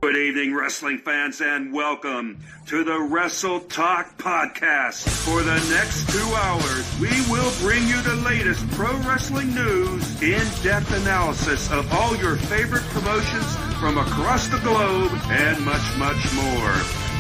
Good evening, wrestling fans, and welcome to the Wrestle Talk Podcast. For the next 2 hours, we will bring you the latest pro wrestling news, in-depth analysis of all your favorite promotions from across the globe, and much, much more.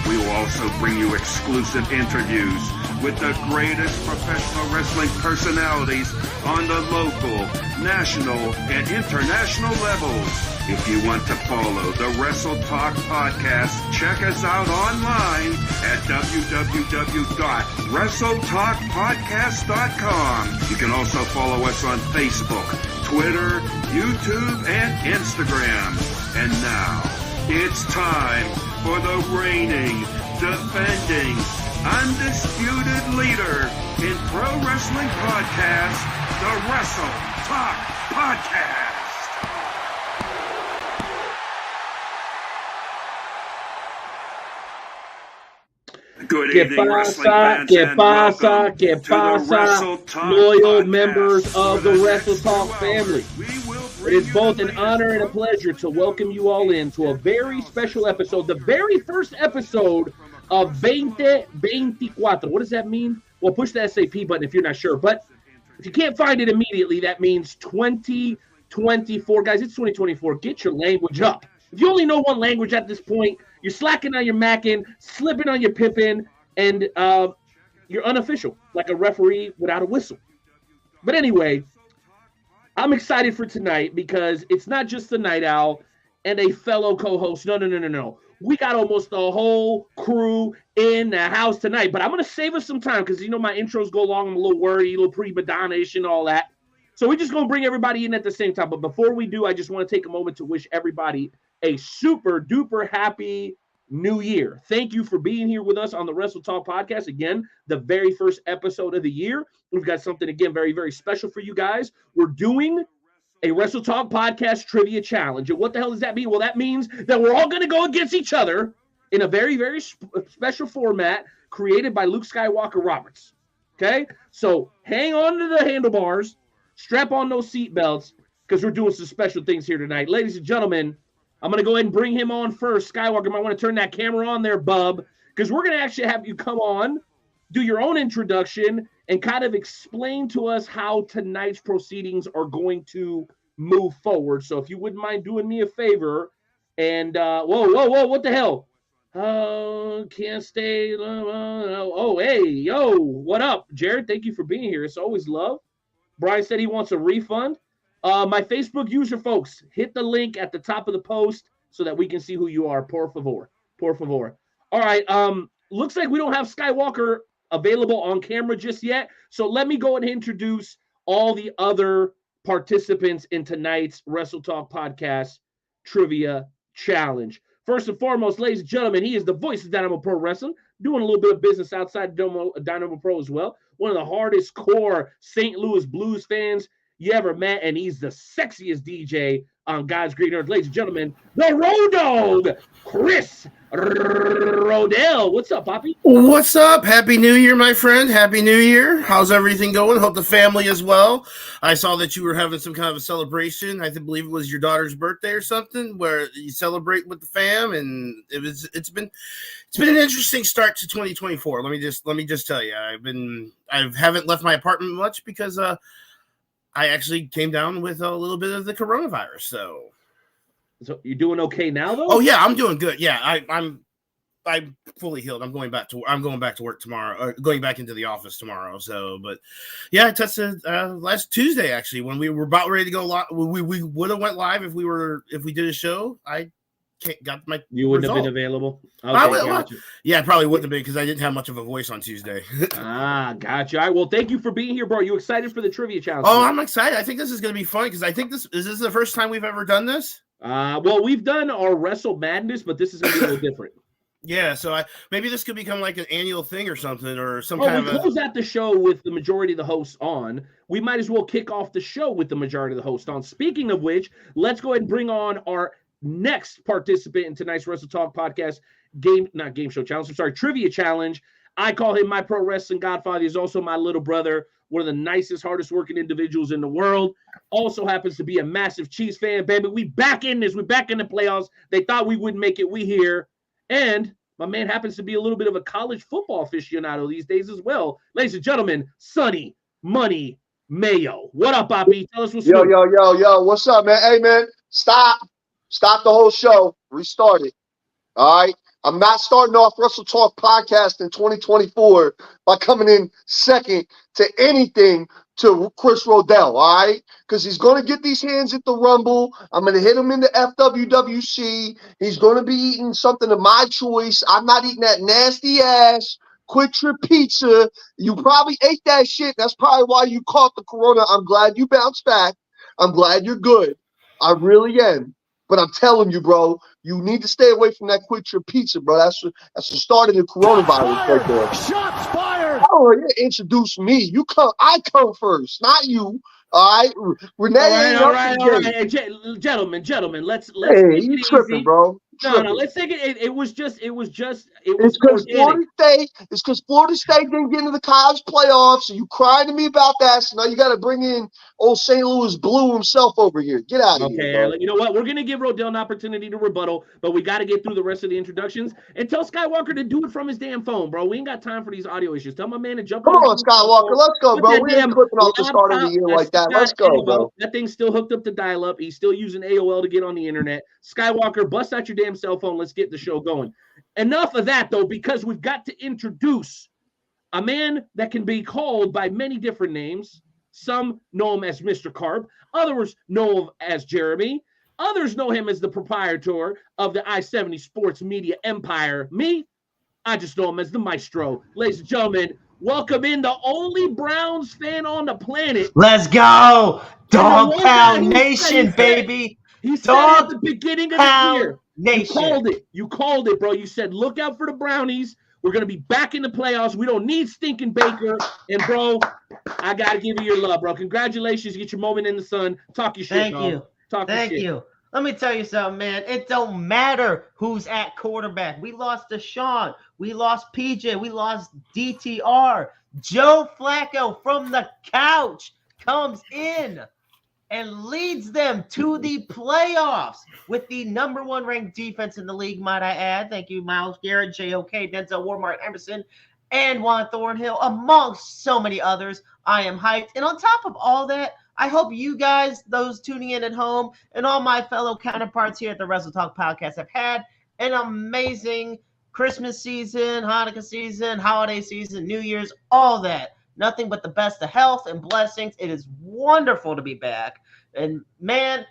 We will also bring you exclusive interviews with the greatest professional wrestling personalities on the local, national, and international levels. If you want to follow the Wrestle Talk Podcast, check us out online at www.wrestletalkpodcast.com. You can also follow us on Facebook, Twitter, YouTube, and Instagram. And now, it's time for the reigning, defending, undisputed leader in pro wrestling podcast, the Wrestle Talk Podcast. Good evening, wrestling fans, and welcome to the Wrestle Talk loyal Podcast. members of the Wrestle Talk family. It is both an honor and a pleasure to welcome you all in to a very special episode, the very first episode of 2024. What does that mean? Well, push the SAP button if you're not sure. But if you can't find it immediately, that means 2024. Guys, it's 2024. Get your language up. If you only know one language at this point, you're slacking on your macking, slipping on your pippin, and you're unofficial, like a referee without a whistle. But anyway, I'm excited for tonight because it's not just the Night Owl and a fellow co-host. No. We got almost the whole crew in the house tonight. But I'm going to save us some time because, you know, my intros go long. I'm a little worried, a little pre-Madonna-ish and all that. So we're just going to bring everybody in at the same time. But before we do, I just want to take a moment to wish everybody a super-duper happy New Year. Thank you for being here with us on the Wrestle Talk Podcast. Again, the very first episode of the year. We've got something, again, very, very special for you guys. We're doing a Wrestle Talk Podcast Trivia Challenge. And what the hell does that mean? Well, that means that we're all going to go against each other in a very, very special format created by Luke Skywalker Roberts. Okay? So hang on to the handlebars, strap on those seatbelts, because we're doing some special things here tonight. Ladies and gentlemen, I'm going to go ahead and bring him on first. Skywalker, might want to turn that camera on there, bub, because we're going to actually have you come on, do your own introduction, and kind of explain to us how tonight's proceedings are going to move forward. So if you wouldn't mind doing me a favor, and whoa, what the hell? Oh, can't stay. Oh, hey, yo, what up, Jared? Thank you for being here. It's always love. Brian said he wants a refund. My Facebook user, folks, hit the link at the top of the post so that we can see who you are. Por favor. All right. Looks like we don't have Skywalker available on camera just yet. So let me go and introduce all the other participants in tonight's Wrestle Talk Podcast Trivia Challenge. First and foremost, ladies and gentlemen, he is the voice of Dynamo Pro Wrestling, doing a little bit of business outside Dynamo Pro as well. One of the hardest core St. Louis Blues fans you ever met, and he's the sexiest DJ on God's green earth. Ladies and gentlemen, the Road Dog, Chris Rodell. What's up, Poppy? What's up? Happy New Year, my friend. Happy New Year. How's everything going? Hope the family as well. I saw that you were having some kind of a celebration. I believe it was your daughter's birthday or something, where you celebrate with the fam, and it's been an interesting start to 2024. Let me just tell you, I haven't left my apartment much because I actually came down with a little bit of the coronavirus. So you're doing okay now, though? Oh yeah, I'm doing good. Yeah, I'm fully healed. I'm going back to work tomorrow, or going back into the office tomorrow. So, but yeah, I tested last Tuesday actually when we were about ready to go live. We would have went live if we did a show. You wouldn't have been available. Okay, yeah, I probably wouldn't have been because I didn't have much of a voice on Tuesday. Gotcha. All right, well, thank you for being here, bro. Are you excited for the trivia challenge? Oh, I'm excited. I think this is going to be fun because I think this is the first time we've ever done this. Well, we've done our Wrestle Madness, but this is going to be a little different. Yeah, so maybe this could become like an annual thing or something, or some kind of. We close out the show with the majority of the hosts on. We might as well kick off the show with the majority of the hosts on. Speaking of which, let's go ahead and bring on our next participant in tonight's Wrestle Talk Podcast trivia challenge. I call him my pro wrestling godfather. He's also my little brother, one of the nicest, hardest working individuals in the world. Also happens to be a massive Chiefs fan, baby. We back in this. We back in the playoffs. They thought we wouldn't make it. We here. And my man happens to be a little bit of a college football aficionado these days as well. Ladies and gentlemen, Sonny Money Mayo. What up, Bobby? Tell us what's Yo. What's up, man? Hey, man, stop the whole show. Restart it. All right. I'm not starting off Wrestle Talk podcast in 2024 by coming in second to anything to Chris Rodell, all right? Because he's going to get these hands at the Rumble. I'm going to hit him in the FWWC. He's going to be eating something of my choice. I'm not eating that nasty-ass Quick Trip pizza. You probably ate that shit. That's probably why you caught the corona. I'm glad you bounced back. I'm glad you're good. I really am. But I'm telling you, bro, you need to stay away from that Quick Trip pizza, bro. That's the start of the coronavirus right there. Shots fired! Oh, you introduce me. You come. I come first, not you. All right, Renee. All right. Hey, gentlemen, let's hey, take you it tripping, easy. bro. No, let's take it. It was It's because Florida State. It's because Florida State didn't get into the college playoffs. And you crying to me about that. So now you got to bring in old St. Louis Blue himself over here. Get out of here. Okay, you know what? We're gonna give Rodell an opportunity to rebuttal, but we got to get through the rest of the introductions and tell Skywalker to do it from his damn phone, bro. We ain't got time for these audio issues. Tell my man to jump. Come on, Skywalker. Let's go, bro. We ain't clipping off the start of the year like that. Let's go, bro. That thing's still hooked up to dial-up. He's still using AOL to get on the internet. Skywalker, bust out your damn cell phone. Let's get the show going. Enough of that, though, because we've got to introduce a man that can be called by many different names. Some know him as Mr. Carp. Others know him as Jeremy. Others know him as the proprietor of the I-70 Sports Media Empire. Me, I just know him as the Maestro. Ladies and gentlemen, welcome in the only Browns fan on the planet. Let's go! Dog Pound Nation, baby! He said at the beginning of the year, Nation. You called it, bro. You said, look out for the Brownies. We're going to be back in the playoffs. We don't need stinking Baker. And, bro, I got to give you your love, bro. Congratulations. Get your moment in the sun. Talk your shit, Thank you. Let me tell you something, man. It don't matter who's at quarterback. We lost Deshaun. We lost PJ. We lost DTR. Joe Flacco from the couch comes in and leads them to the playoffs with the number one ranked defense in the league, might I add. Thank you, Myles Garrett, J.O.K., Denzel Ward, Mark Emerson, and Juan Thornhill, amongst so many others. I am hyped. And on top of all that, I hope you guys, those tuning in at home, and all my fellow counterparts here at the Wrestle Talk Podcast have had an amazing Christmas season, Hanukkah season, holiday season, New Year's, all that. Nothing but the best of health and blessings. It is wonderful to be back. And, man,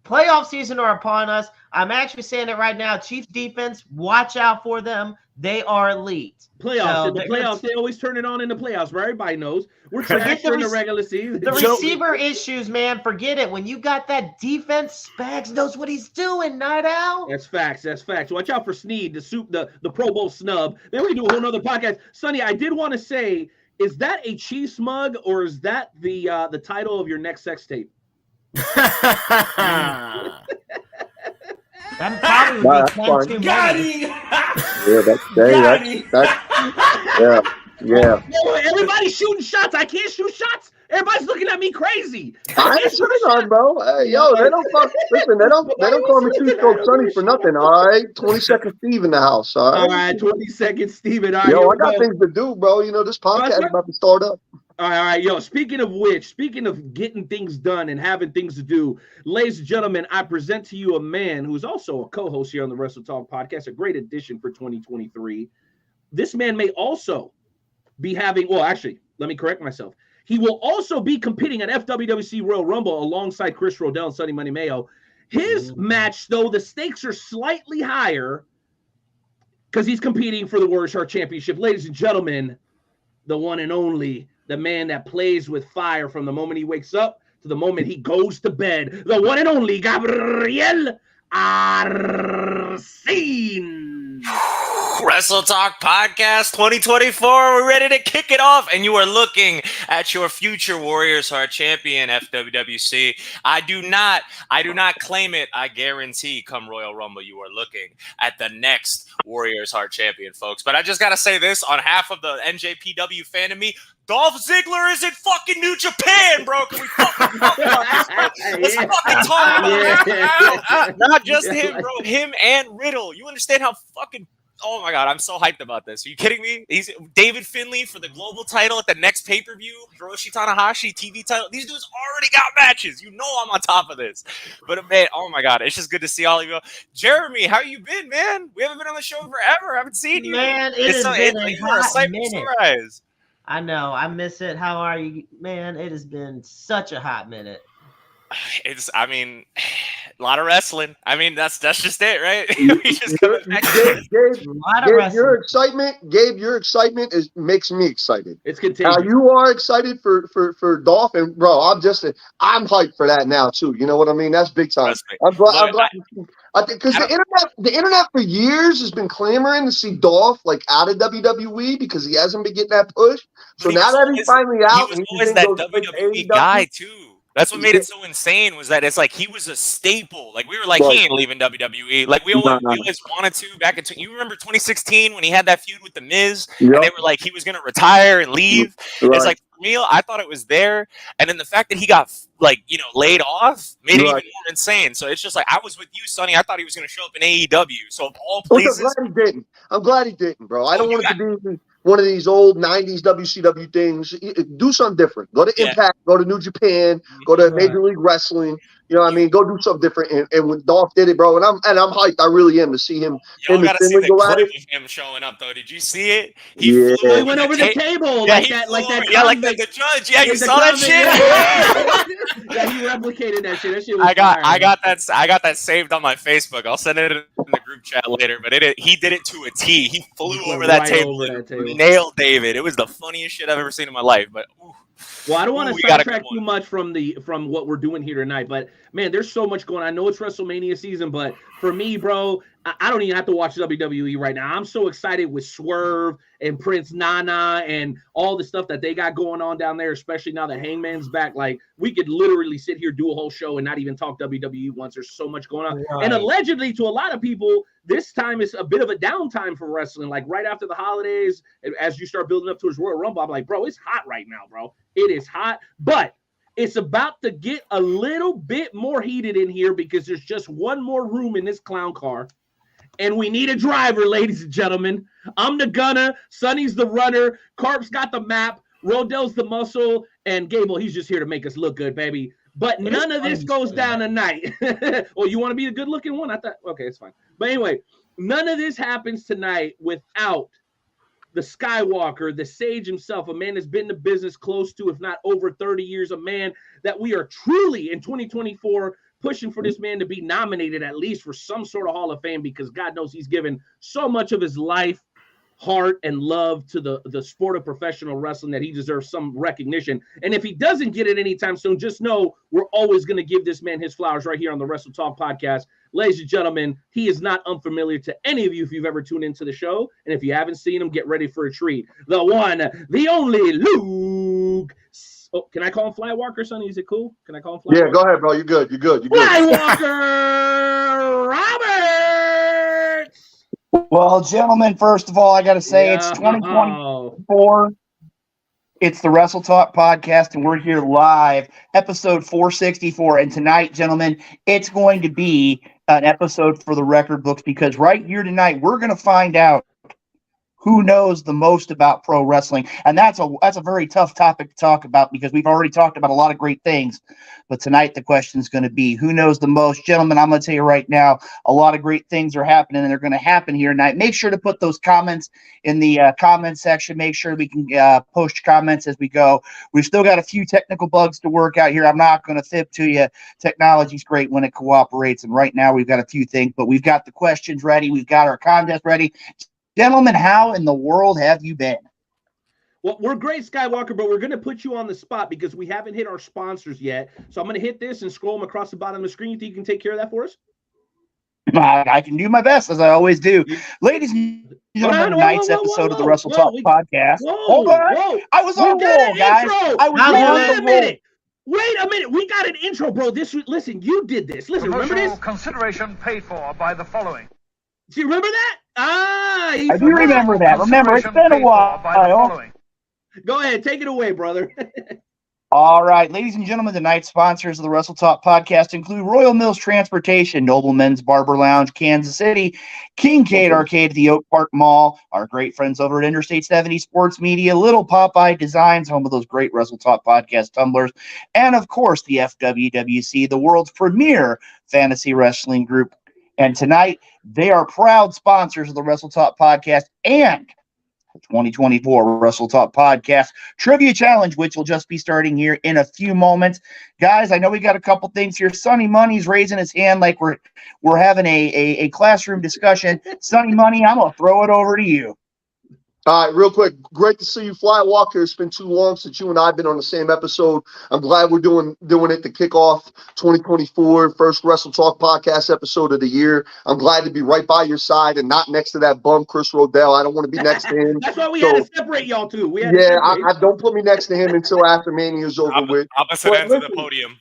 playoff season are upon us. I'm actually saying it right now. Chiefs defense, watch out for them. They are elite. Playoffs, they always turn it on in the playoffs, right? Everybody knows. We're trash during the regular season. The receiver issues, man, forget it. When you got that defense, Spags knows what he's doing, Night Owl. That's facts. Watch out for Snead, the Pro Bowl snub. Then we do a whole nother podcast. Sonny, I did want to say, is that a Chiefs mug or is that the title of your next sex tape? That probably would be got him. Yeah. Everybody's shooting shots. I can't shoot shots. Everybody's looking at me crazy. I ain't shooting on, bro. Hey, yo, they don't call me Two-Stroke Sonny for nothing. All right, 22nd Steve in the house. All right, 22nd Steven. All right, yo, I got things to do, bro. You know this podcast is about to start up. All right, yo, speaking of getting things done and having things to do, ladies and gentlemen, I present to you a man who's also a co-host here on the Wrestle Talk Podcast, a great addition for 2023. This man may also be having, well, actually, let me correct myself. He will also be competing at FWWC Royal Rumble alongside Chris Rodell and Sonny Money Mayo. His match, though, the stakes are slightly higher because he's competing for the Warriors Heart Championship. Ladies and gentlemen, the one and only, the man that plays with fire from the moment he wakes up to the moment he goes to bed, the one and only Gabriel Arcin. Wrestle Talk Podcast 2024. We're ready to kick it off, and you are looking at your future Warriors Heart champion, FWWC. I do not claim it. I guarantee come Royal Rumble, you are looking at the next Warriors Heart champion, folks. But I just got to say this on half of the NJPW fan of me. Dolph Ziggler is in fucking New Japan, bro. Can we fucking talk about this, bro? Let's fucking talk about it. Not just him, bro. Him and Riddle. You understand how fucking... Oh my God, I'm so hyped about this. Are you kidding me? He's David Finlay for the global title at the next pay-per-view. Hiroshi Tanahashi TV title. These dudes already got matches. You know I'm on top of this. But man, oh my God, it's just good to see all of you. Jeremy, how you been, man? We haven't been on the show forever. I haven't seen you. Man, it's been a hot minute. Surprise. I know. I miss it. How are you? Man, it has been such a hot minute. A lot of wrestling. I mean, that's just it, right? We just Gabe, your excitement makes me excited. It's contagious. Now you are excited for Dolph, and bro, I'm hyped for that now too. You know what I mean? That's big time. I'm glad. I think because the internet for years has been clamoring to see Dolph like out of WWE because he hasn't been getting that push. So now that he's finally out, he was always that WWE guy too. That's what made it so insane was that it's like he was a staple. Like we were like, he ain't leaving WWE. Like we always wanted to back in. You remember 2016 when he had that feud with The Miz, and they were like he was gonna retire and leave. Right. It's like for me, I thought it was there, and then the fact that he got laid off made it even more insane. So it's just like I was with you, Sonny. I thought he was gonna show up in AEW. So of all places, I'm glad he didn't, bro. I don't want it to be one of these old 90s WCW things. Do something different. Go to Impact, go to New Japan, go to Major League Wrestling. You know what I mean? Go do something different. And when Dolph did it, bro, and I'm hyped. I really am to see him. You gotta see the clip of him showing up, though. Did you see it? He went over the table like that. Yeah, like the judge. Yeah, you saw that shit. Yeah, he replicated that shit. That shit was I got that saved on my Facebook. I'll send it in the group chat later. But he did it to a T. He flew over that table, nailed David. It was the funniest shit I've ever seen in my life. But well, I don't want to sidetrack too much from what we're doing here tonight, but man, there's so much going on. I know it's WrestleMania season, but for me, bro, I don't even have to watch WWE right now. I'm so excited with Swerve and Prince Nana and all the stuff that they got going on down there, especially now that Hangman's back. Like, we could literally sit here, do a whole show and not even talk WWE once. There's so much going on. Right. And allegedly, to a lot of people, this time is a bit of a downtime for wrestling. Like, right after the holidays, as you start building up towards Royal Rumble, I'm like, bro, it's hot right now, bro. It is hot, but it's about to get a little bit more heated in here because there's just one more room in this clown car. And we need a driver, ladies and gentlemen. I'm the gunner. Sonny's the runner. Carp's got the map. Rodell's the muscle. And Gable, he's just here to make us look good, baby. But none of this goes down tonight. Oh, you want to be the good-looking one? I thought, okay, it's fine. But anyway, none of this happens tonight without the Skywalker, the sage himself, a man that's been in the business close to, if not over 30 years, a man that we are truly in 2024 pushing for this man to be nominated at least for some sort of Hall of Fame because God knows he's given so much of his life, heart, and love to the sport of professional wrestling that he deserves some recognition. And if he doesn't get it anytime soon, just know we're always going to give this man his flowers right here on the Wrestle Talk podcast. Ladies and gentlemen, he is not unfamiliar to any of you if you've ever tuned into the show. And if you haven't seen him, get ready for a treat. The one, the only Luke. Oh, can I call him Flywalker, Sonny? Is it cool? Can I call him Flywalker? Yeah, go ahead, bro. You're good. Flywalker Roberts! Well, gentlemen, first of all, I got to say it's 2024. It's the Wrestle Talk podcast, and we're here live, episode 464. And tonight, gentlemen, it's going to be an episode for the record books because right here tonight, we're going to find out who knows the most about pro wrestling. And that's a very tough topic to talk about because we've already talked about a lot of great things. But tonight the question is going to be who knows the most. Gentlemen, I'm going to tell you right now, a lot of great things are happening and they're going to happen here tonight. Make sure to put those comments in the comment section. Make sure we can post comments as we go. We've still got a few technical bugs to work out here. I'm not going to fib to you. Technology's great when it cooperates. And right now we've got a few things, but we've got the questions ready. We've got our contest ready. Gentlemen, how in the world have you been? Well, we're great, Skywalker, but we're going to put you on the spot because we haven't hit our sponsors yet. So I'm going to hit this and scroll them across the bottom of the screen. You think you can take care of that for us? I can do my best, as I always do. Ladies and gentlemen, tonight's episode of the Wrestle Talk podcast. Hold on. I was on a roll, guys. I was on a roll. Wait a minute. We got an intro, bro. Listen, you did this. Listen, remember this? Consideration paid for by the following. Do you remember that? I do remember that. Remember, it's been a while. Go ahead. Take it away, brother. All right, ladies and gentlemen, tonight's sponsors of the Wrestle Talk podcast include Royal Mills Transportation, Nobleman's Barber Lounge, Kansas City, Kincaid Arcade at the Oak Park Mall, our great friends over at Interstate 70 Sports Media, Little Popeye Designs, home of those great Wrestle Talk podcast tumblers, and of course, the FWWC, the world's premier fantasy wrestling group. And tonight, they are proud sponsors of the Wrestle Talk podcast and the 2024 Wrestle Talk Podcast Trivia Challenge, which will just be starting here in a few moments. Guys, I know we got a couple things here. Sonny Money's raising his hand like we're having a classroom discussion. Sonny Money, I'm going to throw it over to you. All right, real quick. Great to see you, Fly Walker. It's been too long since you and I have been on the same episode. I'm glad we're doing it to kick off 2024, first Wrestle Talk podcast episode of the year. I'm glad to be right by your side and not next to that bum, Chris Rodell. I don't want to be next to him. That's why we had to separate y'all two. I don't put me next to him until after Mania is over with. Opposite ends of the podium.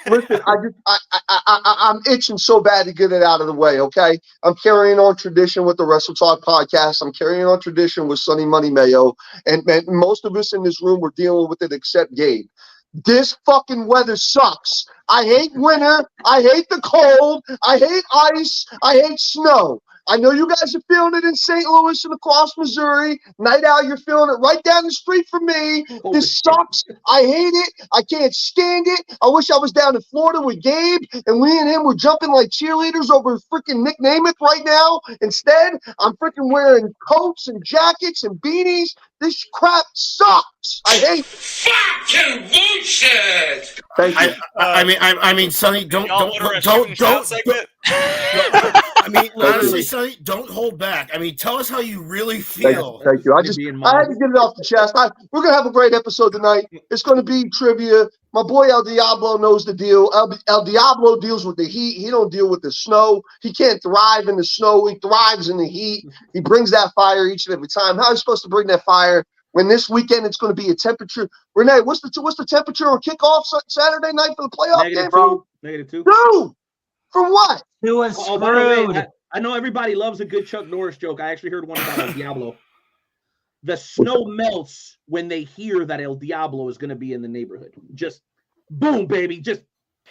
Listen, I'm itching so bad to get it out of the way, okay? I'm carrying on tradition with the Wrestle Talk podcast. I'm carrying on tradition with Sonny Money Mayo, and most of us in this room were dealing with it except Gabe. This fucking weather sucks. I hate winter. I hate the cold. I hate ice. I hate snow. I know you guys are feeling it in St. Louis and across Missouri. Night Owl, you're feeling it right down the street from me. This sucks. I hate it. I can't stand it. I wish I was down in Florida with Gabe and we and him were jumping like cheerleaders over freaking Nick Namath right now. Instead, I'm freaking wearing coats and jackets and beanies. This crap sucks. I hate fucking bullshit. Thank you. I mean, Sonny, don't. I mean, honestly, Sonny, don't hold back. I mean, tell us how you really feel. Thank you. I had to get it off the chest. We're gonna have a great episode tonight. It's gonna be trivia. My boy El Diablo knows the deal. El Diablo deals with the heat. He don't deal with the snow. He can't thrive in the snow. He thrives in the heat. He brings that fire each and every time. How are you supposed to bring that fire when this weekend it's going to be a temperature? Renee, what's the temperature on kickoff Saturday night for the playoff game, bro? -2. Dude, for what? He was screwed. I know everybody loves a good Chuck Norris joke. I actually heard one about El Diablo. The snow melts when they hear that El Diablo is going to be in the neighborhood. Just boom, baby. Just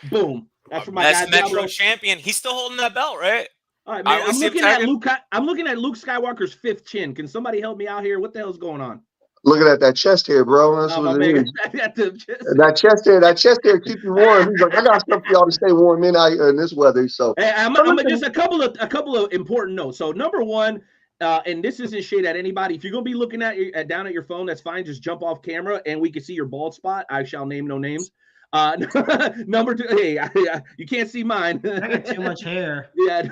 boom. That's for my Best guy, Metro Diablo. champion. He's still holding that belt, right? All right, man. I'm looking at Luke Skywalker's 5th chin. Can somebody help me out here? What the hell's going on? Looking at that chest hair, bro. That's what it is. That chest hair keep you warm. He's like, I got stuff for y'all to stay warm in out here in this weather. So, hey, I'm just a couple of important notes. So, number one, and this isn't shade at anybody. If you're gonna be looking down at your phone, that's fine. Just jump off camera, and we can see your bald spot. I shall name no names. Number two, hey, you can't see mine. I got too much hair. Yeah.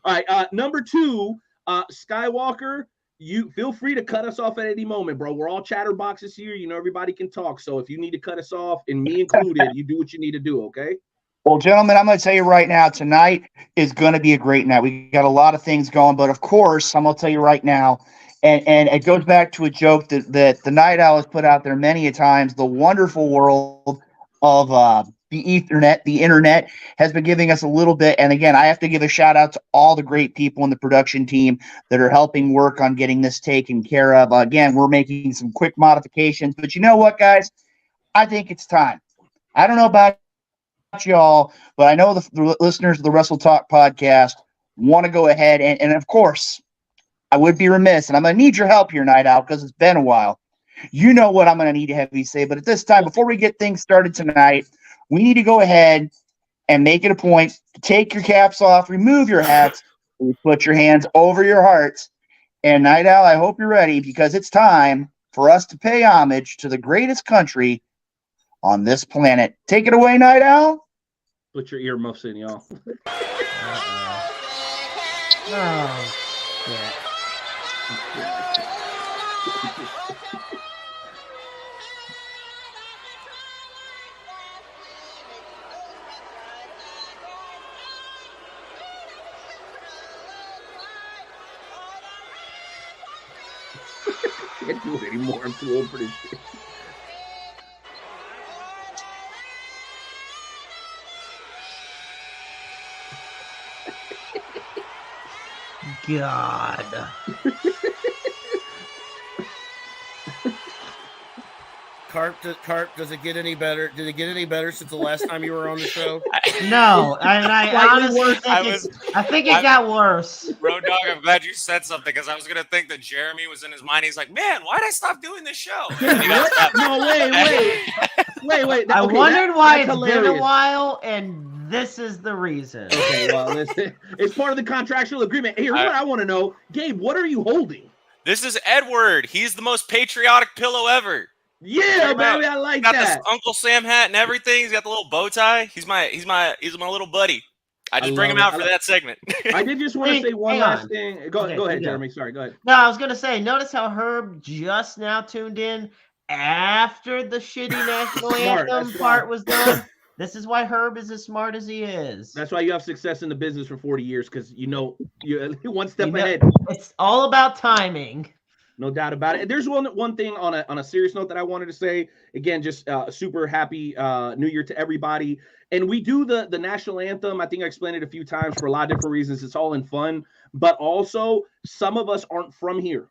All right. Number two, Skywalker. You feel free to cut us off at any moment, bro. We're all chatterboxes here. You know, everybody can talk. So if you need to cut us off, and me included, you do what you need to do, okay? Well, gentlemen, I'm going to tell you right now, tonight is going to be a great night. We got a lot of things going, but of course, I'm going to tell you right now, and it goes back to a joke that the Night Owl has put out there many a times, the wonderful world of the internet has been giving us a little bit. And again, I have to give a shout out to all the great people in the production team that are helping work on getting this taken care of. Again, we're making some quick modifications, but you know what, guys? I think it's time. I don't know about y'all, but I know the listeners of the Wrestle Talk podcast want to go ahead and of course, I would be remiss, and I'm going to need your help here, Night Owl, because it's been a while. You know what I'm going to need to have you say, but at this time, before we get things started tonight, we need to go ahead and make it a point to take your caps off, remove your hats, and put your hands over your hearts. And Night Owl, I hope you're ready, because it's time for us to pay homage to the greatest country on this planet. Take it away, Night Owl. Put your earmuffs in, y'all. Oh, yeah. Can't do it anymore. I'm too old for this shit. God. Carp, does it get any better? Did it get any better since the last time you were on the show? No, and I honestly think it got worse. Road Dogg, I'm glad you said something because I was gonna think that Jeremy was in his mind. He's like, man, why'd I stop doing this show? No, wait. I wondered why it's been a while, and this is the reason. Okay, well, it's part of the contractual agreement. Here's what I want to know. Gabe, what are you holding? This is Edward. He's the most patriotic pillow ever. Yeah, baby, I like that. Got this Uncle Sam hat and everything. He's got the little bow tie. He's my little buddy. I just bring him out for that segment. I did just want to say one last thing. Go ahead, Jeremy. Sorry, go ahead. No, I was gonna say, notice how Herb just now tuned in after the shitty national anthem part was done. This is why Herb is as smart as he is. That's why you have success in the business for 40 years, because you're one step ahead. It's all about timing. No doubt about it. There's one thing on a serious note that I wanted to say. Again, just super happy New Year to everybody. And we do the national anthem. I think I explained it a few times for a lot of different reasons. It's all in fun. But also, some of us aren't from here.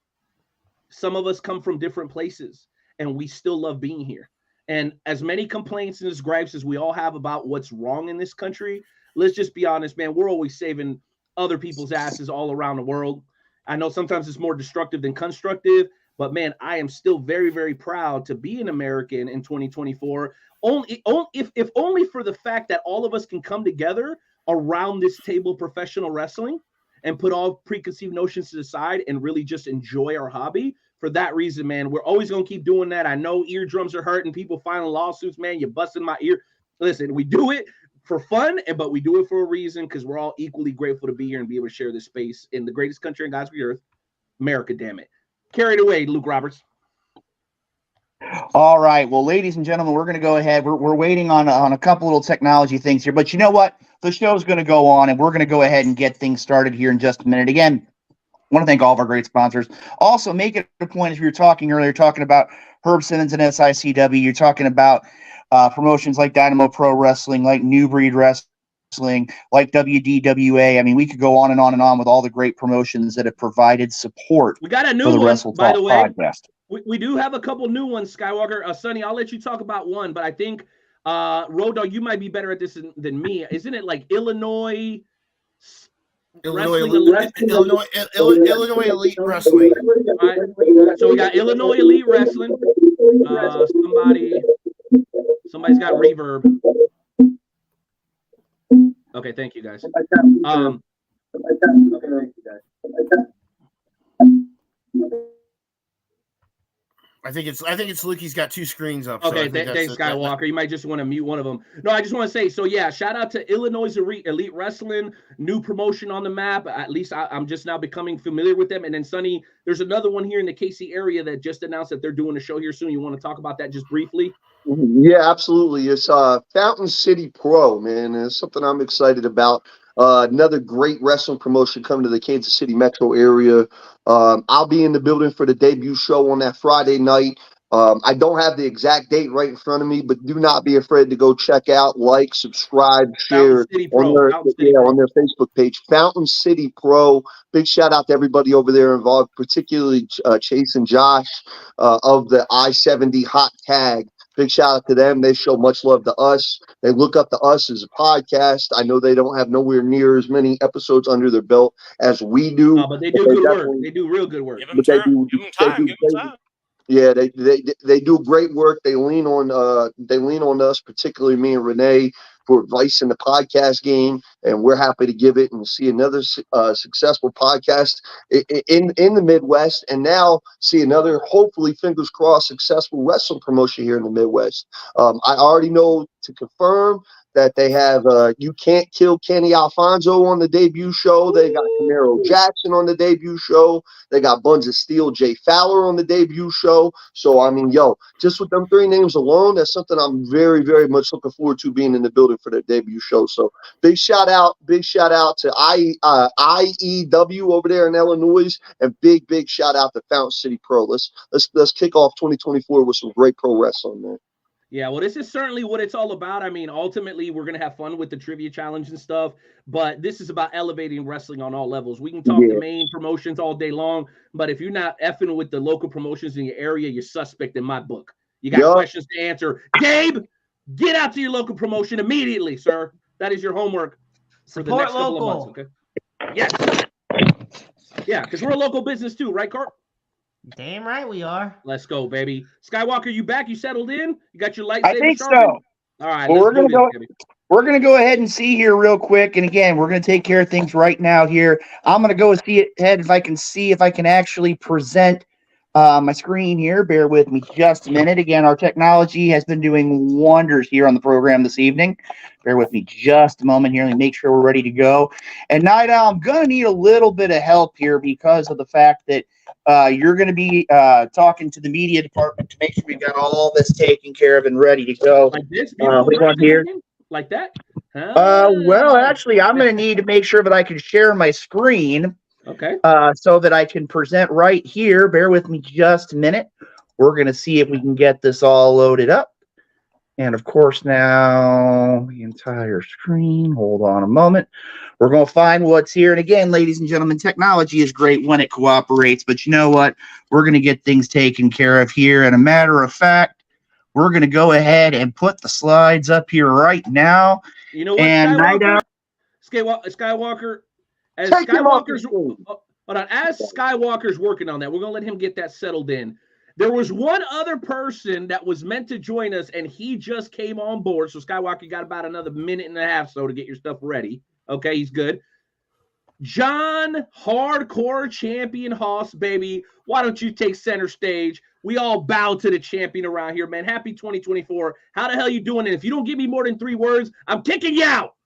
Some of us come from different places, and we still love being here. And as many complaints and as gripes as we all have about what's wrong in this country, let's just be honest, man. We're always saving other people's asses all around the world. I know sometimes it's more destructive than constructive, but man, I am still very, very proud to be an American in 2024. If only for the fact that all of us can come together around this table of professional wrestling and put all preconceived notions to the side and really just enjoy our hobby. For that reason, man, we're always going to keep doing that. I know eardrums are hurting, people filing lawsuits, man, you're busting my ear. Listen, we do it for fun, but we do it for a reason, because we're all equally grateful to be here and be able to share this space in the greatest country on God's earth, America, damn it. Carry it away, Luke Roberts. All right. Well, ladies and gentlemen, we're going to go ahead. We're waiting on a couple little technology things here, but you know what? The show's going to go on, and we're going to go ahead and get things started here in just a minute. Again, I want to thank all of our great sponsors. Also, make it a point, as we were talking earlier, talking about Herb Simmons and SICW. You're talking about promotions like Dynamo Pro Wrestling, like New Breed Wrestling, like WDWA. I mean, we could go on and on and on with all the great promotions that have provided support. We got a new one, by the way. Podcast. We do have a couple new ones, Skywalker. Sonny, I'll let you talk about one, but I think Road Dogg, you might be better at this than me. Isn't it like Illinois Elite Wrestling. Right. So we got Illinois Elite Wrestling. Somebody's got reverb. Okay, thank you guys. I think it's Lukey's got two screens up. Okay, thanks, Skywalker. You might just want to mute one of them. No, I just want to say, so yeah, shout out to Illinois Elite Wrestling, new promotion on the map. At least I'm just now becoming familiar with them. And then Sonny, there's another one here in the KC area that just announced that they're doing a show here soon. You want to talk about that just briefly? Yeah, absolutely. It's Fountain City Pro, man. It's something I'm excited about. Another great wrestling promotion coming to the Kansas City metro area. I'll be in the building for the debut show on that Friday night. I don't have the exact date right in front of me, but do not be afraid to go check out, like, subscribe, share on their Facebook page, Fountain City Pro. Big shout out to everybody over there involved, particularly Chase and Josh of the I-70 Hot Tag. Big shout out to them. They show much love to us. They look up to us as a podcast. I know they don't have nowhere near as many episodes under their belt as we do. No, but they do good work. They do real good work. Give them time. Give them time. Give them time. Yeah, they do great work. They lean on us, particularly me and Renee, for advice in the podcast game, and we're happy to give it and see another successful podcast in the Midwest, and now see another, hopefully, fingers crossed, successful wrestling promotion here in the Midwest. I already know to confirm that they have You Can't Kill Kenny Alfonso on the debut show. They got Camaro Jackson on the debut show. They got Buns of Steel, Jay Fowler on the debut show. So, I mean, just with them 3 names alone, that's something I'm very, very much looking forward to being in the building for their debut show. So, big shout out to IEW over there in Illinois, and big shout out to Fountain City Pro. Let's kick off 2024 with some great pro wrestling, man. Yeah, well, this is certainly what it's all about. I mean, ultimately, we're going to have fun with the trivia challenge and stuff, but this is about elevating wrestling on all levels. We can talk the main promotions all day long, but if you're not effing with the local promotions in your area, you're suspect in my book. You got questions to answer. Gabe, get out to your local promotion immediately, sir. That is your homework for the next couple of months, okay? Yes. Yeah, because we're a local business too, right, Carp? Damn right we are. Let's go, baby. Skywalker, you back? You settled in? You got your lightsaber? I think sharpened? so. All right, well, we're gonna go ahead and see here real quick. And again, we're gonna take care of things right now here. I'm gonna go ahead if I can actually present my screen here. Bear with me just a minute. Again, our technology has been doing wonders here on the program this evening. Bear with me just a moment here. Let me make sure we're ready to go. And Night Owl, I'm gonna need a little bit of help here because of the fact that you're going to be talking to the media department to make sure we've got all this taken care of and ready to go. Like this? Here. Like that? Well, actually, I'm going to need to make sure that I can share my screen. Okay. So that I can present right here. Bear with me just a minute. We're going to see if we can get this all loaded up. And, of course, now the entire screen. Hold on a moment. We're going to find what's here. And again, ladies and gentlemen, technology is great when it cooperates. But you know what? We're going to get things taken care of here. And a matter of fact, we're going to go ahead and put the slides up here right now. You know what, and Skywalker, as Skywalker's working on that, we're going to let him get that settled in. There was one other person that was meant to join us, and he just came on board. So, Skywalker, you got about another minute and a half so to get your stuff ready. Okay, he's good. John, Hardcore Champion Hoss, baby. Why don't you take center stage? We all bow to the champion around here, man. Happy 2024. How the hell you doing? And if you don't give me more than 3 words, I'm kicking you out.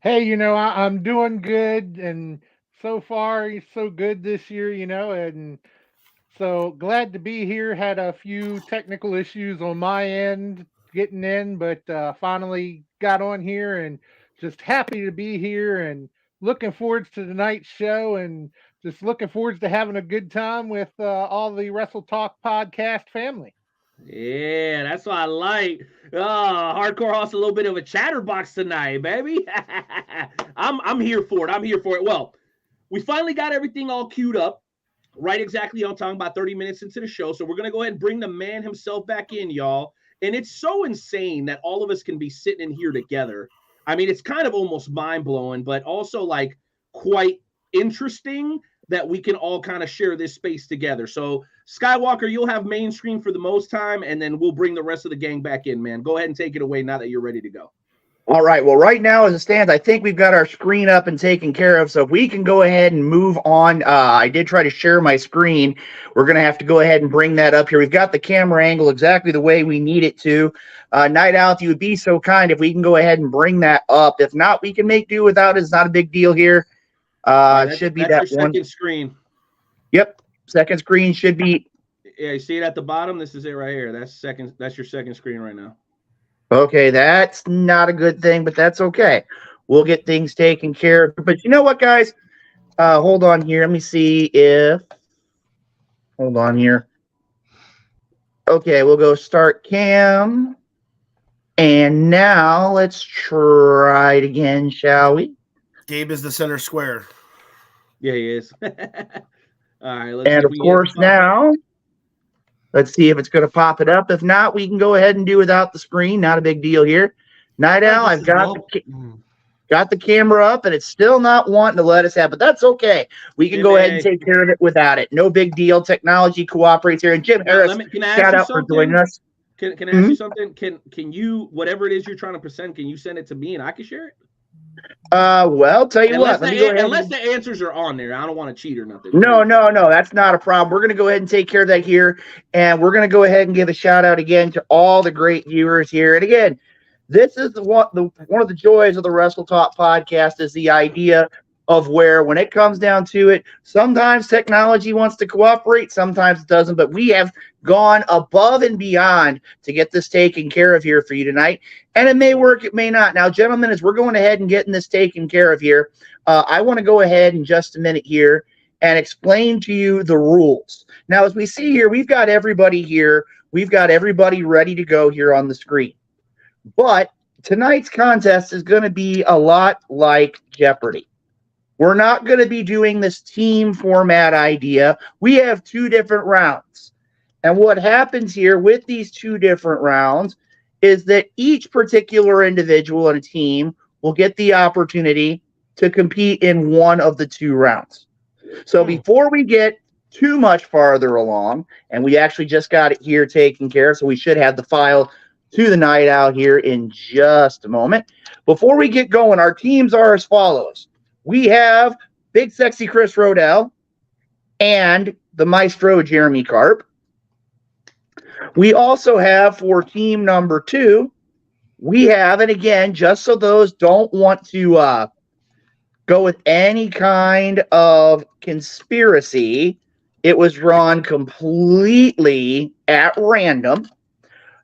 Hey, I'm doing good, and so far, so good this year, and so glad to be here. Had a few technical issues on my end getting in, but finally got on here and just happy to be here and looking forward to tonight's show and just looking forward to having a good time with all the Wrestle Talk podcast family. Yeah, that's what I like. Hardcore Hoss, a little bit of a chatterbox tonight, baby. I'm here for it. I'm here for it. Well, we finally got everything all queued up. Right exactly on time, about 30 minutes into the show. So we're going to go ahead and bring the man himself back in, y'all. And it's so insane that all of us can be sitting in here together. I mean, it's kind of almost mind-blowing, but also like quite interesting that we can all kind of share this space together. So Skywalker, you'll have main screen for the most time, and then we'll bring the rest of the gang back in, man. Go ahead and take it away now that you're ready to go. All right. Well, right now as it stands, I think we've got our screen up and taken care of. So if we can go ahead and move on. I did try to share my screen. We're going to have to go ahead and bring that up here. We've got the camera angle exactly the way we need it to. Night Owl, if you would be so kind, if we can go ahead and bring that up. If not, we can make do without it. It's not a big deal here. Should be that one. Second screen. Yep. Second screen should be. Yeah, you see it at the bottom? This is it right here. That's your second screen right now. Okay, that's not a good thing, but that's okay. We'll get things taken care of. But you know what, guys? Hold on here. Let me see if... Hold on here. Okay, we'll go start cam. And now let's try it again, shall we? Gabe is the center square. Yeah, he is. All right. Let's and of course now... Let's see if it's going to pop it up. If not, we can go ahead and do without the screen. Not a big deal here. Night Owl, I've got the camera up, and it's still not wanting to let us have, but that's okay. We can go ahead and take care of it without it. No big deal. Technology cooperates here. And Jim Harris, shout out for joining us. Can I ask you something? Can you, whatever it is you're trying to present, can you send it to me and I can share it? Well, tell you unless what. Unless the answers are on there, I don't want to cheat or nothing. No, that's not a problem. We're going to go ahead and take care of that here, and we're going to go ahead and give a shout out again to all the great viewers here. And again, This is one of the joys of the Wrestle Talk podcast is the idea of where, when it comes down to it, sometimes technology wants to cooperate, sometimes it doesn't, but we have gone above and beyond to get this taken care of here for you tonight. And it may work, it may not. Now, gentlemen, as we're going ahead and getting this taken care of here, I want to go ahead in just a minute here and explain to you the rules. Now, as we see here, we've got everybody here. We've got everybody ready to go here on the screen. But tonight's contest is going to be a lot like Jeopardy. We're not going to be doing this team format idea. We have 2 different rounds. And what happens here with these 2 different rounds is that each particular individual in a team will get the opportunity to compete in one of the 2 rounds. So before we get too much farther along, and we actually just got it here taken care of, so we should have the file to the night out here in just a moment. Before we get going, our teams are as follows. We have Big Sexy Chris Rodell and the Maestro Jeremy Karp. We also have for team number 2, we have, and again, just so those don't want to go with any kind of conspiracy, it was drawn completely at random.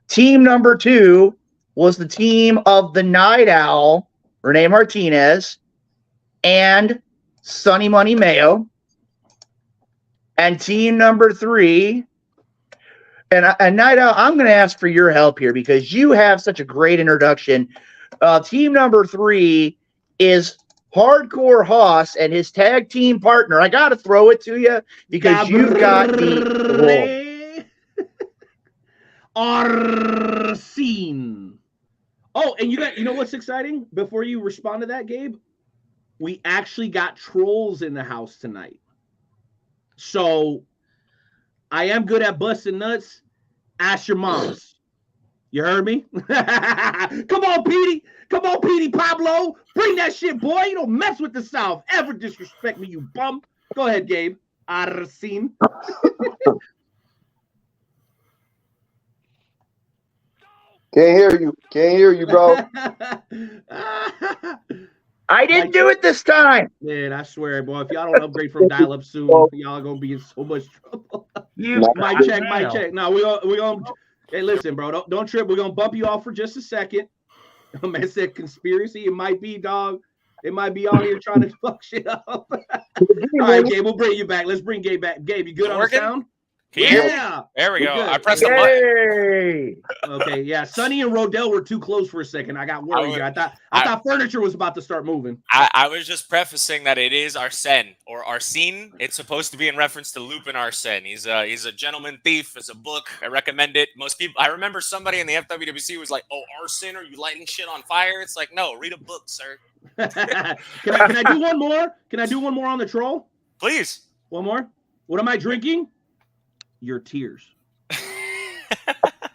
Team number 2 was the team of the Night Owl, Renee Martinez, and Sonny Money Mayo. And team number 3, and Night Owl, I'm going to ask for your help here because you have such a great introduction. Team number 3 is Hardcore Hoss and his tag team partner. I got to throw it to you because you've got the role. Arsene. Oh, and you know what's exciting? Before you respond to that, Gabe, we actually got trolls in the house tonight. So I am good at busting nuts. Ask your moms. You heard me? Come on, Petey. Come on, Petey Pablo. Bring that shit, boy. You don't mess with the South. Ever disrespect me, you bum. Go ahead, Gabe. Arsene. Can't hear you, bro. I didn't do it this time. Man, I swear, boy, if y'all don't upgrade from dial-up soon, y'all gonna be in so much trouble. Mic check. No, we gonna. Hey, listen, bro, don't trip. We're gonna bump you off for just a second. Man said conspiracy. It might be, dog. It might be out here trying to fuck shit up. All right, Gabe, we'll bring you back. Let's bring Gabe back. Gabe, you good on the sound? Yeah. There we go. I pressed the button. Okay, yeah. Sonny and Rodell were too close for a second. I got worried here. I thought furniture was about to start moving. I was just prefacing that it is Arsene or Arsene. It's supposed to be in reference to Lupin Arsene. He's a gentleman thief. It's a book. I recommend it. Most people. I remember somebody in the FWWC was like, "Oh, Arsene, are you lighting shit on fire?" It's like, no, read a book, sir. Can I do one more? Can I do one more on the troll? Please. One more. What am I drinking? Your tears.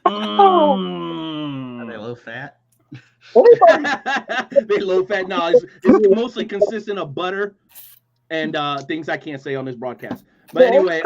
Are they low fat? They low fat. No, it's mostly consistent of butter and things I can't say on this broadcast. But anyway.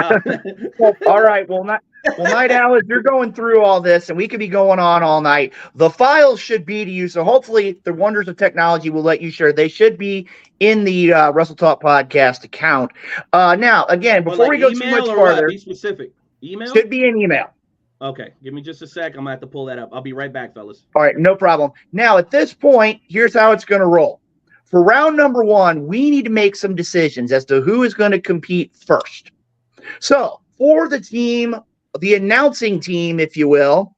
All right. Well, Night Owl, you're going through all this, and we could be going on all night. The files should be to you, so hopefully the wonders of technology will let you share. They should be in the Wrestle Talk podcast account. Now, again, before we go too much farther, be specific. Email? Should be an email. Okay, give me just a sec. I'm going to have to pull that up. I'll be right back, fellas. All right, no problem. Now, at this point, here's how it's going to roll. For round number 1, we need to make some decisions as to who is going to compete first. So, for the team, the announcing team, if you will,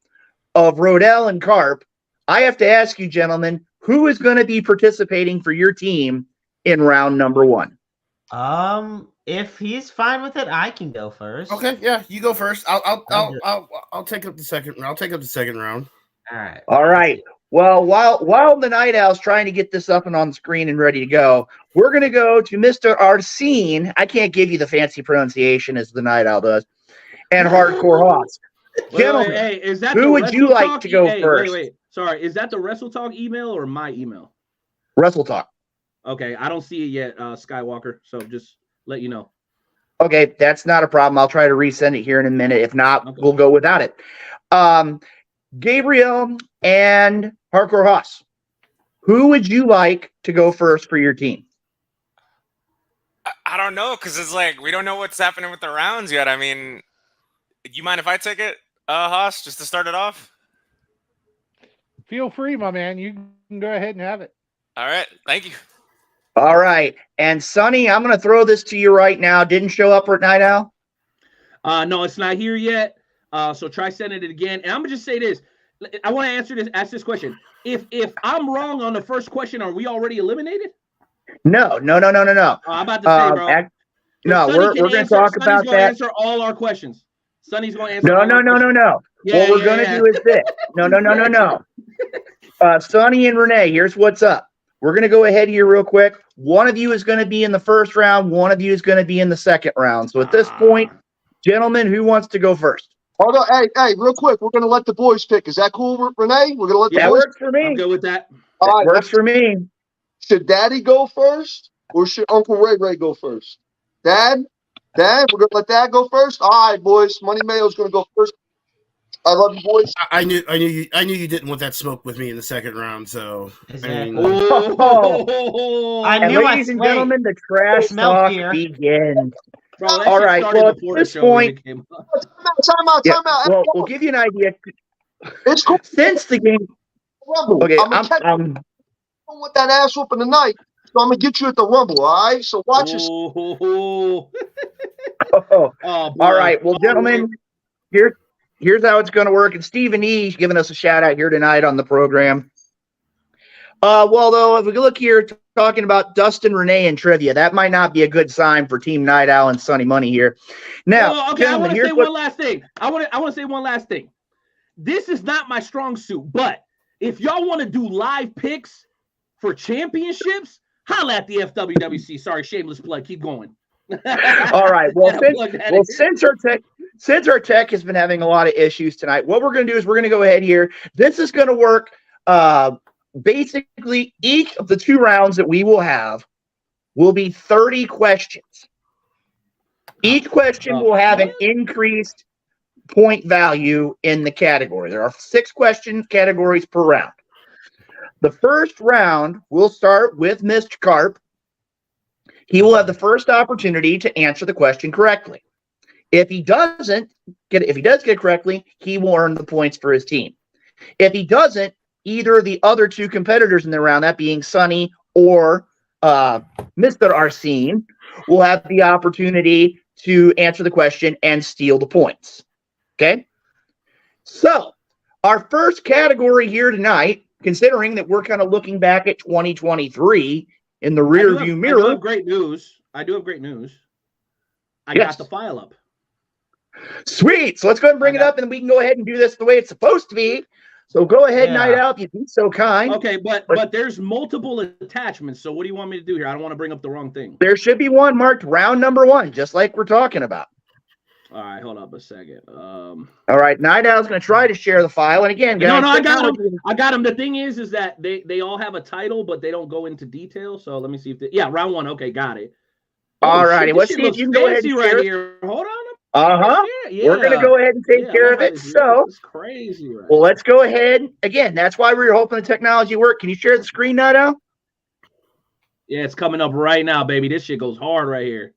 of Rodell and Karp, I have to ask you, gentlemen, who is going to be participating for your team in round number 1? If he's fine with it, I can go first. Okay, yeah, you go first. I'll take up the second. I'll take up the second round. All right. Well, while the Night Owl's trying to get this up and on the screen and ready to go, we're going to go to Mr. Arsene. I can't give you the fancy pronunciation as the Night Owl does, and Hardcore Hoss. Gentlemen, hey, is that who would you like to go first? Wait. Sorry, is that the Wrestle Talk email or my email? Wrestle Talk. Okay, I don't see it yet, Skywalker. So just let you know. Okay, that's not a problem. I'll try to resend it here in a minute. If not, we'll go without it. Gabriel and Hardcore Haas, who would you like to go first for your team? I don't know, because it's like we don't know what's happening with the rounds yet. I mean, you mind if I take it, Haas, just to start it off? Feel free, my man. You can go ahead and have it. All right. Thank you. All right. And Sonny, I'm going to throw this to you right now. Didn't show up for Night Owl? No, it's not here yet. So try sending it again. And I'm gonna just say this. I want to ask this question. If I'm wrong on the first question, are we already eliminated? No. I'm about to say, bro. No, we're going to talk about that. Sonny's going to answer all our questions. Sonny's going to answer No. Yeah, what we're going to do is this. No. Sonny and Renee, here's what's up. We're going to go ahead here real quick. One of you is going to be in the first round. One of you is going to be in the second round. So at this point, gentlemen, who wants to go first? Hold on. Hey, real quick. We're going to let the boys pick. Is that cool, Renee? We're going to let the boys. That works for me. I'm good with that. All right, works for me. Should Daddy go first or should Uncle Ray go first? Dad, we're going to let Dad go first. All right, boys. Money Mayo's going to go first. I love you, boys. I knew you didn't want that smoke with me in the second round. So Exactly. And ladies and gentlemen, the trash talk begins. Bro, all right. Well, at this point, time out. Well, we'll give you an idea. It's cool. Since the game. Rumble. Okay, I don't want that ass whooping tonight, so I'm gonna get you at the Rumble. All right. So watch this. All right. Well, gentlemen, here's how it's going to work. And Stephen E's giving us a shout out here tonight on the program. Well, though, if we look here talking about Dustin, Renee, and trivia, that might not be a good sign for Team Night Owl and Sunny Money here. Now, okay, I want to say one last thing. I want to say one last thing. This is not my strong suit, but if y'all want to do live picks for championships, holla at the FWWC. Sorry, shameless plug. Keep going. All right. Well, since our tech has been having a lot of issues tonight, what we're going to do is we're going to go ahead here. This is going to work. Basically, each of the 2 rounds that we will have will be 30 questions. Each question will have an increased point value in the category. There are 6 question categories per round. The first round will start with Mr. Carp. He will have the first opportunity to answer the question correctly. If he does get it correctly, he will earn the points for his team. If he doesn't, either of the other 2 competitors in the round, that being Sonny or Mr. Arsene, will have the opportunity to answer the question and steal the points. Okay? So, our first category here tonight, considering that we're kind of looking back at 2023 in the rear view mirror. I do have great news. I got the file up. Sweet. So let's go ahead and bring it up, and we can go ahead and do this the way it's supposed to be. So go ahead, Night Owl, if you'd be so kind. Okay, but there's multiple attachments. So what do you want me to do here? I don't want to bring up the wrong thing. There should be one marked round number 1, just like we're talking about. All right, hold up a second. All right, Night Owl's going to try to share the file, and again, guys, I got them. I got them. The thing is that they all have a title, but they don't go into detail. So let me see if round 1. Okay, got it. All righty, let's see if you can go ahead and share here. Hold on. Yeah. We're going to go ahead and take care of it. So, it's crazy, right? Well, let's go ahead. Again, that's why we were hoping the technology worked. Can you share the screen, Night Owl? Yeah, it's coming up right now, baby. This shit goes hard right here.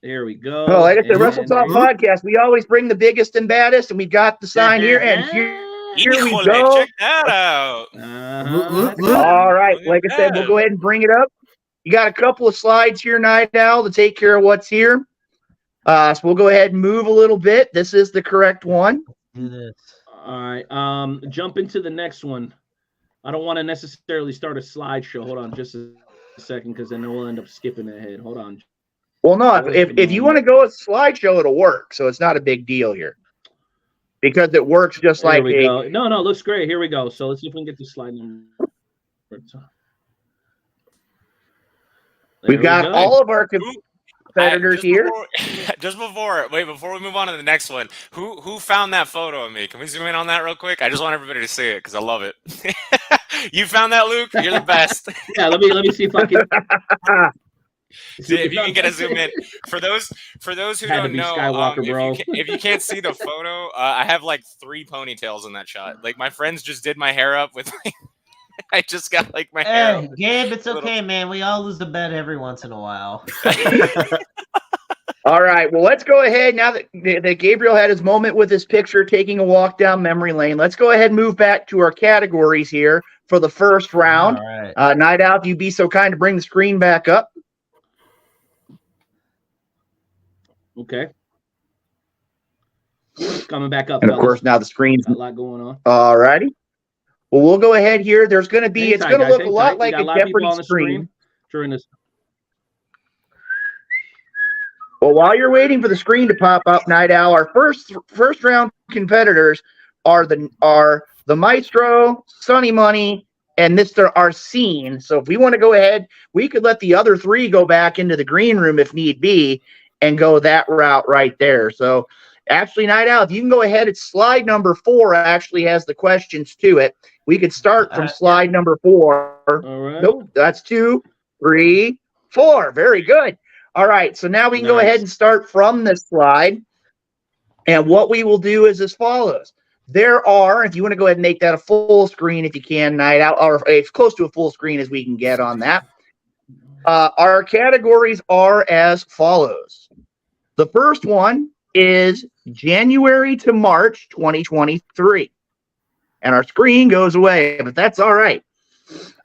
There we go. Oh, like I said, Wrestle Talk Podcast, we always bring the biggest and baddest, and we got the sign here, and here we go. Check that out. All right, like I said, we'll go ahead and bring it up. You got a couple of slides here, Night Owl, to take care of what's here. So we'll go ahead and move a little bit. This is the correct one. All right. Jump into the next one. I don't want to necessarily start a slideshow. Hold on just a second, because then we'll end up skipping ahead. Hold on. Well, no, if you want to go a slideshow, it'll work. So it's not a big deal here. Because it works just like No, looks great. Here we go. So let's see if we can get the slide number. We've got all of our competitors here. Before we move on to the next one, who found that photo of me? Can we zoom in on that real quick? I just want everybody to see it because I love it. You found that, Luke? You're the best. Yeah, let me see if I can. If you can get a zoom in, for those who Had to don't be know, Skywalker, bro. if you can't see the photo, I have like 3 ponytails in that shot. Like my friends just did my hair up with. I just got like my hair. Hey, Gabe, it's okay, man. We all lose the bet every once in a while. All right. Well, let's go ahead now that Gabriel had his moment with his picture, taking a walk down memory lane. Let's go ahead and move back to our categories here for the first round. All right. Night Owl, if you'd be so kind to bring the screen back up. Okay. Coming back up. And of course, now the screen's got a lot going on. All righty. Well, we'll go ahead here. There's going to be, it's going to look a lot like a Jeopardy screen during this. Well, while you're waiting for the screen to pop up, Night Owl, our first round competitors are the Maestro, Sunny Money, and Mr. Arsene. So if we want to go ahead, we could let the other 3 go back into the green room if need be and go that route right there. So actually, Night Owl, if you can go ahead, it's slide number 4 actually has the questions to it. We could start from slide number 4. All right. Nope, that's 2, 3, 4. Very good. All right, so now we can go ahead and start from this slide. And what we will do is as follows. There are, if you want to go ahead and make that a full screen if you can, Night Owl, or as close to a full screen as we can get on that. Our categories are as follows. The first one is January to March 2023. And our screen goes away, but that's all right.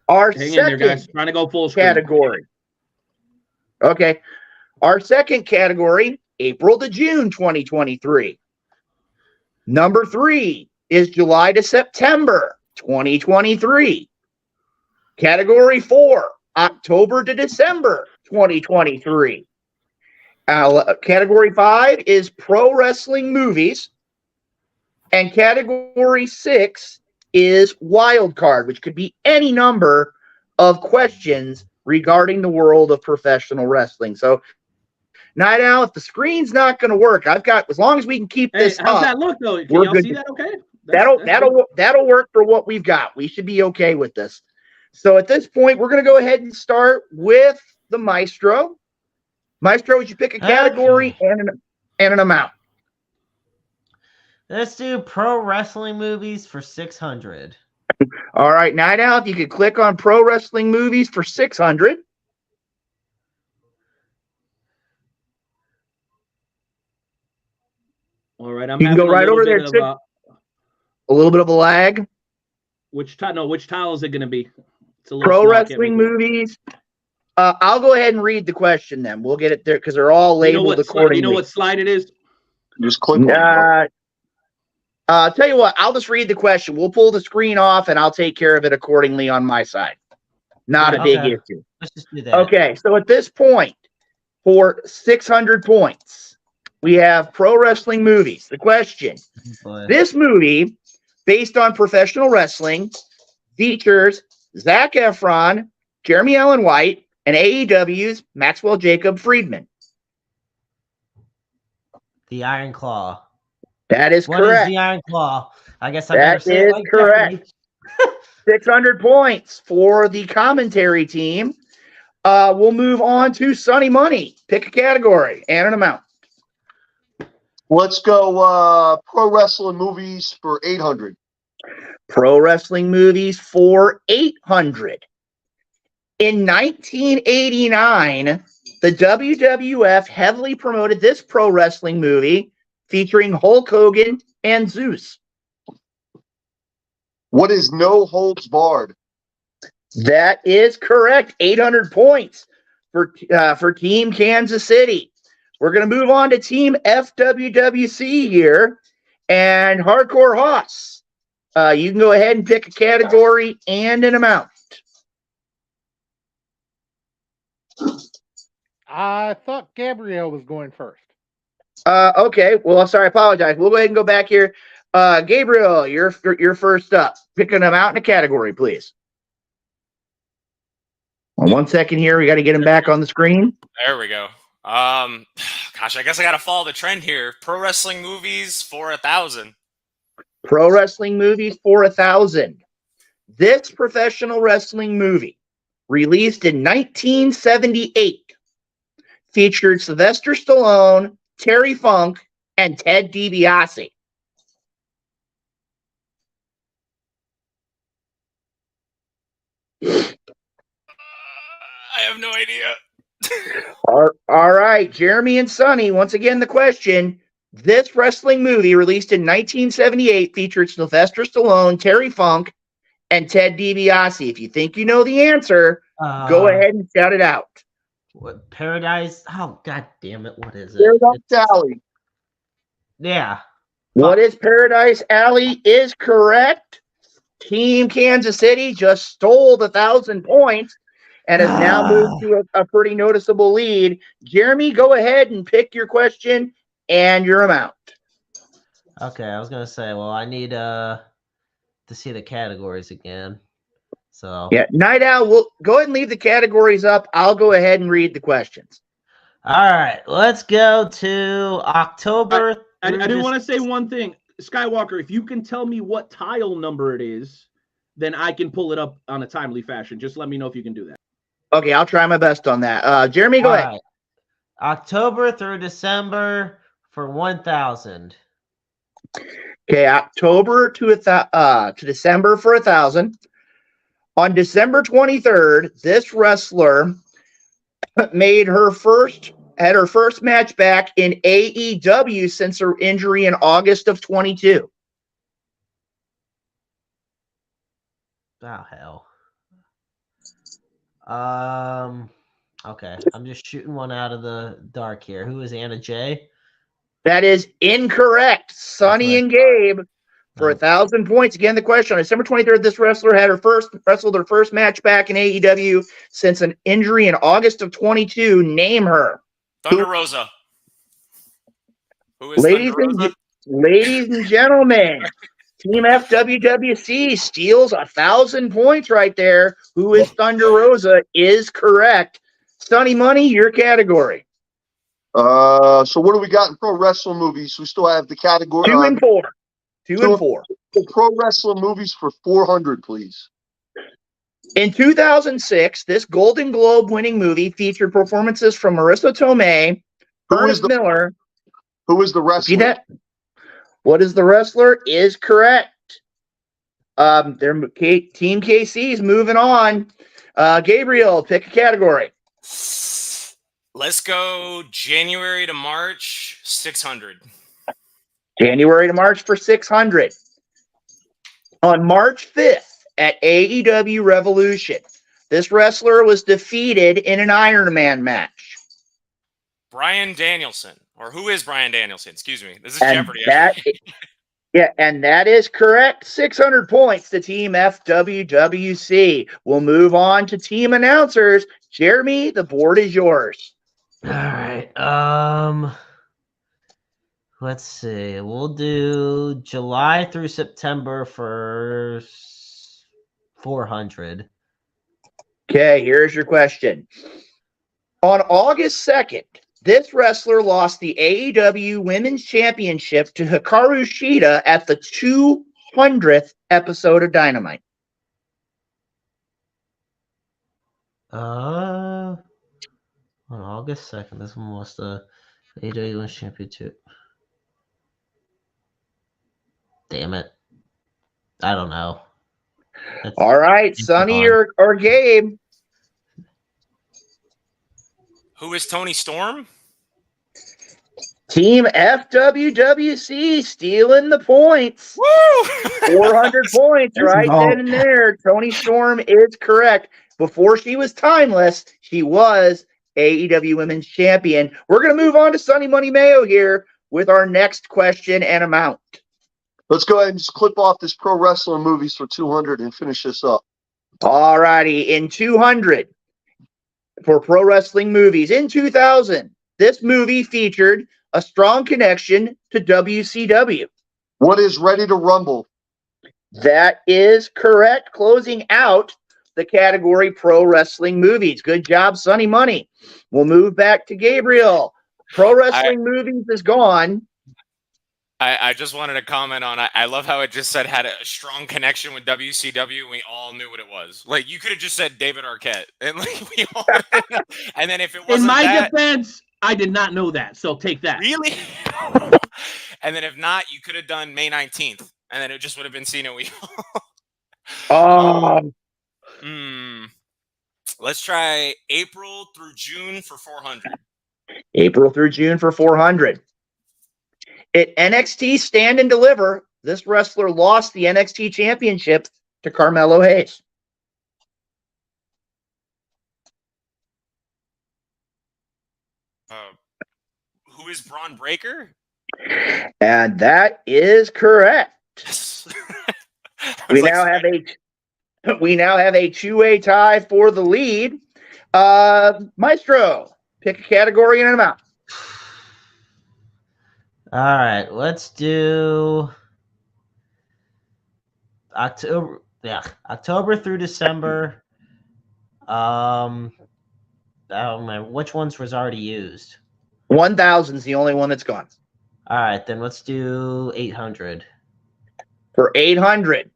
Our Hang second in there, guys. Trying to go full screen. category. Okay. Our second category, April to June 2023. Number 3 is July to September 2023. Category 4, October to December 2023. Category 5 is pro wrestling movies. And category 6 is wild card, which could be any number of questions regarding the world of professional wrestling. So, Night Owl, if the screen's not going to work, I've got, as long as we can keep this how's up, that look though? Can we're y'all good. see that okay? That'll work for what we've got. We should be okay with this. So at this point, we're going to go ahead and start with the Maestro. Maestro, would you pick a category and an amount? Let's do pro wrestling movies for 600. All right, Night Owl, if you could click on pro wrestling movies for 600. All right, I'm you can go right over there. A little bit of a lag. Which tile is it going to be? Pro wrestling movies. I'll go ahead and read the question then. We'll get it there because they're all labeled accordingly. You know what slide it is? Just click on it. Tell you what, I'll just read the question. We'll pull the screen off and I'll take care of it accordingly on my side. Not a big issue. Let's just do that. Okay, so at this point, for 600 points, we have pro wrestling movies. The question, this movie, based on professional wrestling, features Zac Efron, Jeremy Allen White, and AEW's Maxwell Jacob Friedman. The Iron Claw. That is correct. What is the Iron Claw? I guess I better say that it is like correct. 600 points for the commentary team. We'll move on to Sunny Money. Pick a category and an amount. Let's go pro wrestling movies for 800. Pro wrestling movies for 800. In 1989, the WWF heavily promoted this pro wrestling movie featuring Hulk Hogan and Zeus. What is No Holds Barred? That is correct. 800 points for Team Kansas City. We're going to move on to Team FWWC here. And Hardcore Hoss, you can go ahead and pick a category and an amount. I thought Gabrielle was going first. Okay. Well, I'm sorry. I apologize. We'll go ahead and go back here. Gabriel, you're first up. Pick an amount and a category, please. Well, 1 second here. We got to get him back on the screen. There we go. Gosh, I guess I got to follow the trend here. Pro wrestling movies for 1,000. Pro wrestling movies for 1,000. This professional wrestling movie, released in 1978, featured Sylvester Stallone, Terry Funk, and Ted DiBiase? I have no idea. All right, Jeremy and Sonny, once again, the question. This wrestling movie, released in 1978, featured Sylvester Stallone, Terry Funk, and Ted DiBiase. If you think you know the answer, go ahead and shout it out. What, Paradise? Oh, God damn it. What is it? Paradise Alley. Yeah. What is Paradise Alley is correct. Team Kansas City just stole the 1,000 points and has now moved to a pretty noticeable lead. Jeremy, go ahead and pick your question and your amount. Okay, I was going to say, well, I need to see the categories again. So yeah, Night Owl, we'll go ahead and leave the categories up. I'll go ahead and read the questions. All right, let's go to October. I do want to say one thing. Skywalker, if you can tell me what tile number it is, then I can pull it up on a timely fashion. Just let me know if you can do that. Okay, I'll try my best on that. Jeremy, go ahead. Right. October through December for 1,000. Okay, October to December for 1,000. On December 23rd, this wrestler had her first match back in AEW since her injury in August of 22. Oh, hell. Okay, I'm just shooting one out of the dark here. Who is Anna Jay? That is incorrect. Sonny and Gabe for 1,000 points. Again, the question: on December 23rd, this wrestler had wrestled her first match back in AEW since an injury in August of 22. Name her. Thunder Rosa. Who is Thunder Rosa? Ladies and gentlemen, Team FWWC steals 1,000 points right there. Who is Thunder Rosa is correct. Sonny Money, your category. So what do we got in pro wrestling movies? We still have the category 2 and 4. 2 and 4. Pro wrestling movies for 400, please. In 2006, this Golden Globe winning movie featured performances from Marissa Tomei, Ernest Miller. Who is the wrestler? See that? What is the wrestler is correct. Team KC is moving on. Gabriel, pick a category. Let's go January to March, 600. January to March for 600. On March 5th at AEW Revolution, this wrestler was defeated in an Iron Man match. Bryan Danielson. Or who is Bryan Danielson? Excuse me. This is Jeopardy. And that is correct. 600 points to Team FWWC. We'll move on to team announcers. Jeremy, the board is yours. All right. Let's see. We'll do July through September for 400. Okay, here's your question. On August 2nd, this wrestler lost the AEW Women's Championship to Hikaru Shida at the 200th episode of Dynamite. On August 2nd, this one was the AEW Women's Championship. Damn it. I don't know. All right, Sonny or Gabe. Who is Tony Storm? Team FWWC stealing the points. Woo! 400 points right then and there. Tony Storm is correct. Before she was timeless, she was AEW Women's Champion. We're going to move on to Sonny Money Mayo here with our next question and amount. Let's go ahead and just clip off this pro wrestling movies for 200 and finish this up. All righty. In 200 for pro wrestling movies. In 2000, this movie featured a strong connection to WCW. What is Ready to Rumble? That is correct. Closing out the category pro wrestling movies. Good job, Sonny Money. We'll move back to Gabriel. Pro wrestling movies is gone. I just wanted to comment on. I love how it just said had a strong connection with WCW, and we all knew what it was. Like you could have just said David Arquette, and like we all. And then if it wasn't in my defense, I did not know that, so take that. Really? And then if not, you could have done May 19th, and then it just would have been Cena Evil. Let's try April through June for 400. April through June for 400. At NXT Stand and Deliver, this wrestler lost the NXT Championship to Carmelo Hayes. Who is Braun Breaker? And that is correct. We now have a two-way tie for the lead. Maestro, pick a category and an amount. All right, let's do October. Yeah, October through December. Oh man, which ones was already used? 1,000 is the only one that's gone. All right, then let's do 800. For 800.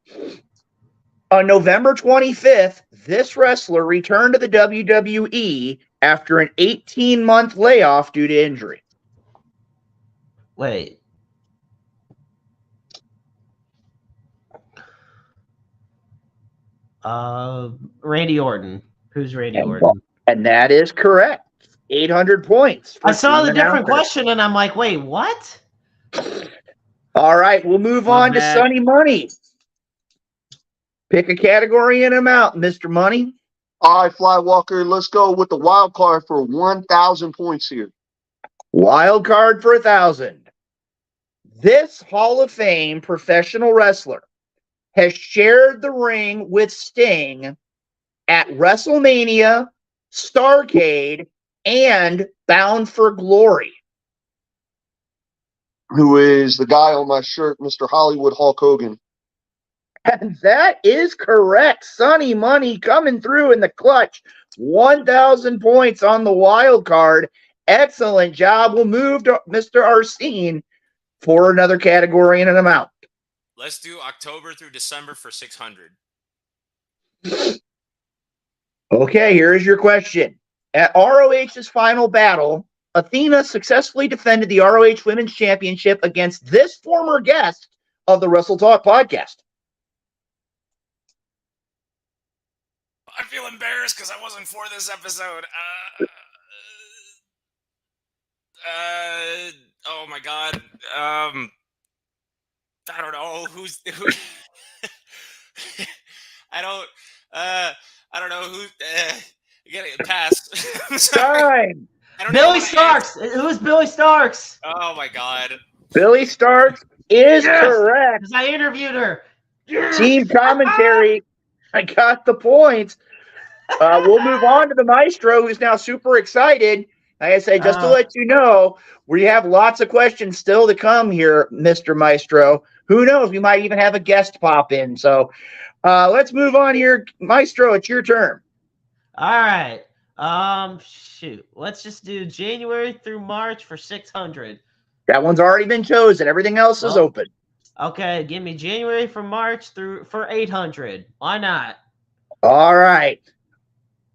On November 25th, this wrestler returned to the WWE after an 18-month layoff due to injury. Wait. Randy Orton. Who's Randy Orton? And that is correct. 800 points. I saw the different question, and I'm like, wait, what? All right, we'll move on to Sunny Money. Pick a category and amount, Mr. Money. All right, Flywalker, let's go with the wild card for 1,000 points here. Wild card for 1,000. This Hall of Fame professional wrestler has shared the ring with Sting at WrestleMania, Starrcade, and Bound for Glory. Who is the guy on my shirt, Mr. Hollywood Hulk Hogan? And that is correct. Sunny Money coming through in the clutch. 1,000 points on the wild card. Excellent job. We'll move to Mr. Arsene for another category and an amount. Let's do October through December for 600. Okay, here is your question. At ROH's final battle, Athena successfully defended the ROH Women's Championship against this former guest of the Wrestle Talk podcast. I feel embarrassed because I wasn't for this episode. Oh my god. I don't know who. I don't know who. You gotta pass. Time. Billy Starks. Who's Billy Starks? Oh my god. Billy Starks is correct. Because I interviewed her. Team commentary. I got the points. We'll move on to the Maestro, who's now super excited. Like I say, just to let you know, we have lots of questions still to come here, Mr. Maestro. Who knows? We might even have a guest pop in. So let's move on here. Maestro, it's your turn. All right. Shoot. Let's just do January through March for 600. That one's already been chosen. Everything else is open. Okay, give me January from March through for 800. Why not? All right.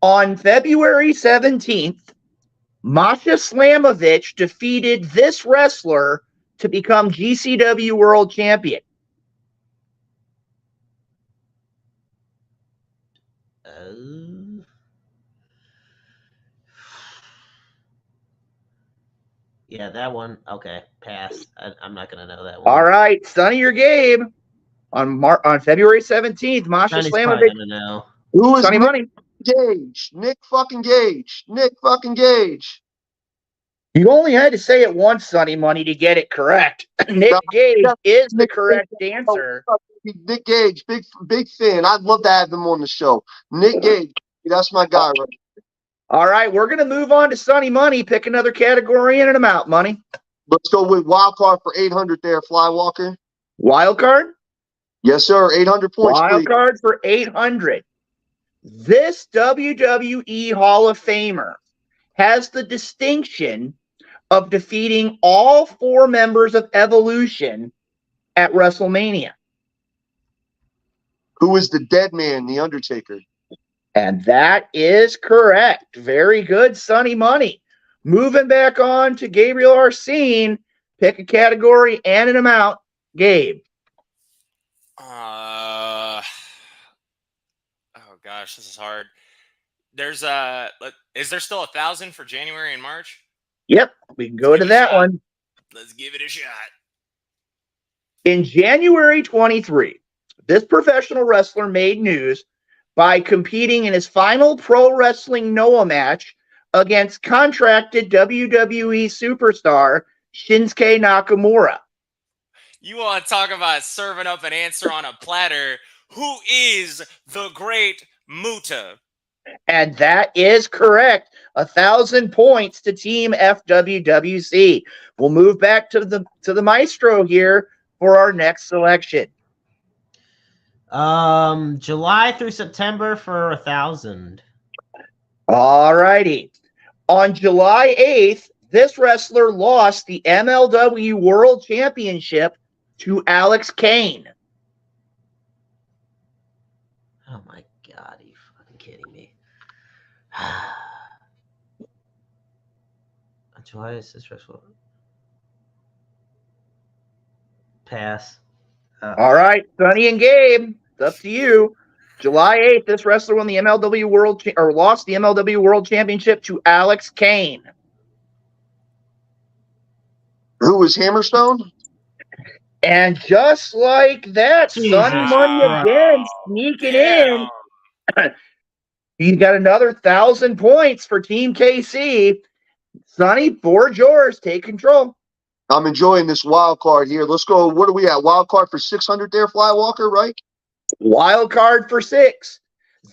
On February 17th, Masha Slamovich defeated this wrestler to become GCW World Champion. Yeah, that one. Okay, pass. I'm not gonna know that one. All right, Sonny or Gabe. On February 17th, Masha Slamovich. Know. Who is Sonny Money? Gage? Nick fucking Gage. Nick fucking Gage. You only had to say it once, Sonny Money, to get it correct. Nick Gage is the correct answer. Nick Gage, big fan. I'd love to have him on the show. Nick Gage, that's my guy right there. All right, we're going to move on to Sonny Money. Pick another category and an amount, Money. Let's go with wild card for 800 there, Flywalker. Wild card? Yes, sir. 800 points. Wild card for 800. This WWE Hall of Famer has the distinction of defeating all 4 members of Evolution at WrestleMania. Who is the dead man, The Undertaker? And that is correct. Very good, Sonny Money. Moving back on to Gabriel Arsene. Pick a category and an amount. Gabe. Oh gosh, this is hard. Is there still 1,000 for January and March? Yep, we can go to that one. Let's give it a shot. In January 23, this professional wrestler made news by competing in his final Pro Wrestling Noah match against contracted WWE superstar Shinsuke Nakamura. You want to talk about serving up an answer on a platter? Who is the great Muta? And that is correct. 1,000 points to Team FWWC. We'll move back to the maestro here for our next selection. July through September for 1,000. All righty. On July 8th, this wrestler lost the MLW World Championship to Alex Kane. Oh my God, are you fucking kidding me? July is this wrestler. Pass. All right, Sonny and Gabe, it's up to you. July 8th, this wrestler won the MLW lost the MLW World Championship to Alex Kane. Who was Hammerstone? And just like that, Sonny Money again sneaking in. He's got another 1,000 points for Team KC. Sonny, board's yours. Take control. I'm enjoying this wild card here. Let's go. What are we at? Wild card for 600 there, Flywalker, right? Wild card for 6.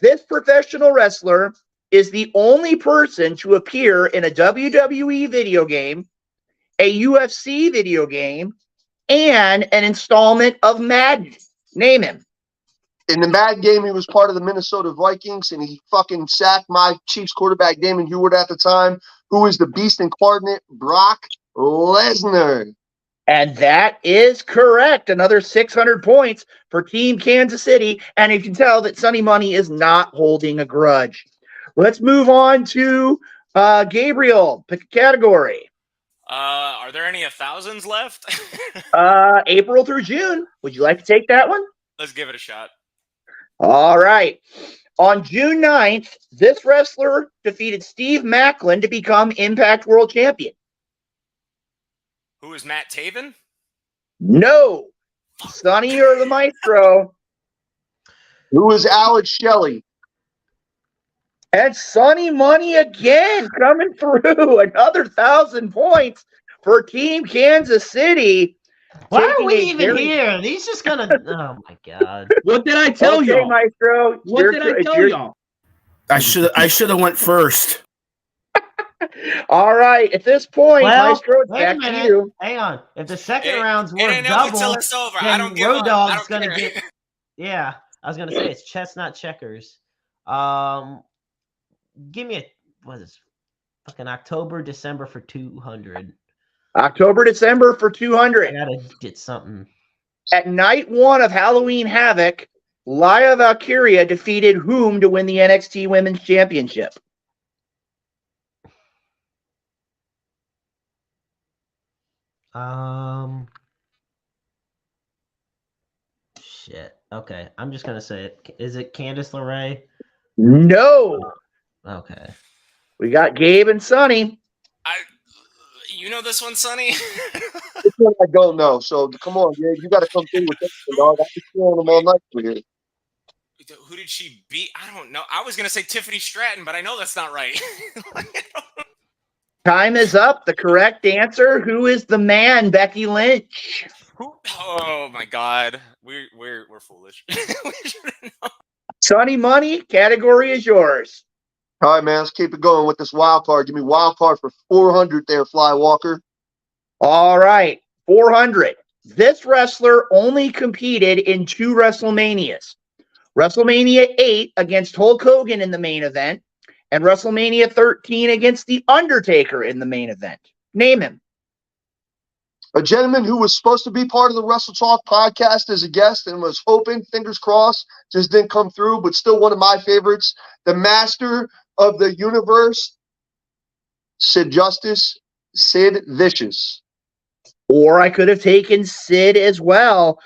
This professional wrestler is the only person to appear in a WWE video game, a UFC video game, and an installment of Madden. Name him. In the Madden game, he was part of the Minnesota Vikings, and he fucking sacked my Chiefs quarterback, Damon Heward, at the time, who is the beast incarnate, Brock Lesnar. And that is correct. Another 600 points for Team Kansas City. And you can tell that Sonny Money is not holding a grudge. Let's move on to Gabriel. Pick a category. Are there any 1,000s left? April through June. Would you like to take that one? Let's give it a shot. All right. On June 9th, this wrestler defeated Steve Macklin to become Impact World Champion. Who is Matt Taven? No. Sonny or the Maestro? Who is Alex Shelley? And Sonny Money again coming through. Another 1,000 points for Team Kansas City. Why are we even here? He's just gonna. Oh my God! What did I tell you, Maestro? What did I tell y'all? I should have went first. All right. At this point, well, Maestro, wait a minute. you. Hang on. If the second round's worth double, double, it's over. then I don't give Road up. Dogg's I don't gonna care. get. Yeah, I was gonna say it's chestnut checkers. Give me what is fucking October, December for 200. October, December for 200. I gotta get something. At night 1 of Halloween Havoc, Laya Valkyria defeated whom to win the NXT Women's Championship? Shit. Okay, I'm just gonna say it. Is it Candice LeRae? No. Okay. We got Gabe and Sonny. You know this one, Sonny? This one I don't know. So come on, yeah, you got to come through with this one, dog. I've been feeling them all night for here. Who did she beat? I don't know. I was gonna say Tiffany Stratton, but I know that's not right. Time is up. The correct answer. Who is the man? Becky Lynch. Oh my God, we're foolish. We should've known. Sonny Money, category is yours. All right, man, let's keep it going with this wild card. Give me wild card for 400 there, Flywalker. All right, 400. This wrestler only competed in 2 WrestleManias. WrestleMania 8 against Hulk Hogan in the main event, and WrestleMania 13 against The Undertaker in the main event. Name him. A gentleman who was supposed to be part of the Wrestle Talk podcast as a guest and was hoping, fingers crossed, just didn't come through, but still one of my favorites. The master of the universe, Sid Justice, Sid Vicious. Or I could have taken Sid as well.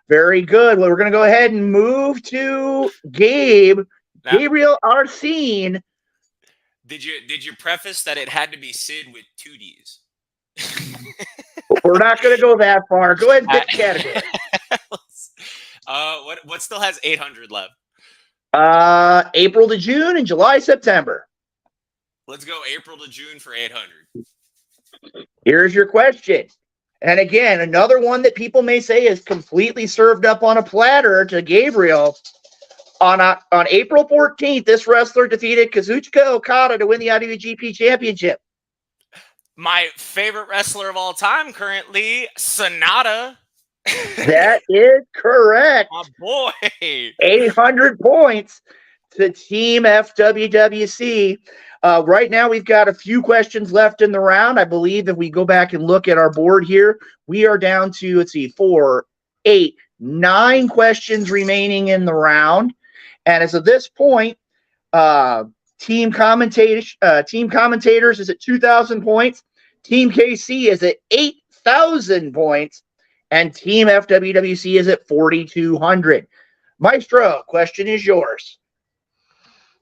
Very good. Well, we're going to go ahead and move to Gabe. Now, Gabriel Arsene. did you preface that it had to be Sid with 2 D's? We're not going to go that far. Go ahead and pick category. What still has 800 left? April to June and July, September. Let's go April to June for 800. Here's your question. And again, another one that people may say is completely served up on a platter to Gabriel. On April 14th, this wrestler defeated Kazuchika Okada to win the IWGP Championship. My favorite wrestler of all time currently, Sonata. That is correct. My boy. 800 points to Team FWWC. Right now, we've got a few questions left in the round. I believe if we go back and look at our board here, we are down to, 4, 8, 9 questions remaining in the round. And as of this point, Team Commentators is at 2,000 points. Team KC is at 8,000 points. And Team FWWC is at 4,200. Maestro, question is yours.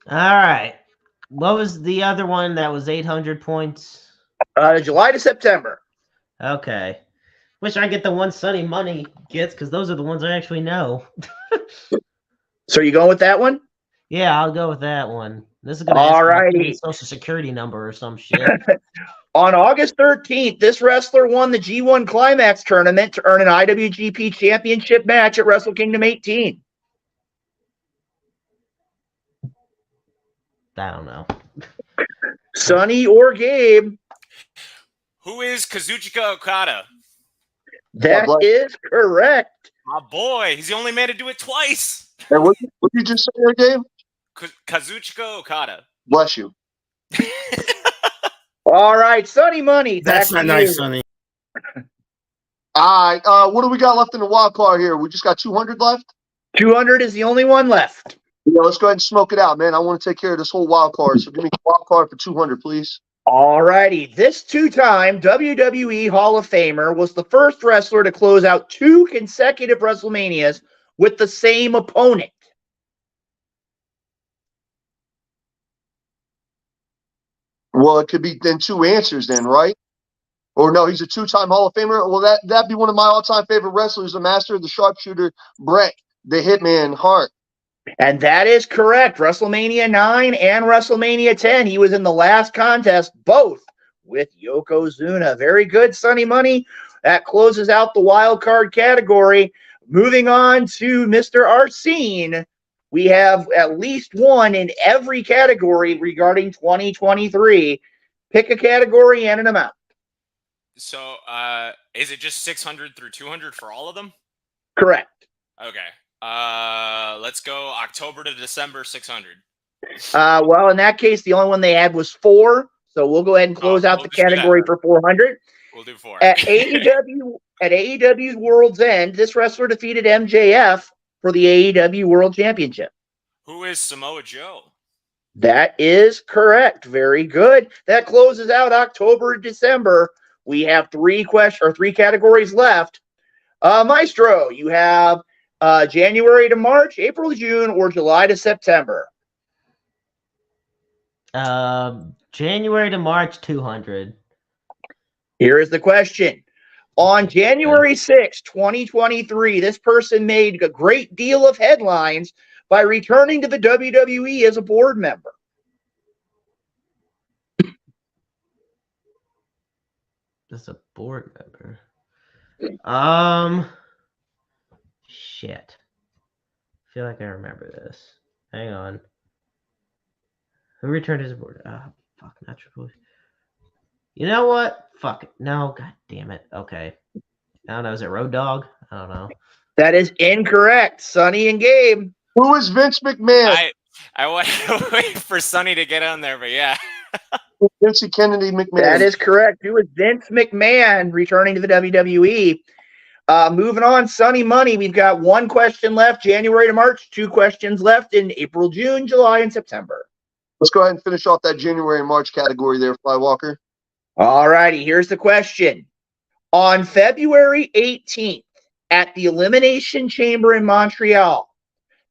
All right. What was the other one that was 800 points? July to September. Okay. Wish I get the one Sunny Money gets because those are the ones I actually know. So you going with that one? Yeah, I'll go with that one. This is going to ask me a social security number or some shit. On August 13th, this wrestler won the G1 Climax tournament to earn an IWGP Championship match at Wrestle Kingdom 18. I don't know. Sonny or Gabe? Who is Kazuchika Okada? That is correct. My boy. He's the only man to do it twice. Hey, what did you just say there, Gabe? Kazuchika Okada. Bless you. All right, Sonny Money. That's not nice, Sonny. All right. What do we got left in the wild card here? We just got 200 left? 200 is the only one left. Yeah, let's go ahead and smoke it out, man. I want to take care of this whole wild card. So give me a wild card for 200, please. All righty. This 2-time WWE Hall of Famer was the first wrestler to close out 2 consecutive WrestleManias with the same opponent. Well, it could be then 2 answers then, right? Or no, he's a 2-time Hall of Famer. Well, that'd be one of my all-time favorite wrestlers, the master of the sharpshooter, Bret, the Hitman Hart. And that is correct. WrestleMania 9 and WrestleMania 10. He was in the last contest, both with Yokozuna. Very good, Sonny Money. That closes out the wild card category. Moving on to Mr. Arsene. We have at least one in every category regarding 2023. Pick a category and an amount. So, is it just 600 through 200 for all of them? Correct. Okay. Let's go October to December 600. Well, in that case, the only one they had was 4. So we'll go ahead and close out the category for 400. We'll do 4. At AEW's World's End, this wrestler defeated MJF for the AEW World Championship. Who is Samoa Joe? That is correct. Very good. That closes out October to December. We have 3 categories left. Maestro, you have January to March, April to June, or July to September. January to March, 200. Here is the question. On January 6, 2023, this person made a great deal of headlines by returning to the WWE as a board member. Just a board member. Shit. I feel like I remember this. Hang on. Who returned as a board? Fuck, not true. You know what? Fuck it. No, god damn it. Okay. I don't know. Is it Road Dogg? I don't know. That is incorrect. Sonny and Gabe. Who is Vince McMahon? I want to wait for Sonny to get on there, but yeah. Vincey Kennedy McMahon. That is correct. Who is Vince McMahon returning to the WWE? Moving on, Sonny Money. We've got 1 question left, January to March, 2 questions left in April, June, July, and September. Let's go ahead and finish off that January and March category there, Flywalker. All righty, here's the question. On February 18th, at the Elimination Chamber in Montreal,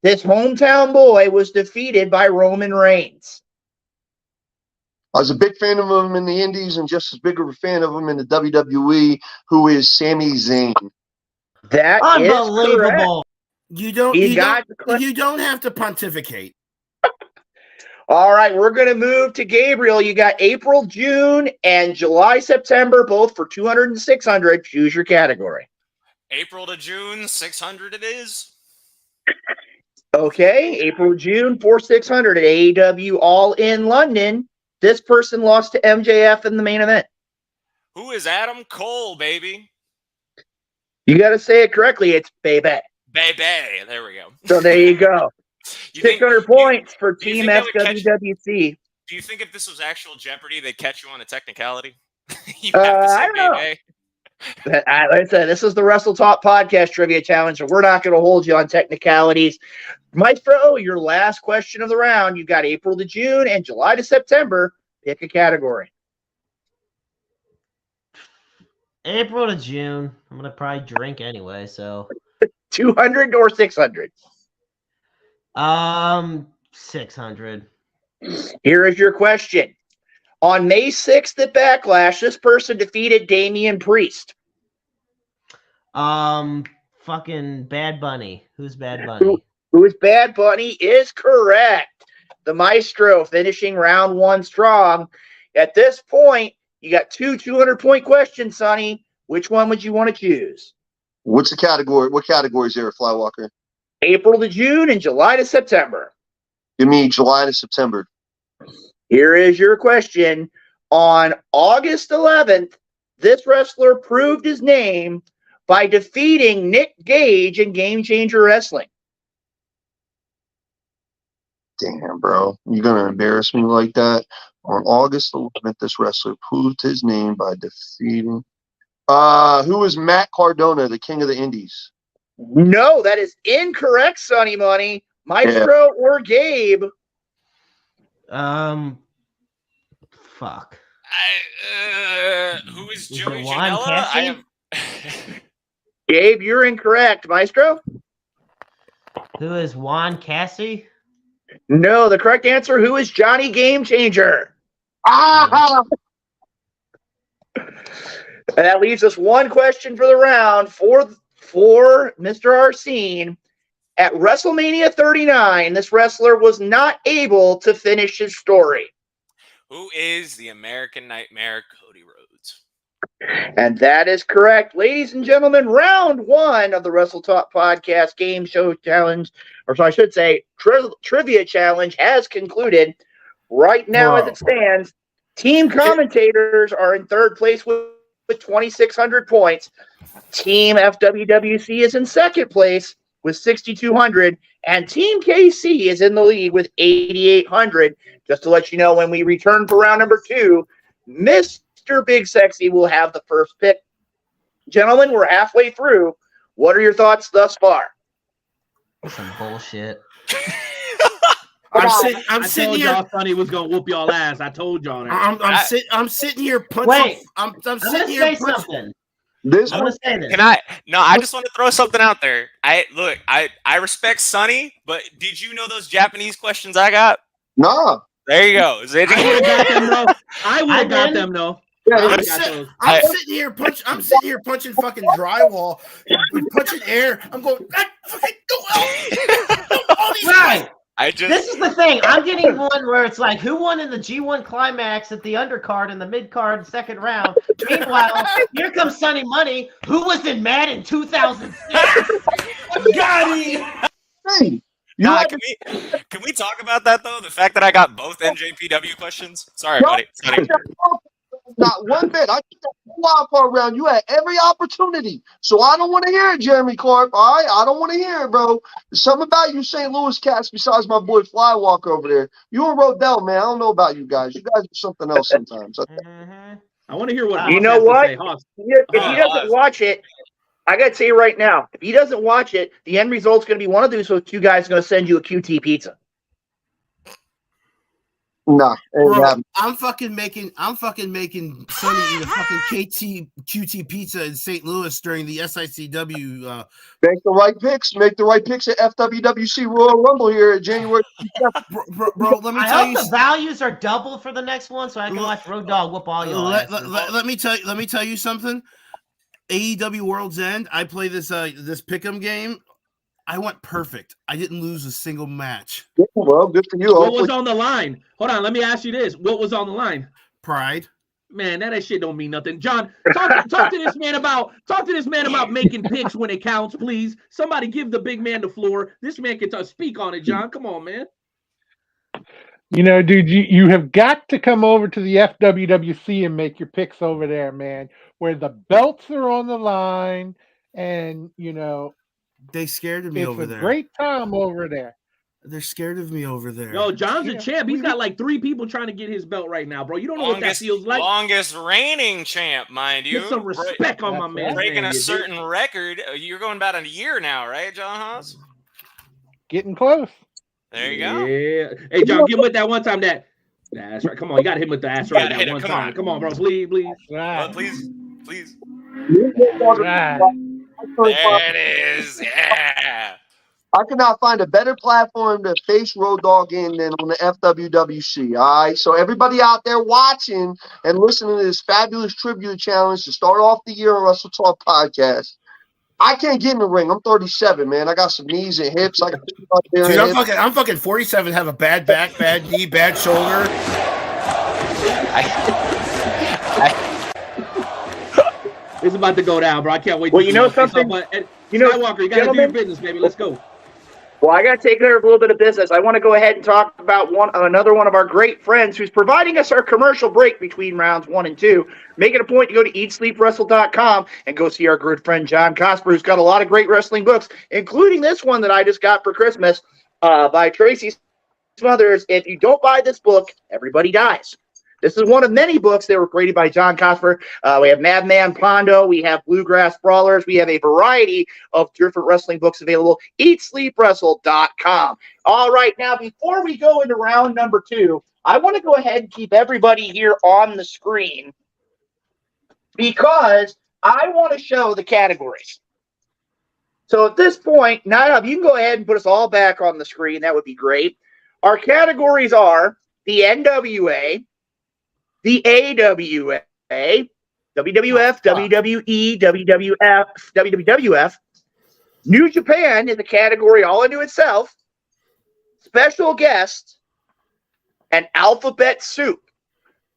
this hometown boy was defeated by Roman Reigns. I was a big fan of him in the Indies and just as big of a fan of him in the WWE, who is Sami Zayn. That unbelievable. You don't have to pontificate. All right, we're going to move to Gabriel. You got April, June, and July, September, both for 200 and 600. Choose your category. April to June, 600 it is. Okay, April, June, for 600 at AEW All in London. This person lost to MJF in the main event. Who is Adam Cole, baby? You got to say it correctly. It's baby. Baby. There we go. So there you go. 600 points for Team FWWC. Do you think if this was actual Jeopardy, they'd catch you on a technicality? You have to say I don't know. baby. Like I said, this is the Wrestle Talk Podcast Trivia Challenge, so we're not going to hold you on technicalities. Maestro, your last question of the round. You've got April to June and July to September. Pick a category. April to June. I'm going to probably drink anyway, so. 200 or 600? 600. Here is your question. On May 6th at Backlash, this person defeated Damian Priest. Fucking Bad Bunny. Who's Bad Bunny? Who is Bad Bunny is correct. The Maestro finishing round one strong. At this point, you got two 200-point questions, Sonny. Which one would you want to choose? What's the category? What category is there, Flywalker? April to June and July to September. Give me July to September. Here is your question. On August 11th, this wrestler proved his name by defeating Nick Gage in Game Changer Wrestling. Damn, bro. You're going to embarrass me like that? On August 11th, this wrestler proved his name by defeating... who was Matt Cardona, the King of the Indies? No, that is incorrect, Sonny Money. Maestro or Gabe? Fuck. Who is Joey Janela? Gabe, you're incorrect. Maestro? Who is Juan Cassie? No, the correct answer, who is Johnny Game Changer? Ah! And that leaves us one question for the round for Mr. Arsene. At WrestleMania 39, this wrestler was not able to finish his story. Who is the American Nightmare, Cody Rhodes? And that is correct. Ladies and gentlemen, round one of the Wrestle Talk Podcast Game Show Challenge, or so I should say, Trivia Challenge has concluded. Right now, as it stands, team commentators are in third place with 2,600 points. Team FWWC is in second place with 6,200, and Team KC is in the lead with 8,800. Just to let you know, when we return for round number two, Mr. Big Sexy will have the first pick. Gentlemen, we're halfway through. What are your thoughts thus far? Some bullshit. I'm sitting here. Y'all Sonny was gonna whoop y'all ass. I told y'all that. I'm sitting here punching. Wait, I'm sitting here punching. Something. This I'm gonna say this. Can I? No, I just want to throw something out there. I respect Sonny, but did you know those Japanese questions I got? No. There you go. I would have got them though. I would have got them though. Yeah, I'm sitting here punching fucking drywall, punching air. I'm going. Right. This is the thing. I'm getting one where it's like, who won in the G1 climax at the undercard and the mid-card second round? Meanwhile, here comes Sonny Money, who was in Madden 2006. Got him. Hey, can we talk about that though? The fact that I got both NJPW questions. Sorry, buddy. Not one bit. I took that wild card round. You had every opportunity. So I don't want to hear it, Jeremy Clark. All right? I don't want to hear it, bro. There's something about you St. Louis cats besides my boy Flywalker over there. You and Rodell, man. I don't know about you guys. You guys are something else sometimes. I want to hear what you know what? If he doesn't watch it, I got to tell you right now, if he doesn't watch it, the end result's going to be one of these two guys going to send you a QT pizza. Nah, Bro, I'm fucking making Sonny eat a fucking QT pizza in St. Louis during the SICW. Make the right picks. Make the right picks at FWWC Royal Rumble here at January. Bro, let me I tell hope you. the values are double for the next one, so I can watch Road Dogg whoop all y'all. Let me tell you something. AEW World's End. I play this pick'em game. I went perfect. I didn't lose a single match. Well, good for you. What was on the line? Hold on, let me ask you this. What was on the line? Pride. Man, that shit don't mean nothing. John, talk to this man about making picks when it counts, please. Somebody give the big man the floor. This man can speak on it, John. Come on, man. You know, dude, you have got to come over to the FWWC and make your picks over there, man, where the belts are on the line, and they scared of me over there. It's a great time over there. They're scared of me over there. Yo, John's a champ. He's got like 3 people trying to get his belt right now, bro. You don't know what that feels like. Longest reigning champ, mind you. Get some respect on my man. Breaking a certain record. You're going about a year now, right, John Haas? Getting close. There you go. Yeah. Hey, John, get him with that one time. That's right. Come on, you got to hit him with the ass right that one time. Come on, bro. Please. Right. Please. Right. There it is. Yeah. I could not find a better platform to face Road Dogg in than on the FWWC. All right. So everybody out there watching and listening to this fabulous tribute challenge to start off the year on Wrestle Talk Podcast. I can't get in the ring. I'm 37, man. I got some knees and hips. I got Dude, I'm fucking 47. Have a bad back, bad knee, bad shoulder. It's about to go down, bro. I can't wait. Well, you know something? Skywalker, you got to do your business, baby. Let's go. Well, I got to take care of a little bit of business. I want to go ahead and talk about another one of our great friends who's providing us our commercial break between rounds 1 and 2. Make it a point to go to eatsleepwrestle.com and go see our good friend John Cosper, who's got a lot of great wrestling books, including this one that I just got for Christmas by Tracy Smothers. If you don't buy this book, everybody dies. This is one of many books that were created by John Cosper. We have Madman Pondo. We have Bluegrass Brawlers. We have a variety of different wrestling books available. EatSleepWrestle.com. All right, now before we go into round number 2, I want to go ahead and keep everybody here on the screen because I want to show the categories. So at this point, now if you can go ahead and put us all back on the screen, that would be great. Our categories are the NWA, the AWA, WWF, WWE, WWF, WWF. New Japan is a category all into itself. Special guest and alphabet soup.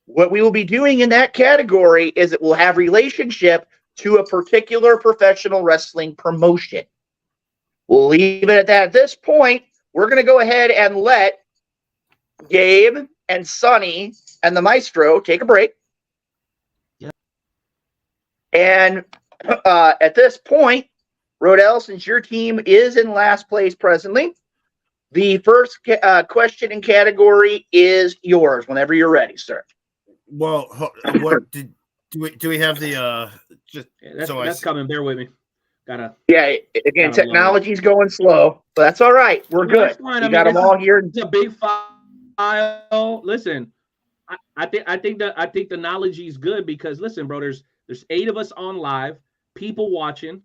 What we will be doing in that category is it will have relationship to a particular professional wrestling promotion. We'll leave it at that. At this point, we're going to go ahead and let Gabe and Sonny and the Maestro take a break. Yep. And at this point, Rodell, since your team is in last place presently, the first question and category is yours whenever you're ready, sir. Well, what do we have the that's coming. Bear with me. Again, technology's going slow, but that's all right. We're good. We got them all here. It's a big file. Listen, I think the knowledge is good because listen, bro, there's 8 of us on live, people watching.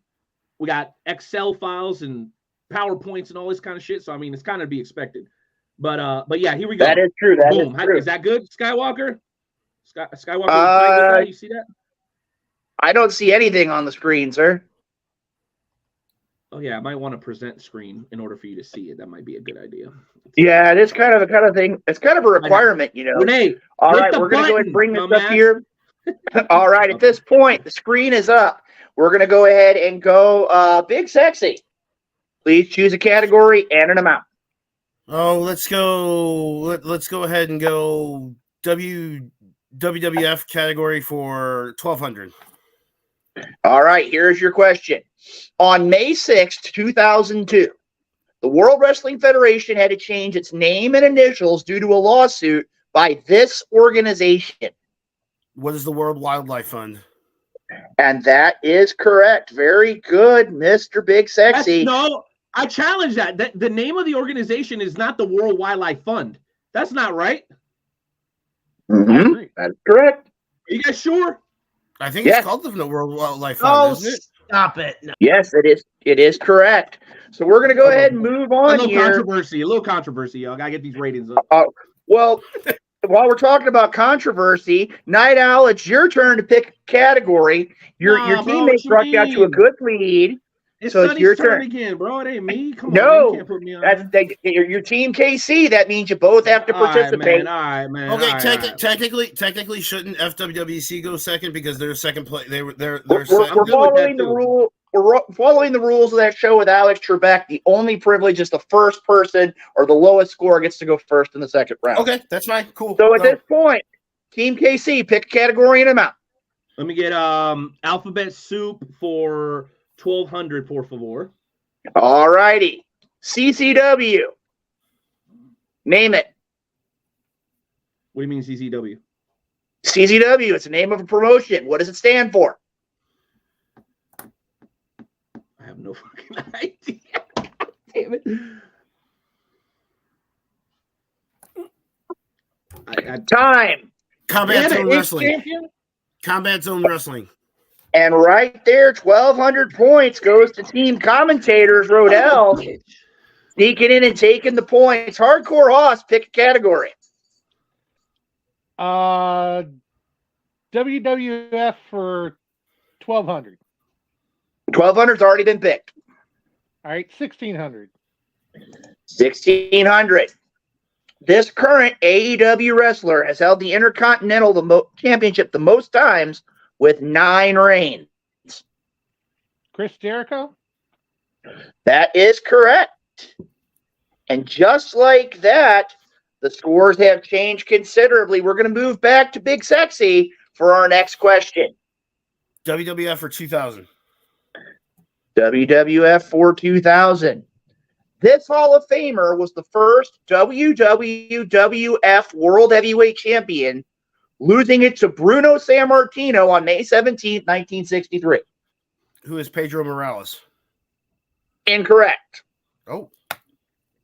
We got Excel files and PowerPoints and all this kind of shit. So I mean, it's kind of to be expected. But yeah, here we go. That is true. Boom. Is true. Is that good, Skywalker? Skywalker, you see that? I don't see anything on the screen, sir. Oh yeah, I might want to present screen in order for you to see it. That might be a good idea. Yeah, it is kind of a thing. It's kind of a requirement, you know. Renee, all right, we're going to go ahead and bring this up here. All right, at this point, the screen is up. We're going to go ahead and go Big Sexy. Please choose a category and an amount. Oh, let's go ahead and go WWF category for 1,200. All right, here's your question. On May 6th, 2002, the World Wrestling Federation had to change its name and initials due to a lawsuit by this organization. What is the World Wildlife Fund? And that is correct. Very good, Mr. Big Sexy. No, I challenge that. The name of the organization is not the World Wildlife Fund. That's not right. Mm-hmm. That's correct. Are you guys sure? I think it's called the World Wildlife Fund, isn't it? Stop it. No. Yes, it is. It is correct. So we're going to go ahead and move on A here. little controversy, y'all. Gotta get these ratings up. Well, while we're talking about controversy, Night Owl, it's your turn to pick a category. Your teammate struck out to a good lead. It's so it's your turn again, bro. It ain't me. Come on, no, you can't put me on your team KC. That means you both have to participate. All right, man. Okay, technically, shouldn't FWWC go second because they're second place? We're following the rule. We're following the rules of that show with Alex Trebek. The only privilege is the first person or the lowest score gets to go first in the second round. Okay, that's fine. Cool. So at this point, Team KC, pick a category and amount. Let me get alphabet soup for 1,200, por favor. All righty. CCW. Name it. What do you mean CCW? CCW. It's the name of a promotion. What does it stand for? I have no fucking idea. Damn it. Time. Combat Zone Wrestling. Combat Zone Wrestling. And right there, 1,200 points goes to Team Commentators, Rodell. Sneaking in and taking the points. Hardcore Hoss, pick a category. WWF for 1,200. 1,200's already been picked. All right, 1,600. 1,600. This current AEW wrestler has held the Intercontinental Championship the most times with 9 reigns. Chris Jericho? That is correct. And just like that, the scores have changed considerably. We're going to move back to Big Sexy for our next question. WWF for 2000. WWF for 2000. This Hall of Famer was the first WWF World Heavyweight Champion, losing it to Bruno Sammartino on May 17, 1963. Who is Pedro Morales? Incorrect. Oh.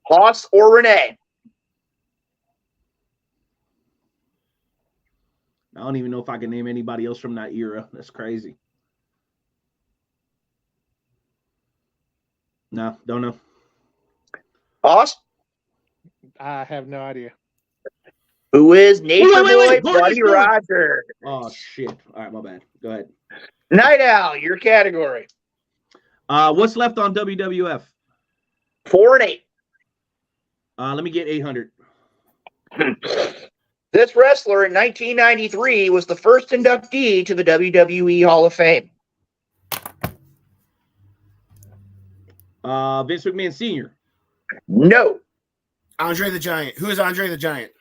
Hoss or Renee? I don't even know if I can name anybody else from that era. That's crazy. No, don't know. Hoss? I have no idea. Who is Nature Wait. Boy Buddy Rogers? Oh, shit. All right, my bad. Go ahead. Night Owl, your category. What's left on WWF? 4 and 8. Let me get 800. This wrestler in 1993 was the first inductee to the WWE Hall of Fame. Vince McMahon Sr. No. Andre the Giant. Who is Andre the Giant?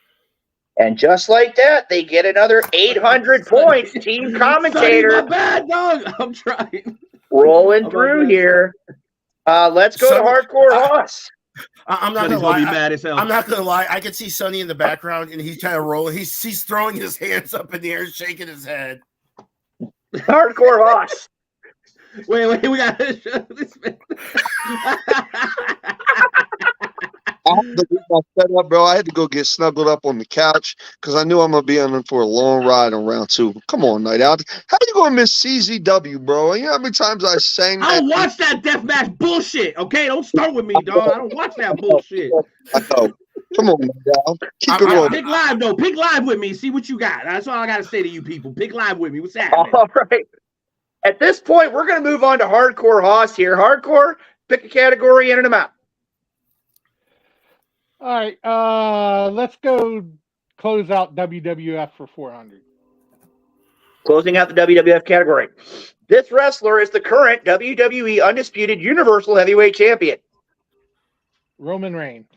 And just like that, they get another 800 points. Team Commentator. Sonny, my bad, dog. I'm trying. Rolling through here. Let's go to Hardcore Hoss. I'm not gonna lie. Be mad as hell. I'm not gonna lie. I can see Sonny in the background, and he's kind of rolling. He's throwing his hands up in the air, shaking his head. Hardcore Hoss. Wait, we got to show this. I had to get my setup, bro. I had to go get snuggled up on the couch because I knew I'm gonna be in for a long ride on round 2. Come on, Night Out. How you gonna miss CZW, bro? You know how many times I sang that? I don't watch that deathmatch bullshit. Okay, don't start with me, dog. I don't watch that bullshit. I know. Come on, Night Out. Keep it rolling. Pick live though. Pick live with me. See what you got. That's all I gotta say to you people. Pick live with me. What's happening? All right. At this point, we're gonna move on to Hardcore Hoss here. Hardcore, pick a category and an amount. All right, let's go close out WWF for 400. Closing out the WWF category. This wrestler is the current WWE Undisputed Universal Heavyweight Champion. Roman Reigns.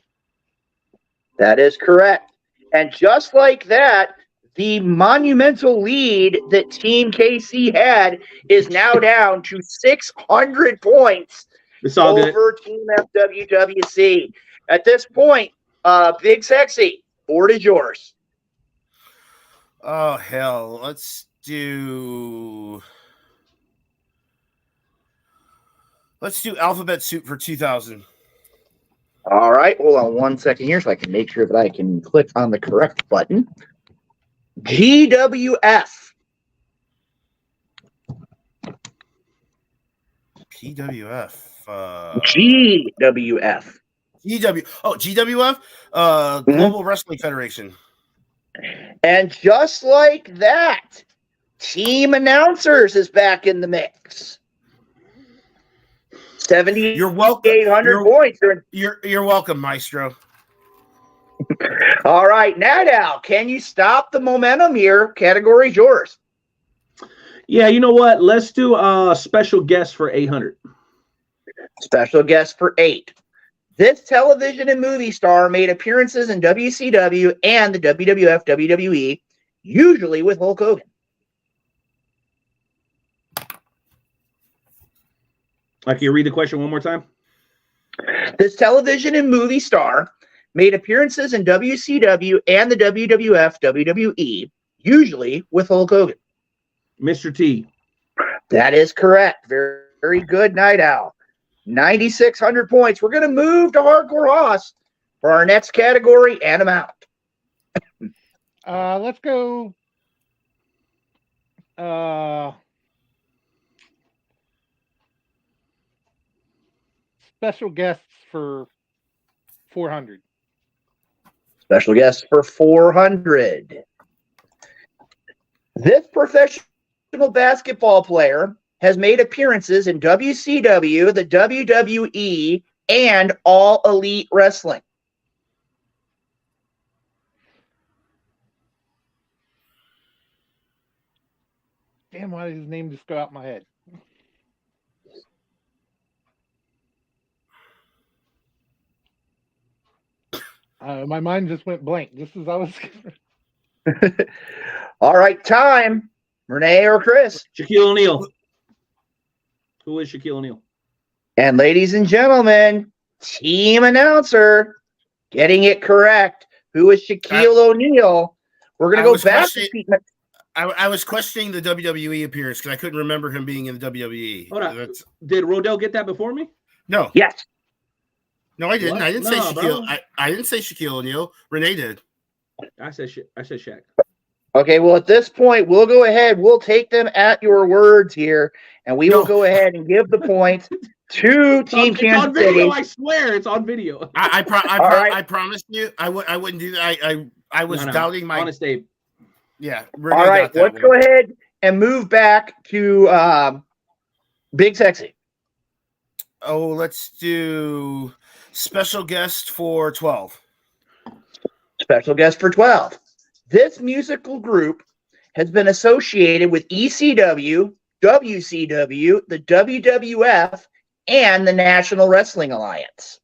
That is correct. And just like that, the monumental lead that Team KC had is now down to 600 points over Team FWWC. At this point, Big Sexy, board is yours. Oh, hell. Let's do Alphabet Soup for 2000. All right. Hold on 1 second here so I can make sure that I can click on the correct button. GWF. PWF. GWF. GWF. Global Wrestling Federation. And just like that, Team Announcers is back in the mix. 7,800 You're welcome. points. You're welcome, Maestro. All right, Night Owl, can you stop the momentum here? Category's yours. Yeah, you know what? Let's do a special guest for 800. Special guest for 8. This television and movie star made appearances in WCW and the WWF WWE, usually with Hulk Hogan. Can you read the question one more time? This television and movie star made appearances in WCW and the WWF WWE, usually with Hulk Hogan. Mr. T. That is correct. Very, very good, Night Owl. 9,600 points. We're going to move to Hardcore Hoss for our next category and amount. Let's go. Special guests for 400. Special guest for 400. This professional basketball player has made appearances in WCW, the WWE, and All Elite Wrestling. Damn, why did his name just go out my head? My mind just went blank just as I was. All right, time. Renee or Chris? Shaquille O'Neal. Who is Shaquille O'Neal? And ladies and gentlemen, team announcer getting it correct. Who is Shaquille O'Neal? We're going to go back to I was questioning the WWE appearance because I couldn't remember him being in the WWE. Hold on. Did Rodell get that before me? No. Yes. No, I didn't. What? I didn't say No, Shaquille. I didn't say Shaquille O'Neal. Renee did. I said Shaq. Okay, well, at this point, we'll go ahead. We'll take them at your words here, and we will go ahead and give the point to Team Kansas City. It's on video, I swear. It's on video. I promised you I wouldn't do that. I was doubting my honest Dave. Yeah. All right, let's go ahead and move back to Big Sexy. Oh, let's do special guest for 12. Special guest for 12. This musical group has been associated with ECW, WCW, the WWF, and the National Wrestling Alliance.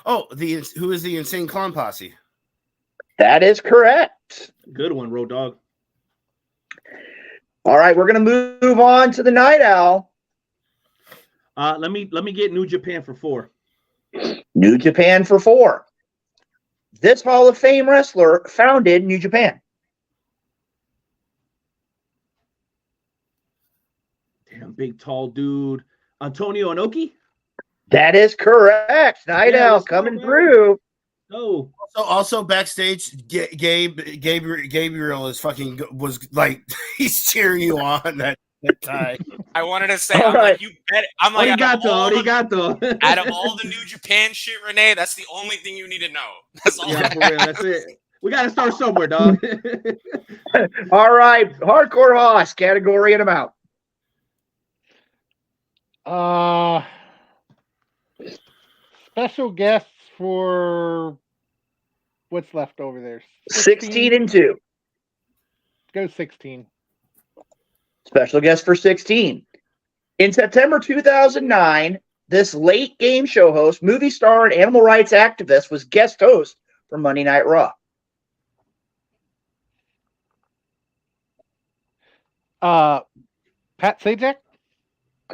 Oh, who is the Insane Clown Posse? That is correct. Good one, Road Dogg. All right, we're going to move on to the Night Owl. Let me get New Japan for 4. New Japan for 4. This Hall of Fame wrestler founded New Japan. Damn, big tall dude. Antonio Inoki? That is correct. Night Owl coming through. Oh. Also backstage, Gabriel is was like he's cheering you on that time. I wanted to say, I'm like, you bet. I'm like, Arigato. Out of all the New Japan shit, Renee, that's the only thing you need to know. That's all. Yeah, for real. That's it. We got to start somewhere, dog. All right, Hardcore Hoss, category and amount. Special guests for what's left over there? 16 and 2. Go 16. Special guest for 16. In September 2009, this late game show host, movie star, and animal rights activist was guest host for Monday Night Raw. Pat Sajak?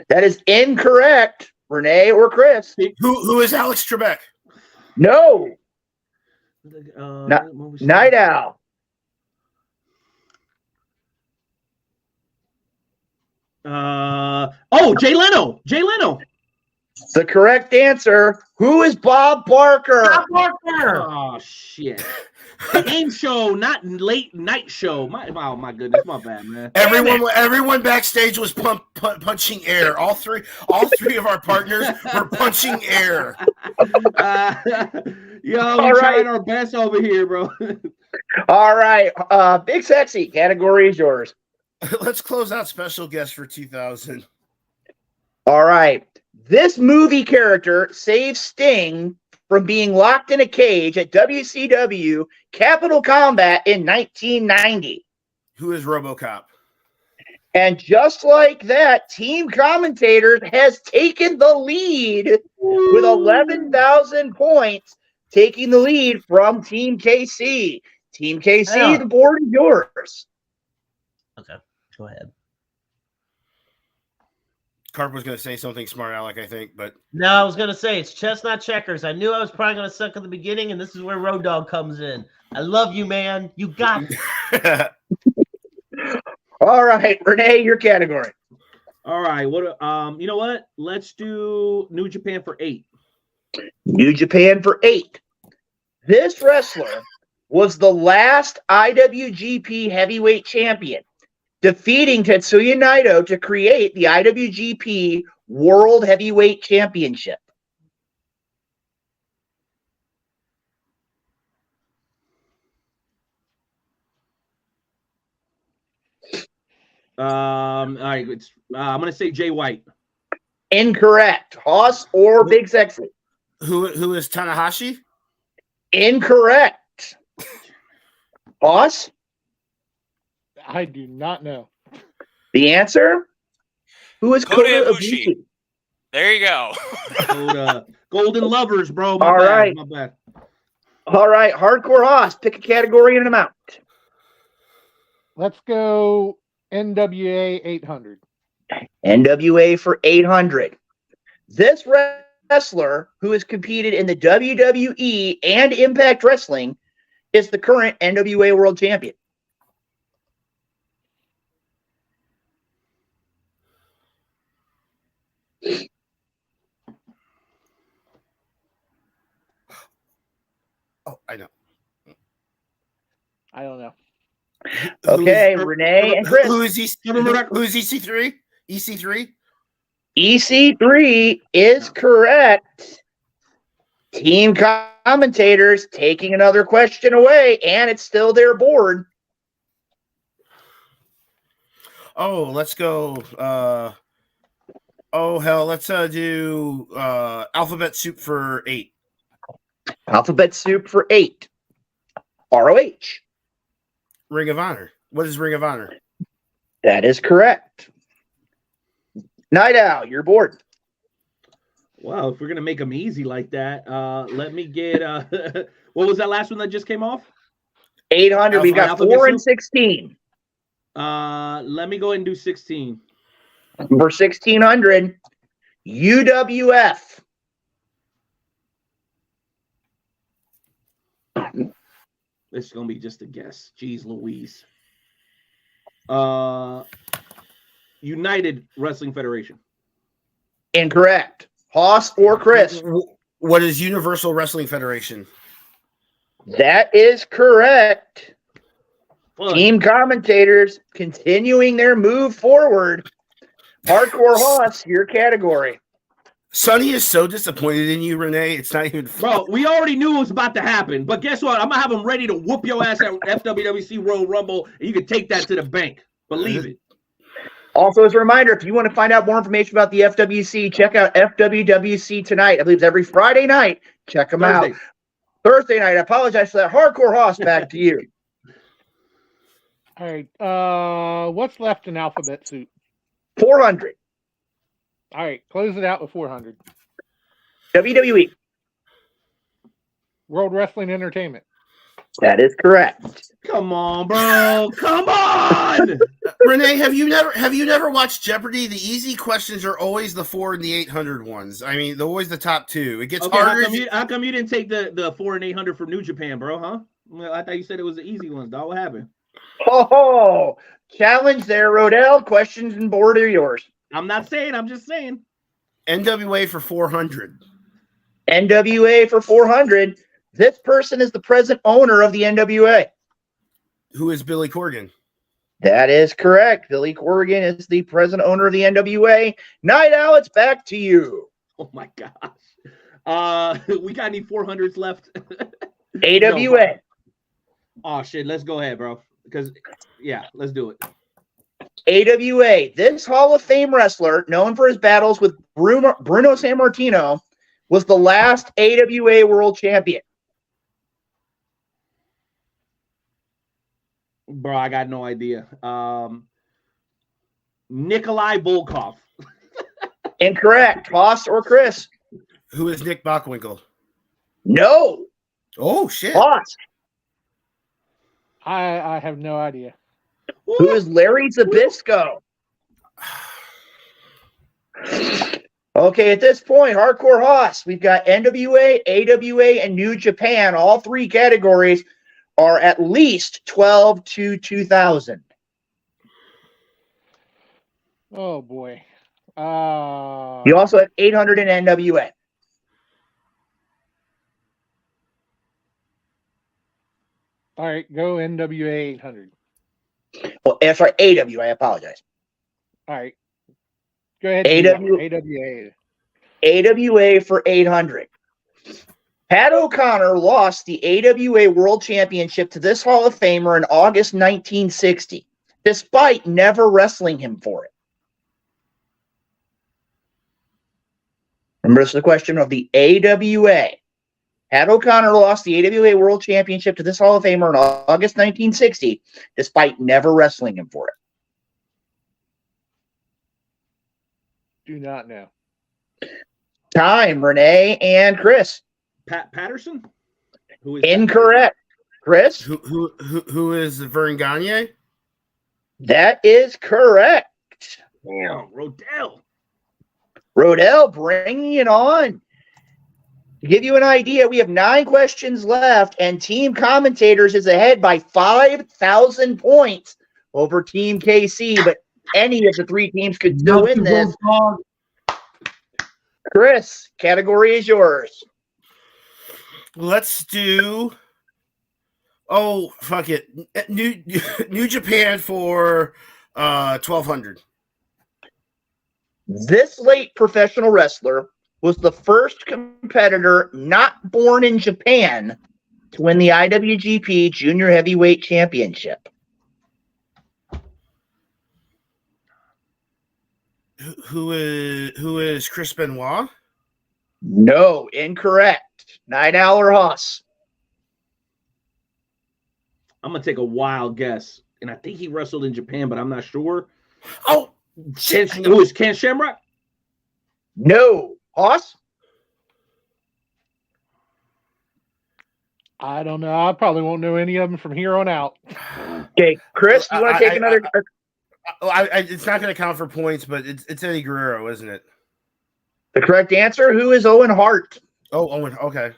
That is incorrect. Renee or Chris? Who is Alex Trebek? No. Night Owl. Jay Leno. The correct answer. Who is Bob Barker? Bob Barker. Oh shit. Game show, not late night show. Oh my goodness, my bad, man. Everyone backstage was punching air. All three of our partners were punching air. We're trying our best over here, bro. All right, Big Sexy, category is yours. Let's close out special guest for 2000. All right, this movie character saves Sting from being locked in a cage at WCW Capital Combat in 1990. Who is RoboCop? And just like that, Team Commentators has taken the lead with 11,000 points, taking the lead from Team KC. Team KC, the board is yours. Okay, go ahead. Carp was going to say something smart, Alec, I think, but no, I was going to say it's chestnut checkers. I knew I was probably going to suck at the beginning, and this is where Road Dogg comes in. I love you, man. You got it. All right, Renee, your category. All right, you know what? Let's do New Japan for 8. New Japan for 8. This wrestler was the last IWGP Heavyweight Champion, defeating Tetsuya Naito to create the IWGP World Heavyweight Championship. All right, I'm gonna say Jay White. Incorrect. Hoss or Big Sexy? Who is Tanahashi? Incorrect. Hoss? I do not know. The answer? Who is Kota Kota Ibushi. Ibushi? There you go. Golden Lovers, bro. My All bad, right. my bad. All right, Hardcore Hoss, pick a category and an amount. Let's go NWA 800. NWA for 800. This wrestler who has competed in the WWE and Impact Wrestling is the current NWA World Champion. Oh, I know. I don't know. Okay, Renee and Chris. Who is EC3? EC3? EC3 is correct. Team Commentators taking another question away, and it's still their board. Oh, let's go. Let's do Alphabet Soup for 8. Alphabet Soup for 8. ROH. Ring of Honor. What is Ring of Honor? That is correct. Night Owl, your board. Wow, if we're gonna make them easy like that, let me get what was that last one that just came off? 800. We've got 4 and 16. Let me go ahead and do 16. For 1600, UWF. This is gonna be just a guess. Jeez Louise. United Wrestling Federation. Incorrect. Hoss or Chris? What is Universal Wrestling Federation? That is correct. Fun. Team Commentators continuing their move forward. Hardcore Hoss, your category. Sonny is so disappointed in you, Renee. It's not even fun. Bro, we already knew it was about to happen. But guess what? I'm gonna have them ready to whoop your ass at FWWC Royal Rumble, and you can take that to the bank. Believe it. Also, as a reminder, if you want to find out more information about the FWC, check out FWWC Tonight. I believe it's every Friday night. Check them out. Thursday night. I apologize for that. Hardcore Hoss, back to you. All right. What's left in Alphabet Soup? 400. All right. Close it out with 400. WWE. World Wrestling Entertainment. That is correct. Come on, bro. Come on. Renee, have you never watched Jeopardy? The easy questions are always the 4 and the 800 ones. I mean, they're always the top 2. It gets harder. How come you didn't take the 4 and 800 from New Japan, bro? Huh? Well, I thought you said it was the easy ones, dog. What happened? Oh, challenge there, Rodell. Questions and board are yours. I'm not saying. I'm just saying. NWA for 400. NWA for 400. This person is the present owner of the NWA. Who is Billy Corgan? That is correct. Billy Corgan is the present owner of the NWA. Night Owl, it's back to you. Oh my gosh. We got any 400s left? AWA. No. Oh shit, let's go ahead, bro. Because let's do it. AWA. This Hall of Fame wrestler, known for his battles with Bruno Sammartino, was the last AWA World Champion. Bro, I got no idea. Nikolai Volkov. Incorrect. Haas or Chris? Who is Nick Bockwinkel? No. Oh, shit. Haas. I have no idea. Who is Larry Zbyszko? Okay, at this point, Hardcore Haas, we've got NWA, AWA, and New Japan. All three categories are at least 12 to 2000. Oh boy. You also have 800 in NWA. All right, go NWA 800. Well, sorry, AWA. I apologize. All right. Go ahead. AWA. AWA for 800. Pat O'Connor lost the AWA World Championship to this Hall of Famer in August 1960, despite never wrestling him for it. Remember, this is the question of the AWA. Pat O'Connor lost the AWA World Championship to this Hall of Famer in August 1960, despite never wrestling him for it. Do not know. Time, Renee and Chris. Pat Patterson? Who is incorrect? Chris? Who is Vern Gagne? That is correct. Damn, Rodell. Rodell, bringing it on. To give you an idea, we have 9 questions left, and Team Commentators is ahead by 5,000 points over Team KC, but any of the 3 teams could still win this. Chris, category is yours. Let's do. Oh, fuck it. New Japan for 1,200. This late professional wrestler was the first competitor not born in Japan to win the IWGP Junior Heavyweight Championship. Who is Chris Benoit? No, incorrect. Night Owl or Haas? I'm gonna take a wild guess, and I think he wrestled in Japan, but I'm not sure. Oh, who is Ken Shamrock? No, Haas? I don't know. I probably won't know any of them from here on out. Okay, Chris, you want to take another? It's not going to count for points, but it's Eddie Guerrero, isn't it? The correct answer. Who is Owen Hart? Oh, Owen. Okay.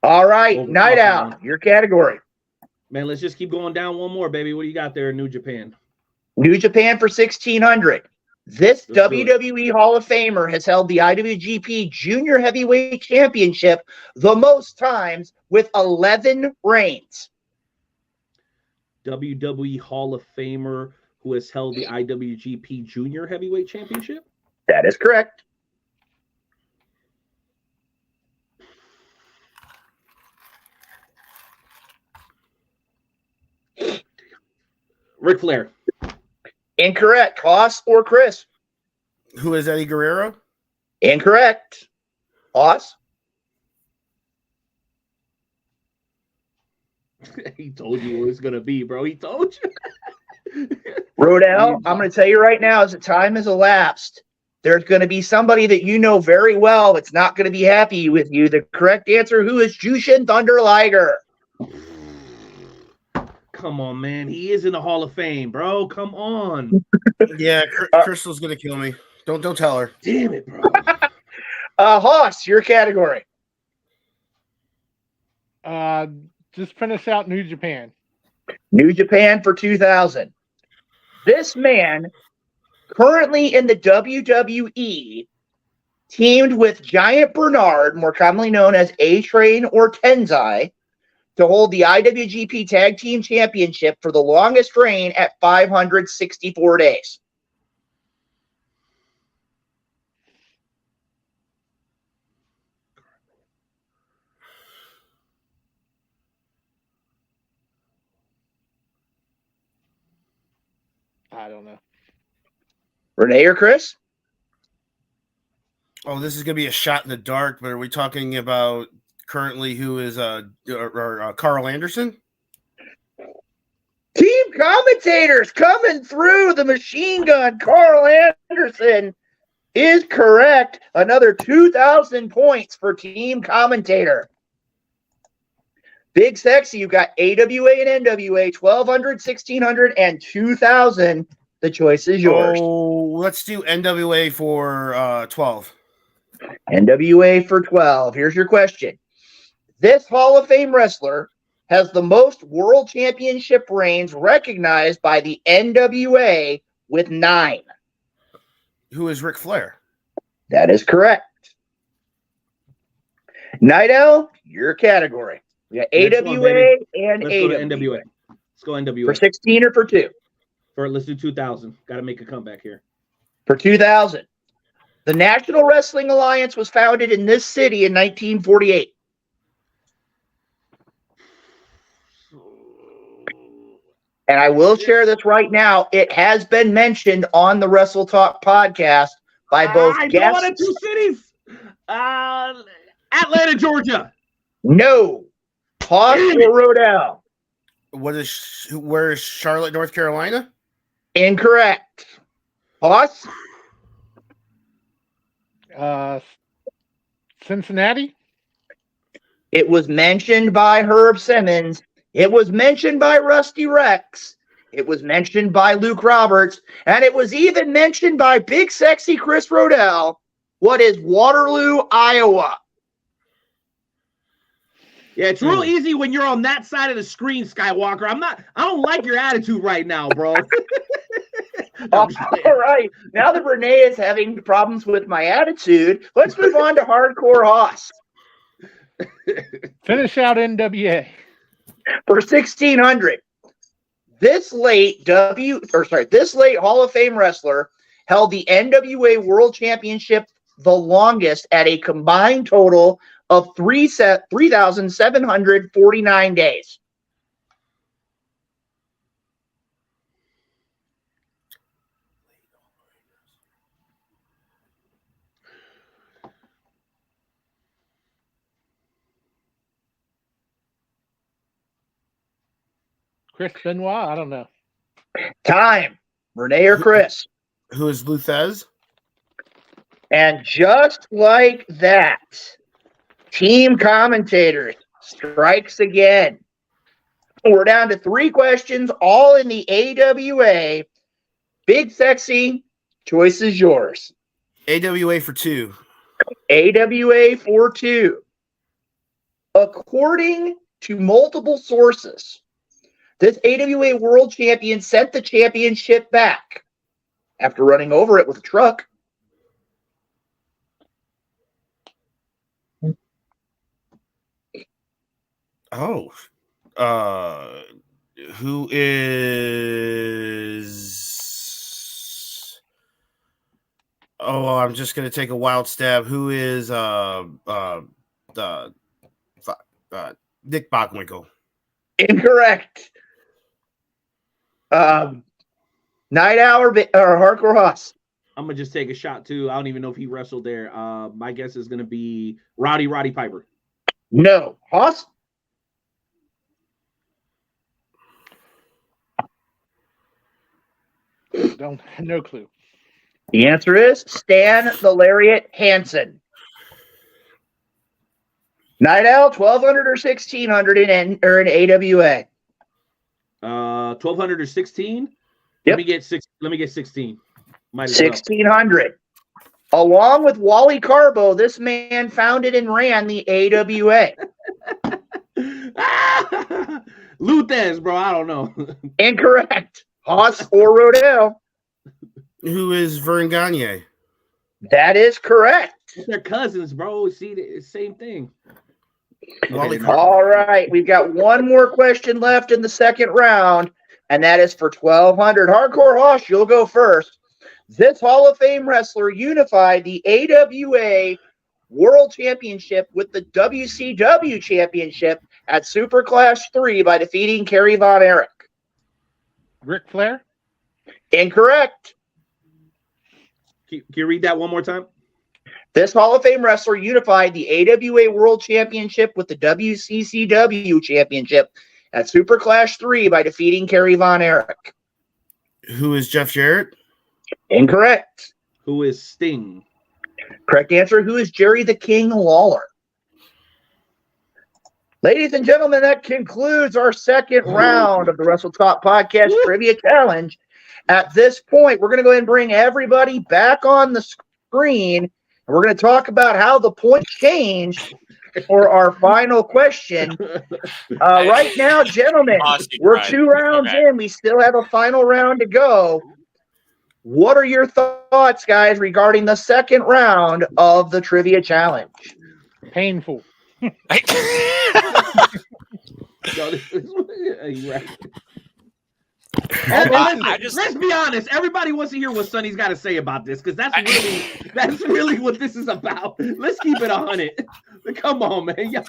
All right, Night Owl, your category. Man, let's just keep going down one more, baby. What do you got there in New Japan? New Japan for 1,600. This WWE Hall of Famer has held the IWGP Junior Heavyweight Championship the most times with 11 reigns. WWE Hall of Famer who has held the IWGP Junior Heavyweight Championship? That is correct. Ric Flair. Incorrect. Haas or Chris? Who is Eddie Guerrero? Incorrect. Haas? He told you what it's going to be, bro. He told you. Rodell, I'm going to tell you right now, as the time has elapsed, there's going to be somebody that you know very well that's not going to be happy with you. The correct answer, who is Jushin Thunder Liger? Come on, man. He is in the Hall of Fame, bro. Come on. Yeah, Crystal's going to kill me. Don't tell her. Damn it, bro. Haas, your category. Just finish out New Japan. New Japan for 2,000. This man currently in the WWE, teamed with Giant Bernard, more commonly known as A-Train or Tenzai, to hold the IWGP Tag Team Championship for the longest reign at 564 days. I don't know. Renee or Chris? Oh, this is going to be a shot in the dark, but are we talking about currently who is Carl Anderson? Team commentators coming through the machine gun. Carl Anderson is correct. Another 2,000 points for team commentator. Big Sexy, you've got AWA and NWA, 1,200, 1,600, and 2,000. The choice is yours. Oh, let's do NWA for 12. NWA for 12. Here's your question. This Hall of Fame wrestler has the most world championship reigns recognized by the NWA with 9. Who is Ric Flair? That is correct. Night Owl, your category. We got AWA and Let's AWA. go to NWA. Let's go NWA. For 16 or for 2? Let's do 2,000. Got to make a comeback here. For 2,000. The National Wrestling Alliance was founded in this city in 1948. And I will share this right now. It has been mentioned on the Wrestle Talk podcast by both I guests. know one of 2 cities. Atlanta, Georgia. No. Hoss or Rodell? Where is Charlotte, North Carolina? Incorrect. Hoss? Cincinnati? It was mentioned by Herb Simmons. It was mentioned by Rusty Rex. It was mentioned by Luke Roberts. And it was even mentioned by Big Sexy Chris Rodell. What is Waterloo, Iowa? Yeah, it's real easy when you're on that side of the screen, Skywalker. I don't like your attitude right now, bro. All right. Now that Renee is having problems with my attitude, let's move on to Hardcore Hoss. Finish out NWA. For 1,600. This late Hall of Fame wrestler held the NWA World Championship the longest at a combined total of 3,749 days. Chris Benoit? I don't know. Time. Renee or Chris? Who is Luthez? And just like that, team commentators strikes again. We're down to 3 questions, all in the AWA. Big Sexy, choice is yours. AWA for 2. AWA for 2. According to multiple sources, this AWA world champion sent the championship back after running over it with a truck. Oh, who is? Oh, I'm just gonna take a wild stab. Who is Nick Bockwinkel? Incorrect. Night Owl or Hardcore Hoss? I'm gonna just take a shot too. I don't even know if he wrestled there. My guess is gonna be Roddy Piper. No. Hoss? No clue. The answer is Stan the Lariat Hansen. Night Owl, 1,200 or 1,600 in AWA? 1,200 or 16? Yep. Let me get 16. Might as 1,600. Along with Wally Carbo, this man founded and ran the AWA. Luthez, bro. I don't know. Incorrect. Hoss or Rodell? Who is Vern Gagne? That is correct. They're cousins, bro. See, the same thing. Wally Okay, All right, we've got one more question left in the second round, and that is for 1,200. Hardcore Hosh, you'll go first. This Hall of Fame wrestler unified the AWA World Championship with the WCW Championship at Super Clash 3 by defeating Kerry Von Erich. Ric Flair? Incorrect. Can you read that one more time? This Hall of Fame wrestler unified the AWA World Championship with the WCCW Championship at Super Clash 3 by defeating Kerry Von Erich. Who is Jeff Jarrett? Incorrect. Who is Sting? Correct answer. Who is Jerry the King Lawler? Ladies and gentlemen, that concludes our second round of the Wrestle Talk Podcast Trivia Challenge. At this point, we're going to go ahead and bring everybody back on the screen. And we're going to talk about how the points changed for our final question. Right now, gentlemen, we're 2 rounds in. We still have a final round to go. What are your thoughts, guys, regarding the second round of the Trivia Challenge? Painful. Let's be honest. Everybody wants to hear what Sonny's got to say about this because that's really what this is about. Let's keep it 100. Come on, man.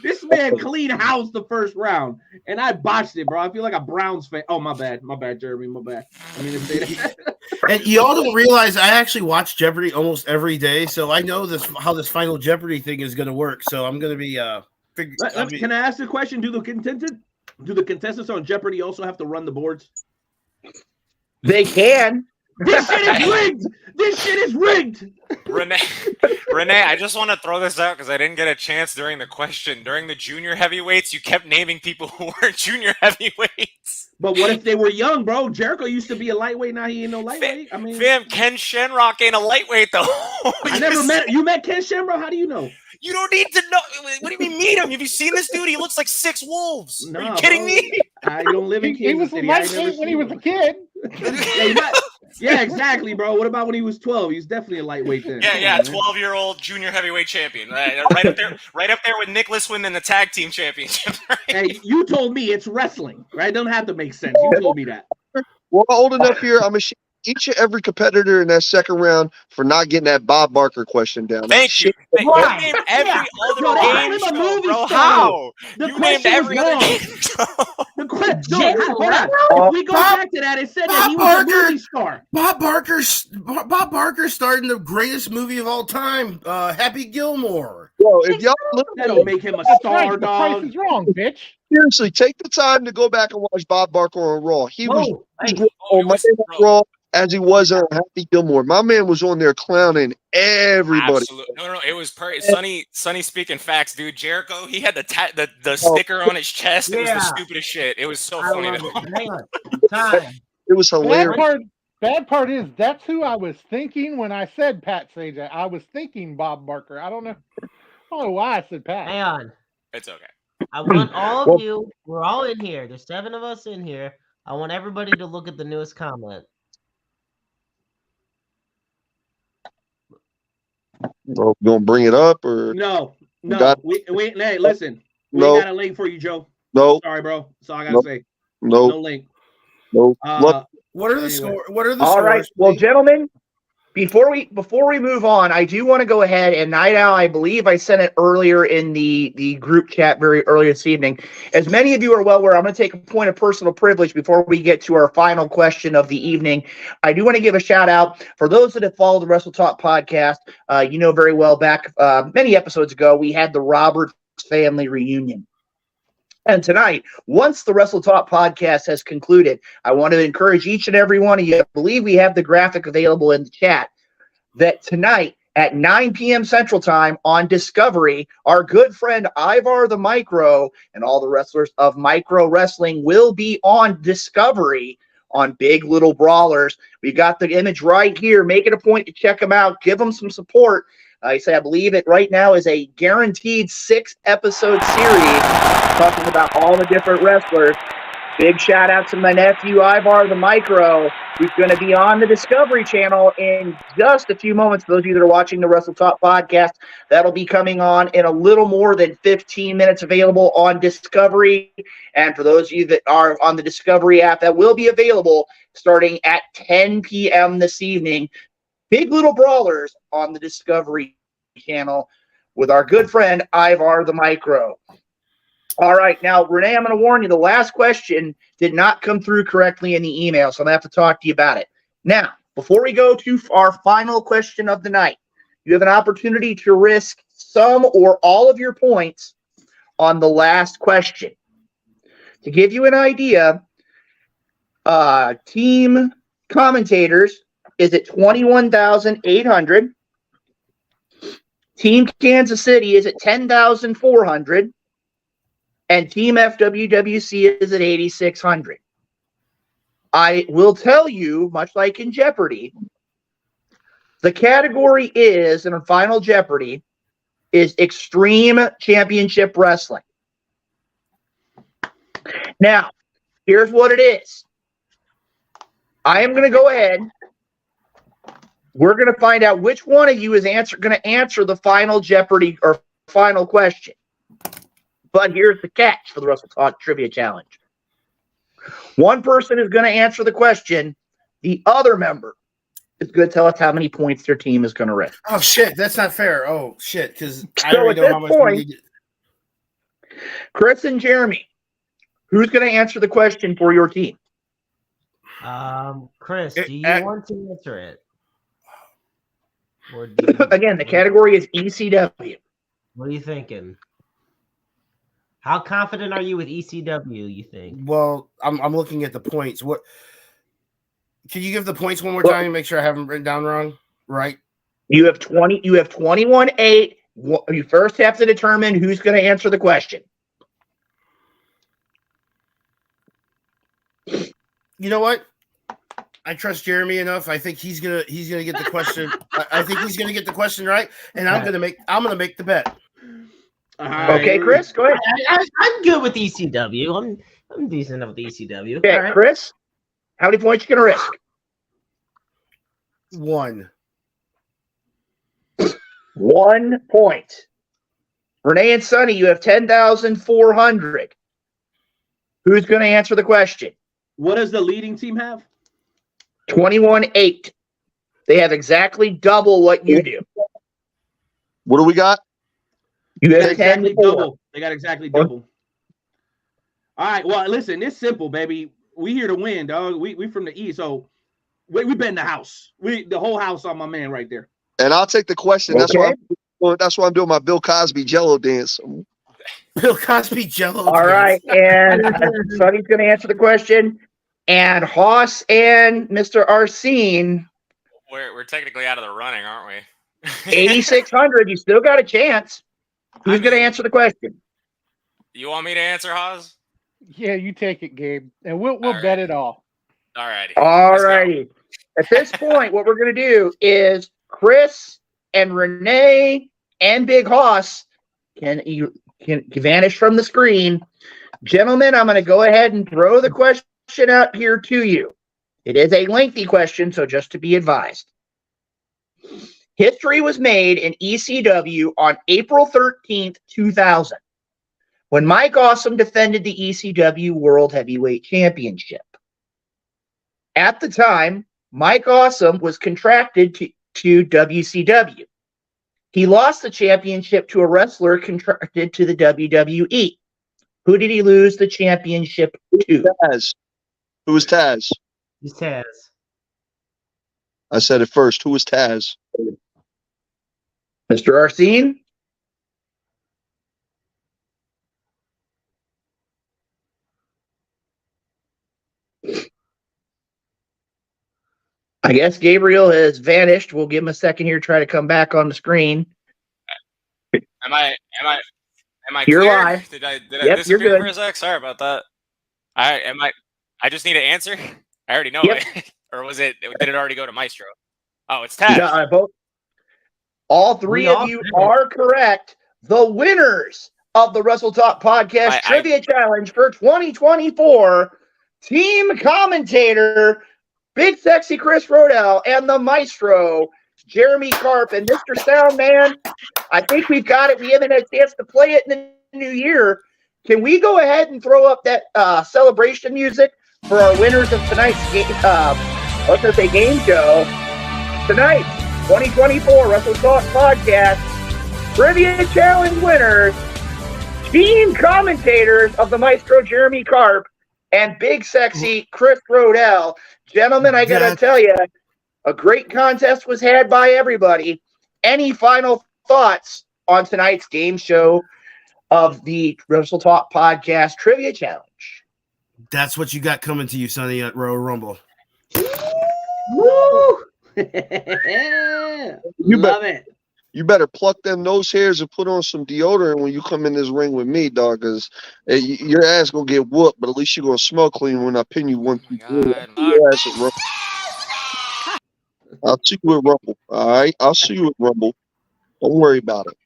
This man clean house the first round, and I botched it, bro. I feel like a Browns fan. Oh, my bad, Jeremy, my bad. I mean to say that. And y'all don't realize I actually watch Jeopardy almost every day, so I know how this final Jeopardy thing is going to work. So I'm going to be. Can I ask a question? Do the contestants on Jeopardy also have to run the boards? They can. This shit is rigged. This shit is rigged. Renee, I just want to throw this out because I didn't get a chance during the question. During the junior heavyweights, you kept naming people who weren't junior heavyweights. But what if they were young, bro? Jericho used to be a lightweight. Now he ain't no lightweight. I mean, fam, Ken Shamrock ain't a lightweight though. I never met. You met Ken Shamrock? How do you know? You don't need to know. What do you mean meet him? Have you seen this dude? He looks like 6 wolves. No, are you kidding me? I don't live in Kansas He was City. a lightweight when he was a kid. Yeah, exactly, bro. What about when he was 12? He's definitely a lightweight then. Yeah, 12-year-old junior heavyweight champion. Right up there with Nicholas winning the tag team championship. Right? Hey, you told me it's wrestling, right? It doesn't have to make sense. You told me that. We're old enough here. I'm ashamed each and every competitor in that second round for not getting that Bob Barker question down. Thank you. You named every other game show, bro. How? You named every other game show. Hold on. If we go back to that, it said that he was a movie star. Bob Barker starred in the greatest movie of all time, Happy Gilmore. Yo, if y'all look, that don't make him a star, dog. The price is wrong, bitch. Seriously, take the time to go back and watch Bob Barker on Raw. He was on Monday Night Raw as he was on Happy Gilmore. My man was on there clowning everybody. Absolutely. No, it was Sonny speaking facts, dude. Jericho, he had the sticker on his chest. It was the stupidest shit. It was so funny. It was hilarious. Bad part is that's who I was thinking when I said Pat Sajak. I was thinking Bob Barker. I don't know why I said Pat. Hang on. It's okay. I want all of you. We're all in here. There's 7 of us in here. I want everybody to look at the newest comment. Well, you gonna bring it up or no? Hey, listen. We got a link for you, Joe. No. Sorry, bro. That's all I gotta say. No link. No. What are the scores? All right. Well, gentlemen, before we move on, I do want to go ahead and Night Owl, I believe I sent it earlier in the group chat very early this evening. As many of you are well aware, I'm going to take a point of personal privilege before we get to our final question of the evening. I do want to give a shout out for those that have followed the Wrestle Talk podcast. You know very well back many episodes ago, we had the Roberts family reunion. And tonight, once the Wrestle Talk podcast has concluded, I want to encourage each and every one of you, I believe we have the graphic available in the chat, that tonight at 9 p.m. Central Time on Discovery, our good friend Ivar the Micro and all the wrestlers of Micro Wrestling will be on Discovery on Big Little Brawlers. We got the image right here. Make it a point to check them out. Give them some support. I believe it right now is a guaranteed 6-episode series talking about all the different wrestlers Big shout out to my nephew, Ivar the Micro, who's going to be on the Discovery Channel in just a few moments. For those of you that are watching the Wrestle Talk podcast, that'll be coming on in a little more than 15 minutes, available on Discovery. And for those of you that are on the Discovery app, that will be available starting at 10 p.m. this evening. Big Little Brawlers on the Discovery Channel with our good friend, Ivar the Micro. All right, now, Renee, I'm going to warn you, the last question did not come through correctly in the email, so I'm going to have to talk to you about it. Now, before we go to our final question of the night, you have an opportunity to risk some or all of your points on the last question. To give you an idea, team commentators is at 21,800. Team Kansas City is at 10,400. And Team FWWC is at 8,600. I will tell you, much like in Jeopardy, the category is, in a Final Jeopardy, is Extreme Championship Wrestling. Now, here's what it is. I am going to go ahead. We're going to find out which one of you is going to answer the Final Jeopardy or final question. But here's the catch for the Wrestle Talk Trivia Challenge. One person is going to answer the question. The other member is going to tell us how many points their team is going to risk. Oh, shit. That's not fair. Oh, shit. Because I So already at know how this much point, we get. Chris and Jeremy, who's going to answer the question for your team? Chris, do you want to answer it? Or Again, the category is ECW. What are you thinking? How confident are you with ECW, you think? Well, I'm looking at the points. What? Can you give the points one more time and make sure I haven't written down wrong? Right. You have 20. You have 21-8. You first have to determine who's going to answer the question. You know what? I trust Jeremy enough. I think he's gonna get the question. I think he's gonna get the question right, and I'm gonna make the bet. Okay, Chris, go ahead. I'm good with ECW. I'm decent with ECW. Okay, right. Chris, how many points you gonna risk? 1. 1 point. Renee and Sonny, you have 10,400. Who's going to answer the question? What does the leading team have? 21-8. They have exactly double what you do. What do we got? You have exactly double. They got exactly double. All right. Well, listen, it's simple, baby. We here to win, dog. We from the East, so we bet in the house. The whole house on my man right there. And I'll take the question. Okay. That's why I'm doing my Bill Cosby Jello dance. Bill Cosby Jello. All right, and Sonny's going to answer the question, and Haas and Mr. Arsene. We're technically out of the running, aren't we? 8,600. You still got a chance. Who's going to answer the question? You want me to answer, Haas? Yeah, you take it, Gabe, and we'll right. bet it all. All righty. All righty. At this point, what we're going to do is Chris and Renee and Big Haas can vanish from the screen. Gentlemen, I'm going to go ahead and throw the question out here to you. It is a lengthy question, so just to be advised. History was made in ECW on April 13th, 2000, when Mike Awesome defended the ECW World Heavyweight Championship. At the time, Mike Awesome was contracted to WCW. He lost the championship to a wrestler contracted to the WWE. Who did he lose the championship to? Taz. Who was Taz? He's Taz. I said it first. Who was Taz? Mr. Arsene? I guess Gabriel has vanished. We'll give him a second here, try to come back on the screen. Am I You're clear? live. Did I Yep, disappear you're good. for a sec? Sorry about that. I just need to answer? I already know Yep. it. Or did it already go to Maestro? Oh, it's Taz. Yeah, both. All three of you are correct. The winners of the Wrestle Talk Podcast Trivia Challenge for 2024 team commentator, Big Sexy Chris Rodell, and the maestro, Jeremy Karp. And Mr. Soundman, I think we've got it. We haven't had a chance to play it in the new year. Can we go ahead and throw up that celebration music for our winners of tonight's game show? Tonight, 2024 Wrestle Talk Podcast Trivia Challenge winners, team commentators of the maestro Jeremy Karp and Big Sexy Chris Rodell. Gentlemen, I got to tell you, a great contest was had by everybody. Any final thoughts on tonight's game show of the Wrestle Talk Podcast Trivia Challenge? That's what you got coming to you, Sonny, at Royal Rumble. Woo! Love it. You better pluck them nose hairs and put on some deodorant when you come in this ring with me, dog, because your ass going to get whooped, but at least you're going to smell clean when I pin you 1, 2, 3. I'll see you at Rumble, all right? I'll see you at Rumble. Don't worry about it.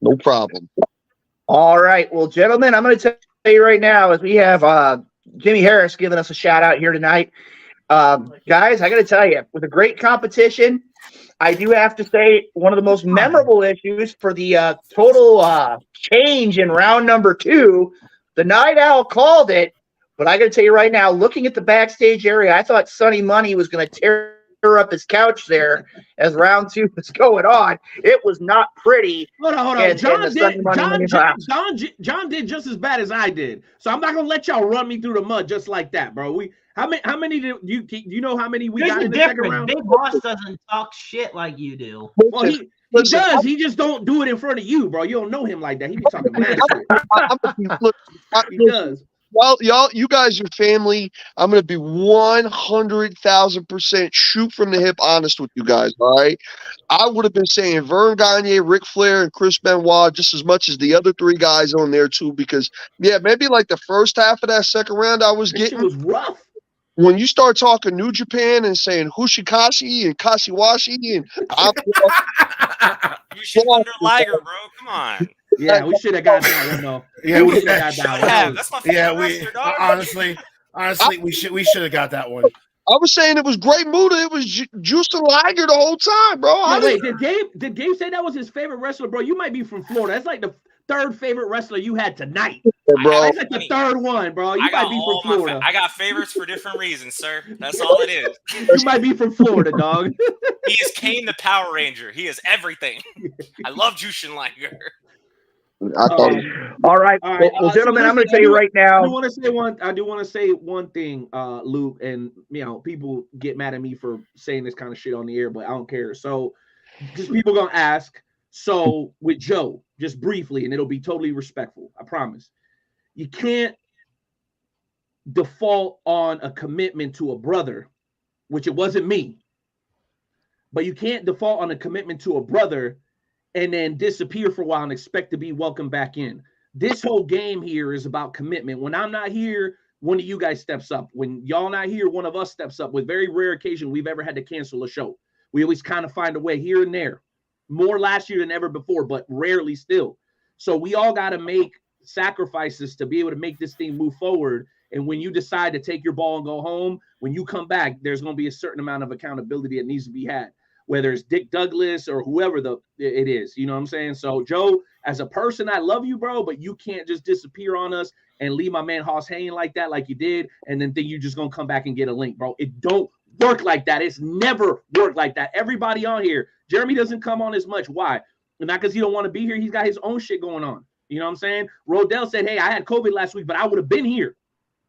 No problem. All right. Well, gentlemen, I'm going to tell you right now, as we have Jimmy Harris giving us a shout-out here tonight. Guys, I got to tell you, with a great competition, I do have to say one of the most memorable issues for the total change in round number 2, the Night Owl called it, but I got to tell you right now, looking at the backstage area, I thought Sonny Money was going to tear up his couch there as round 2 was going on. It was not pretty. Hold on. John did just as bad as I did, so I'm not going to let y'all run me through the mud just like that, bro. How many do you know how many we got in the second round? Big Boss doesn't talk shit like you do. Well, he does. He just don't do it in front of you, bro. You don't know him like that. He be talking mad shit. He does. Well, you guys are family. I'm going to be 100,000% shoot from the hip honest with you guys, all right? I would have been saying Vern Gagne, Ric Flair, and Chris Benoit just as much as the other 3 guys on there, too, because, yeah, maybe like the first half of that second round I was getting. It was rough. When you start talking New Japan and saying Hushikashi and Kashiwashi and you should under Liger, bro. Come on. Yeah, we should have got that one though. Yeah, we should have got that one. That's my favorite wrestler, dog. honestly, we should have got that one. I was saying it was Great Muta. It was Juice and Liger the whole time, bro. No, wait, did Gabe say that was his favorite wrestler, bro? You might be from Florida. That's like the 3rd favorite wrestler you had tonight. Bro. That's like the 3rd one, bro. You might be from Florida. I got favorites for different reasons, sir. That's all it is. You might be from Florida, dog. He is Kane the Power Ranger. He is everything. I love Jushin Liger. All right. Well, gentlemen, I'm going to tell you right now. I do want to say one thing, Luke, and people get mad at me for saying this kind of shit on the air, but I don't care. So, just people gonna ask. So, with Joe, just briefly, and it'll be totally respectful. I promise. You can't default on a commitment to a brother, which it wasn't me. But you can't default on a commitment to a brother and then disappear for a while and expect to be welcomed back in. This whole game here is about commitment. When I'm not here, one of you guys steps up. When y'all not here, one of us steps up. With very rare occasion we've ever had to cancel a show. We always kind of find a way here and there. More last year than ever before, but rarely still. So we all got to make sacrifices to be able to make this thing move forward. And when you decide to take your ball and go home, when you come back, there's going to be a certain amount of accountability that needs to be had. Whether it's Dick Douglas or whoever it is, you know what I'm saying? So, Joe, as a person, I love you, bro, but you can't just disappear on us and leave my man Hoss hanging like that, like you did, and then think you're just going to come back and get a link, bro. It don't work like that. It's never worked like that. Everybody on here, Jeremy doesn't come on as much. Why? Not because he don't want to be here. He's got his own shit going on. You know what I'm saying? Rodell said, hey, I had COVID last week, but I would have been here.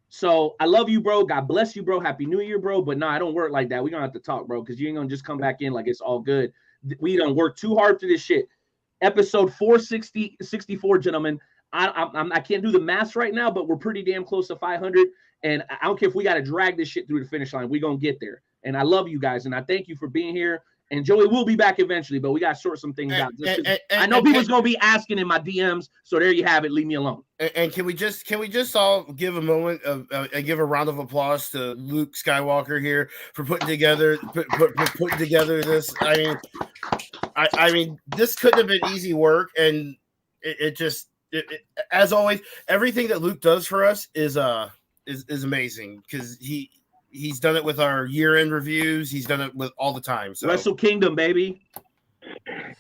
So I love you, bro. God bless you, bro. Happy New Year, bro. But no, I don't work like that. We're going to have to talk, bro, because you ain't going to just come back in like it's all good. We don't work too hard for this shit. Episode 464, gentlemen. I can't do the math right now, but we're pretty damn close to 500. And I don't care if we got to drag this shit through the finish line. We're going to get there. And I love you guys. And I thank you for being here. And Joey will be back eventually, but we got to sort some things out. I know people's going to be asking in my DMs. So there you have it. Leave me alone. And can we just all give a moment of give a round of applause to Luke Skywalker here for putting together this. I mean, this couldn't have been easy work, and it as always, everything that Luke does for us is is amazing because he's done it with our year-end reviews. He's done it with all the time. So Wrestle Kingdom, baby.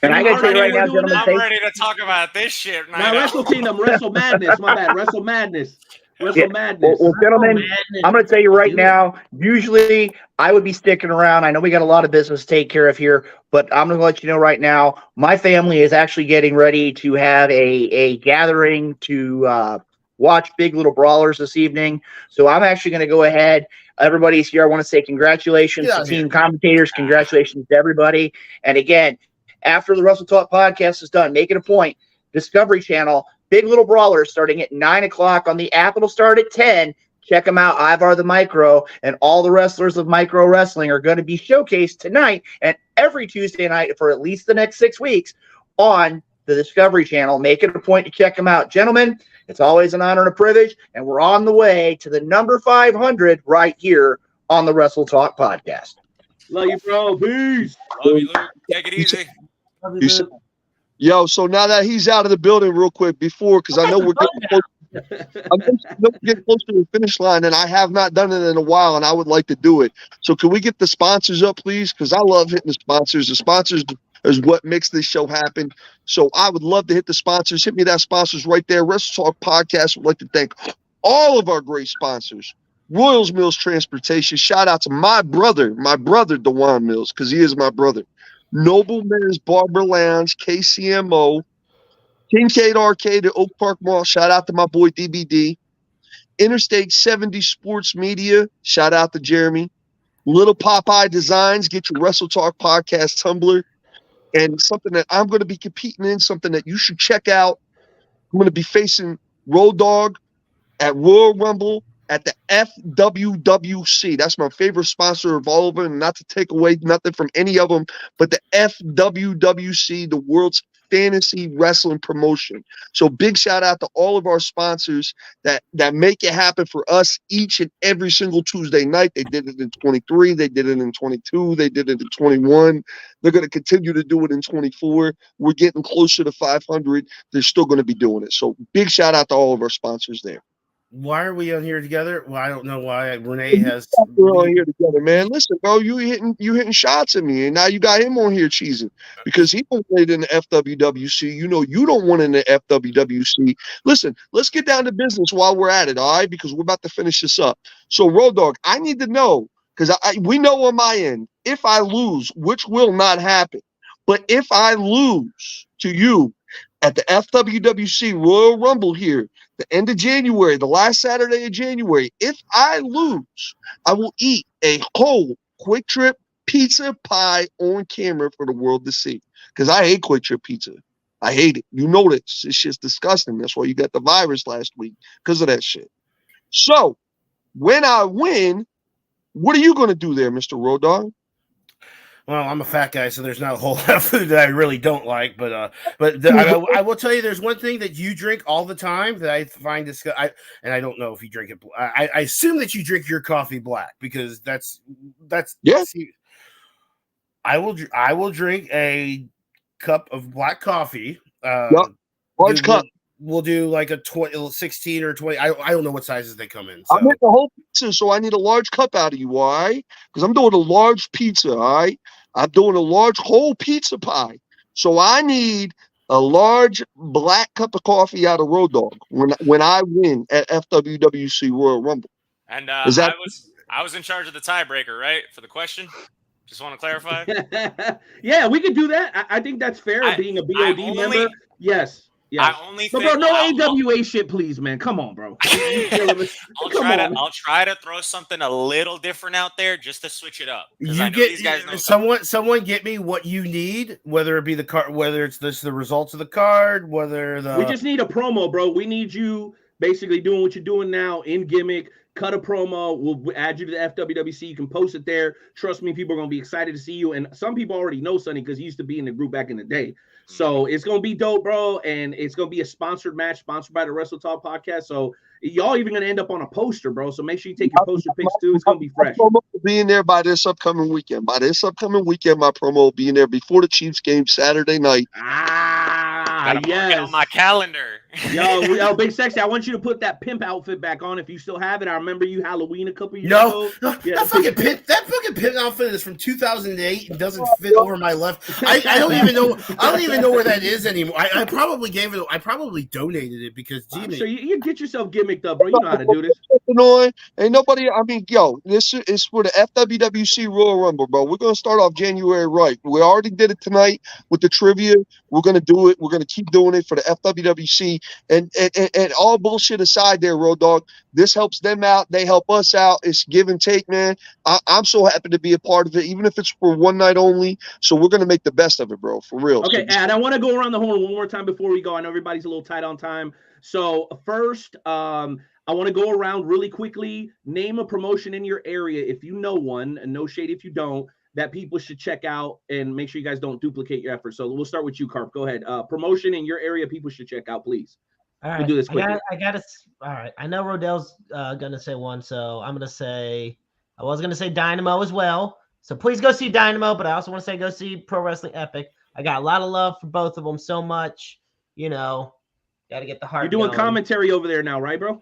And I gotta tell you right now, gentlemen, I'm ready to talk about this shit. Not Wrestle Kingdom, Wrestle Madness. My bad, Wrestle Madness. Madness. Well, gentlemen, I'm going to tell you right now, usually I would be sticking around. I know we got a lot of business to take care of here, but I'm going to let you know right now, my family is actually getting ready to have a gathering to watch Big Little Brawlers this evening. So I'm actually going to go ahead. Everybody's here. I want to say congratulations to team commentators. Congratulations to everybody. And again, after the Wrestle Talk podcast is done, make it a point. Discovery Channel, Big Little Brawlers starting at 9 o'clock on the app. It'll start at 10. Check them out. Ivar the Micro and all the wrestlers of Micro Wrestling are going to be showcased tonight and every Tuesday night for at least the next 6 weeks on the Discovery Channel. Make it a point to check them out. Gentlemen, it's always an honor and a privilege, and we're on the way to the number 500 right here on the Wrestle Talk podcast. Love you, bro. Peace. Love you, Luke. Take it easy. Yo, so now that he's out of the building real quick because I know we're getting close to the finish line, and I have not done it in a while, and I would like to do it. So can we get the sponsors up, please? Because I love hitting the sponsors. The sponsors is what makes this show happen. So I would love to hit the sponsors. Hit me that sponsors right there. Wrestle Talk Podcast would like to thank all of our great sponsors. Royals Mills Transportation. Shout out to my brother, DeJuan Mills, because he is my brother. Nobleman's Barber Lounge, KCMO, Kincaid Arcade at Oak Park Mall. Shout out to my boy DBD. Interstate 70 Sports Media. Shout out to Jeremy. Little Popeye Designs. Get your Wrestle Talk Podcast Tumblr. And something that I'm going to be competing in, something that you should check out. I'm going to be facing Road Dogg at Royal Rumble at the FWWC. That's my favorite sponsor of all of them. Not to take away nothing from any of them, but the FWWC, the world's fantasy wrestling promotion. So big shout out to all of our sponsors that make it happen for us each and every single Tuesday night. They did it in 23. They did it in 22. They did it in 21. They're going to continue to do it in 24. We're getting closer to 500. They're still going to be doing it. So big shout out to all of our sponsors there. Why are we on here together? Well, I don't know why Renee has. We're on here together, man. Listen, bro, you hitting shots at me, and now you got him on here cheesing because he played in the FWWC. You know you don't want in the FWWC. Listen, let's get down to business while we're at it, all right? Because we're about to finish this up. So, Road Dogg, I need to know because we know on my end if I lose, which will not happen, but if I lose to you at the FWWC Royal Rumble here, the end of January, the last Saturday of January, if I lose, I will eat a whole Quick Trip pizza pie on camera for the world to see. Because I hate Quick Trip pizza. I hate it. You know this. It's just disgusting. That's why you got the virus last week because of that shit. So, when I win, what are you going to do there, Mr. Road Dogg? Well, I'm a fat guy, so there's not a whole lot of food that I really don't like. I will tell you, there's one thing that you drink all the time that I find and I don't know if you drink it. I assume that you drink your coffee black because that's yes. I will drink a cup of black coffee. Large cup. We'll do like a 16 or 20. I don't know what sizes they come in. So. I'm making a whole pizza, so I need a large cup out of you, all right? Because I'm doing a large pizza, all right? I'm doing a large whole pizza pie. So I need a large black cup of coffee out of Road Dogg when I win at FWWC Royal Rumble. And I was in charge of the tiebreaker, right? For the question? Just want to clarify. Yeah, we could do that. I think that's fair. Being a BOD member. Yes. Yeah. Bro, no AWA shit, please, man. Come on, bro. I'll try to throw something a little different out there just to switch it up. You get these guys know someone get me what you need, whether it be the card, whether it's the results of the card, whether we just need a promo, bro. We need you basically doing what you're doing now in gimmick. Cut a promo. We'll add you to the FWWC. You can post it there. Trust me, people are going to be excited to see you. And some people already know Sonny because he used to be in the group back in the day. So it's going to be dope, bro. And it's going to be a sponsored match sponsored by the Wrestle Talk podcast. So y'all even going to end up on a poster, bro. So make sure you take your poster pics too. It's going to be fresh. My promo will be in there by this upcoming weekend. My promo will be in there before the Chiefs game Saturday night. Gotta mark it on my calendar. Yo, Big Sexy, I want you to put that pimp outfit back on if you still have it. I remember you Halloween a couple years ago. No, Yeah, that fucking pimp outfit is from 2008 and doesn't fit over my left. I don't even know. I don't even know where that is anymore. I probably gave it. I probably donated it because so you get yourself gimmicked up, bro. You know how to do this. Ain't nobody. I mean, yo, this is for the FWWC Royal Rumble, bro. We're gonna start off January right. We already did it tonight with the trivia. We're gonna do it. We're gonna keep doing it for the FWWC. And all bullshit aside, there, Road Dog. This helps them out. They help us out. It's give and take, man. I'm so happy to be a part of it, even if it's for one night only. So we're gonna make the best of it, bro. For real. Okay, and I want to go around the horn one more time before we go. I know everybody's a little tight on time. So first, I want to go around really quickly. Name a promotion in your area if you know one, and no shade if you don't, that people should check out, and make sure you guys don't duplicate your efforts. So we'll start with you, Carp. Go ahead. Promotion in your area people should check out, please. All right. We'll do this quickly. I got to. All right. I know Rodell's gonna say one, so I'm gonna say. I was gonna say Dynamo as well. So please go see Dynamo, but I also want to say go see Pro Wrestling Epic. I got a lot of love for both of them so much. You know, got to get the heart. You're doing going. Commentary over there now, right, bro?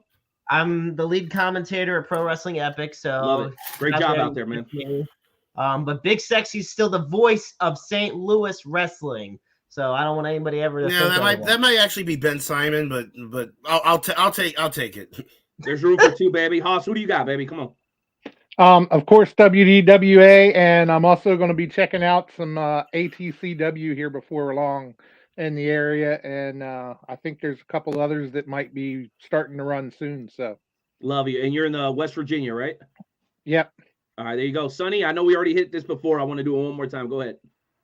I'm the lead commentator at Pro Wrestling Epic, so love it. Great job out there, man. But Big Sexy's still the voice of St. Louis wrestling, so I don't want anybody ever. That might actually be Ben Simon, but I'll take it. There's room for two, baby. Haas, who do you got, baby? Come on. Of course, WDWA, and I'm also going to be checking out some ATCW here before long in the area, and I think there's a couple others that might be starting to run soon. So, love you. And you're in the West Virginia, right? Yep. All right, there you go, Sonny. I know we already hit this before. I want to do it one more time. Go ahead.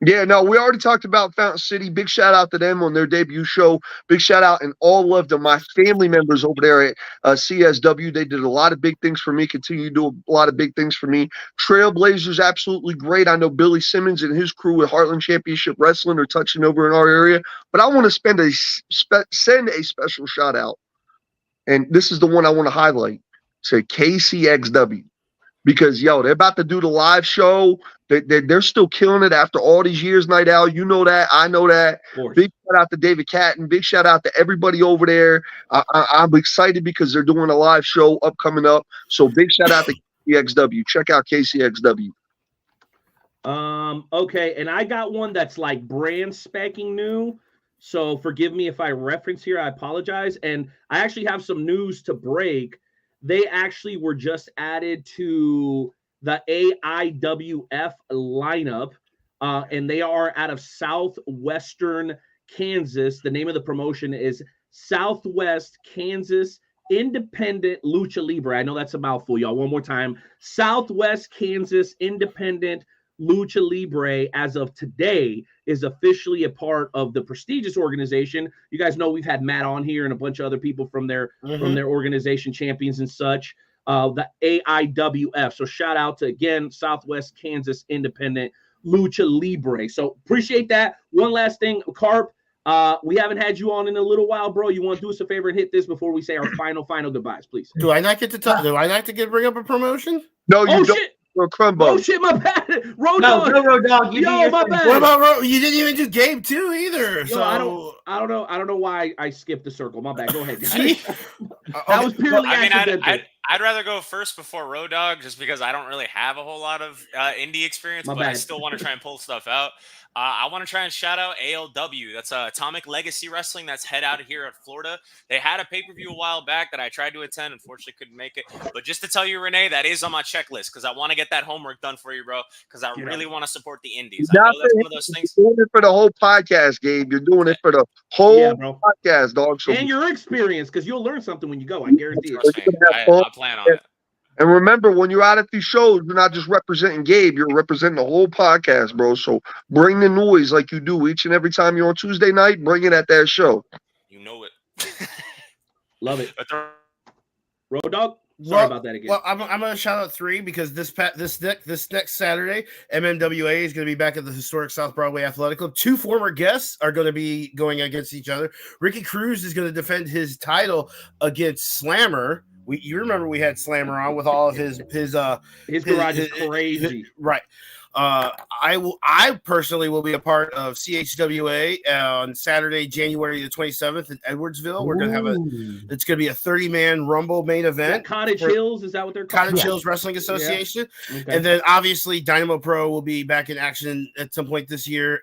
Yeah, no, we already talked about Fountain City. Big shout out to them on their debut show. Big shout out and all love to my family members over there at CSW. They did a lot of big things for me, continue to do a lot of big things for me. Trailblazers, absolutely great. I know Billy Simmons and his crew with Heartland Championship Wrestling are touching over in our area. But I want to send a special shout out. And this is the one I want to highlight. To KCXW. Because, yo, they're about to do the live show. They're still killing it after all these years, Night Owl. You know that. I know that. Big shout out to David Catton. Big shout out to everybody over there. I'm excited because they're doing a live show coming up. So big shout out to KCXW. Check out KCXW. Okay, and I got one that's like brand spanking new. So forgive me if I reference here. I apologize. And I actually have some news to break. They actually were just added to the AIWF lineup, and they are out of southwestern Kansas. The name of the promotion is Southwest Kansas Independent Lucha Libre. I know that's a mouthful, y'all. One more time. Southwest Kansas Independent Lucha Libre, as of today, is officially a part of the prestigious organization. You guys know we've had Matt on here and a bunch of other people from their organization, champions and such. The AIWF. So shout out to, again, Southwest Kansas Independent Lucha Libre. So appreciate that. One last thing, Carp. We haven't had you on in a little while, bro. You want to do us a favor and hit this before we say our final goodbyes, please? Do I not get to talk? Do I not get to bring up a promotion? No, you don't. Shit. Oh shit, my bad. Road Dog. Road Dog. Yo, my bad. What about Road? You didn't even do Gabe too either. Yo, so I don't know why I skipped the circle. My bad. Go ahead. That was purely accidental. I'd rather go first before Road Dog, just because I don't really have a whole lot of indie experience, but I still want to try and pull stuff out. I want to try and shout out ALW. That's Atomic Legacy Wrestling. That's head out of here at Florida. They had a pay-per-view a while back that I tried to attend. Unfortunately, couldn't make it. But just to tell you, Renee, that is on my checklist because I want to get that homework done for you, bro, because I really want to support the indies. I know that's one of those things. You're doing it for the whole podcast, Gabe. You're doing it for the whole podcast, dog. So and your experience, because you'll learn something when you go. I guarantee it. I plan on it. And remember, when you're out at these shows, you're not just representing Gabe, you're representing the whole podcast, bro. So bring the noise like you do each and every time you're on Tuesday night. Bring it at that show. You know it. Love it. Road Dog? Sorry about that again. Well, I'm going to shout out 3 because this next Saturday, MMWA is going to be back at the historic South Broadway Athletic Club. 2 former guests are going to be going against each other. Ricky Cruz is going to defend his title against Slammer, You remember we had Slammer on with all of his garage is crazy. Right. I personally will be a part of CHWA on Saturday, January the 27th in Edwardsville. We're going to have it's going to be a 30-man Rumble main event. Cottage Hills, is that what they're called? Cottage Hills Wrestling Association. Yeah. Okay. And then obviously Dynamo Pro will be back in action at some point this year.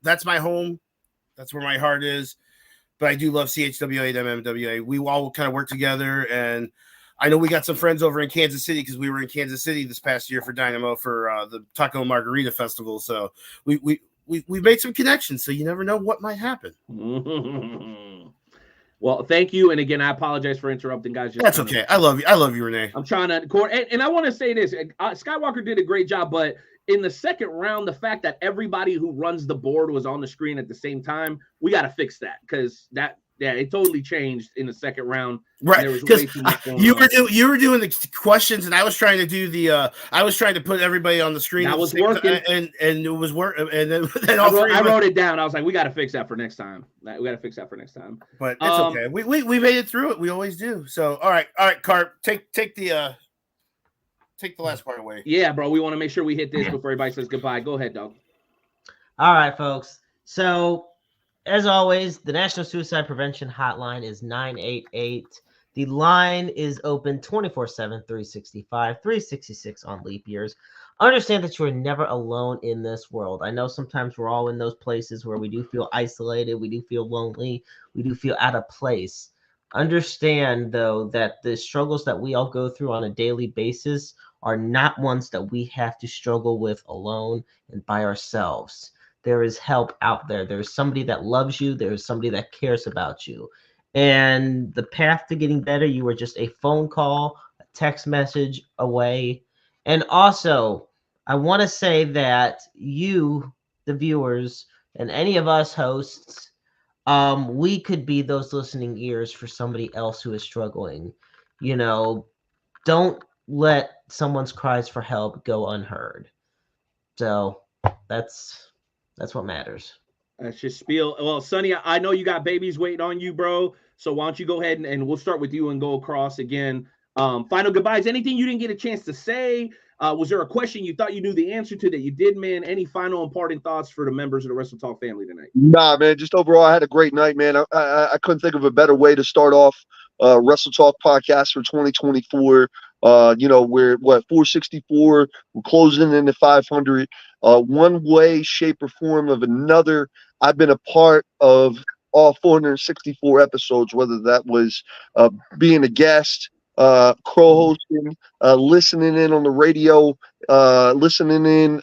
That's my home. That's where my heart is. But I do love CHWA and MMWA. We all kind of work together, and I know we got some friends over in Kansas City because we were in Kansas City this past year for Dynamo for the Taco and Margarita Festival. So we made some connections. So you never know what might happen. Well, thank you. And again, I apologize for interrupting, guys. That's okay. I love you, Renee. I'm trying to and I want to say this. Skywalker did a great job, but in the second round, the fact that everybody who runs the board was on the screen at the same time, we got to fix that because it totally changed in the second round. Right, because you were doing the questions, and I was trying to do I was trying to put everybody on the screen. That was working, and it was working. And then I wrote it down. I was like, we got to fix that for next time. But it's okay. We made it through it. We always do. So all right, Carp, take the last part away. Yeah, bro. We want to make sure we hit this before everybody says goodbye. Go ahead, dog. All right, folks. So, as always, the National Suicide Prevention Hotline is 988. The line is open 24/7, 365, 366 on leap years. Understand that you are never alone in this world. I know sometimes we're all in those places where we do feel isolated, we do feel lonely, we do feel out of place. Understand, though, that the struggles that we all go through on a daily basis are not ones that we have to struggle with alone and by ourselves. There is help out there. There's somebody that loves you. There's somebody that cares about you. And the path to getting better, you are just a phone call, a text message away. And also, I want to say that you, the viewers, and any of us hosts, we could be those listening ears for somebody else who is struggling. You know, don't let someone's cries for help go unheard. So that's what matters. That's just spiel. Well, Sonny, I know you got babies waiting on you, bro. So why don't you go ahead and we'll start with you and go across again. Final goodbyes. Anything you didn't get a chance to say? Was there a question you thought you knew the answer to that you did, man? Any final and parting thoughts for the members of the Wrestle Talk family tonight? Nah, man. Just overall, I had a great night, man. I couldn't think of a better way to start off Wrestle Talk podcast for 2024. We're 464. We're closing in the 500. One way, shape, or form of another, I've been a part of all 464 episodes, whether that was being a guest, co-hosting, listening in on the radio, listening in,